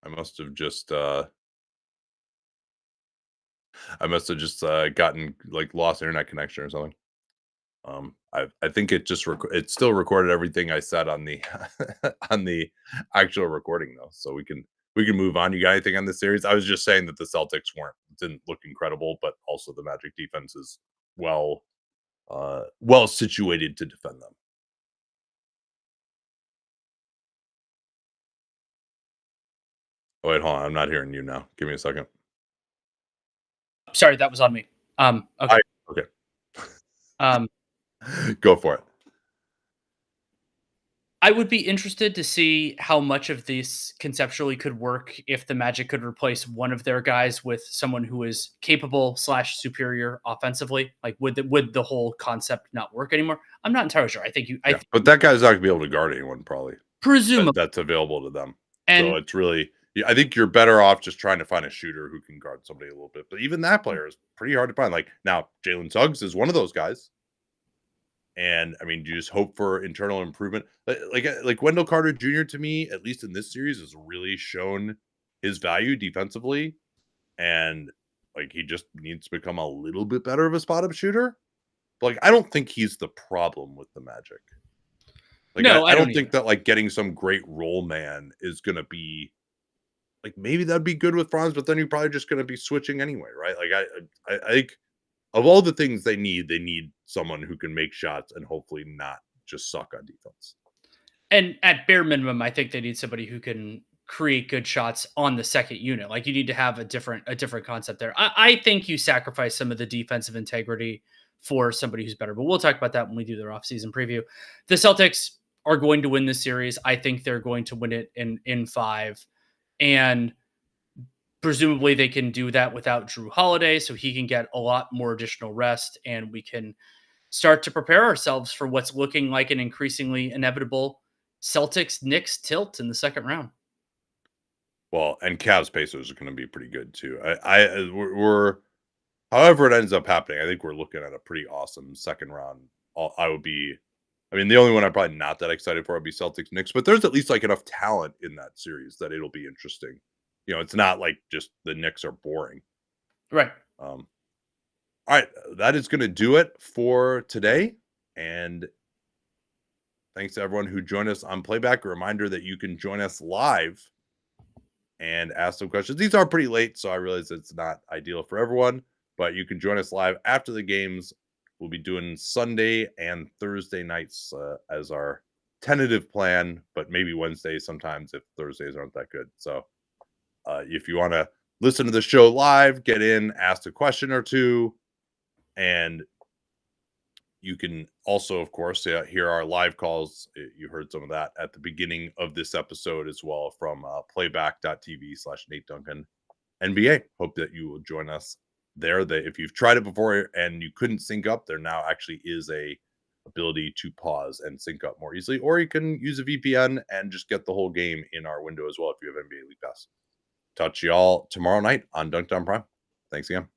Speaker 1: I must have just gotten like lost internet connection or something. I think it still recorded everything I said on the on the actual recording though, so we can move on. You got anything on this series? I was just saying that the Celtics didn't look incredible, but also the Magic defense is well well situated to defend them. Oh wait, hold on, I'm not hearing you now. Give me a second.
Speaker 2: Sorry, that was on me. Okay.
Speaker 1: I okay,
Speaker 2: Um,
Speaker 1: go for it.
Speaker 2: I would be interested to see how much of this conceptually could work if the Magic could replace one of their guys with someone who is capable slash superior offensively. Like, would the whole concept not work anymore? I'm not entirely sure. I think
Speaker 1: Yeah, but that guy's not gonna be able to guard anyone probably
Speaker 2: presumably,
Speaker 1: that's available to them. So
Speaker 2: and
Speaker 1: it's really, yeah, I think you're better off just trying to find a shooter who can guard somebody a little bit. But even that player is pretty hard to find. Like now, Jalen Suggs is one of those guys. And I mean, you just hope for internal improvement. Like Wendell Carter Jr. to me, at least in this series, has really shown his value defensively, and like he just needs to become a little bit better of a spot up shooter. But like I don't think he's the problem with the Magic. Like
Speaker 2: no,
Speaker 1: I
Speaker 2: I don't
Speaker 1: don't
Speaker 2: either.
Speaker 1: think that like getting some great role man is gonna be like maybe that'd be good with Franz, but then you're probably just gonna be switching anyway, right? Like I think of all the things they need someone who can make shots and hopefully not just suck on defense.
Speaker 2: And at bare minimum, I think they need somebody who can create good shots on the second unit. Like you need to have a different concept there. I think you sacrifice some of the defensive integrity for somebody who's better, but we'll talk about that when we do their offseason preview. The Celtics are going to win this series. I think they're going to win it in five. And presumably they can do that without Drew Holiday, so he can get a lot more additional rest, and we can start to prepare ourselves for what's looking like an increasingly inevitable Celtics Knicks tilt in the second round.
Speaker 1: Well, and Cavs Pacers are going to be pretty good too. We're however it ends up happening. I think we're looking at a pretty awesome second round. I would be. I mean, the only one I'm probably not that excited for would be Celtics Knicks, but there's at least like enough talent in that series that it'll be interesting. You know, it's not like just the Knicks are boring.
Speaker 2: Right.
Speaker 1: Um, all right, that is going to do it for today. And thanks to everyone who joined us on Playback. A reminder that you can join us live and ask some questions. These are pretty late, so I realize it's not ideal for everyone, but you can join us live after the games. We'll be doing Sunday and Thursday nights as our tentative plan, but maybe Wednesday sometimes if Thursdays aren't that good. So if you want to listen to the show live, get in, ask a question or two, and you can also, of course, hear our live calls. You heard some of that at the beginning of this episode as well from playback.tv/Nate Duncan NBA. Hope that you will join us there. That if you've tried it before and you couldn't sync up, there now actually is a ability to pause and sync up more easily, or you can use a VPN and just get the whole game in our window as well if you have NBA League Pass. Talk to y'all tomorrow night on Dunked on Prime. Thanks again.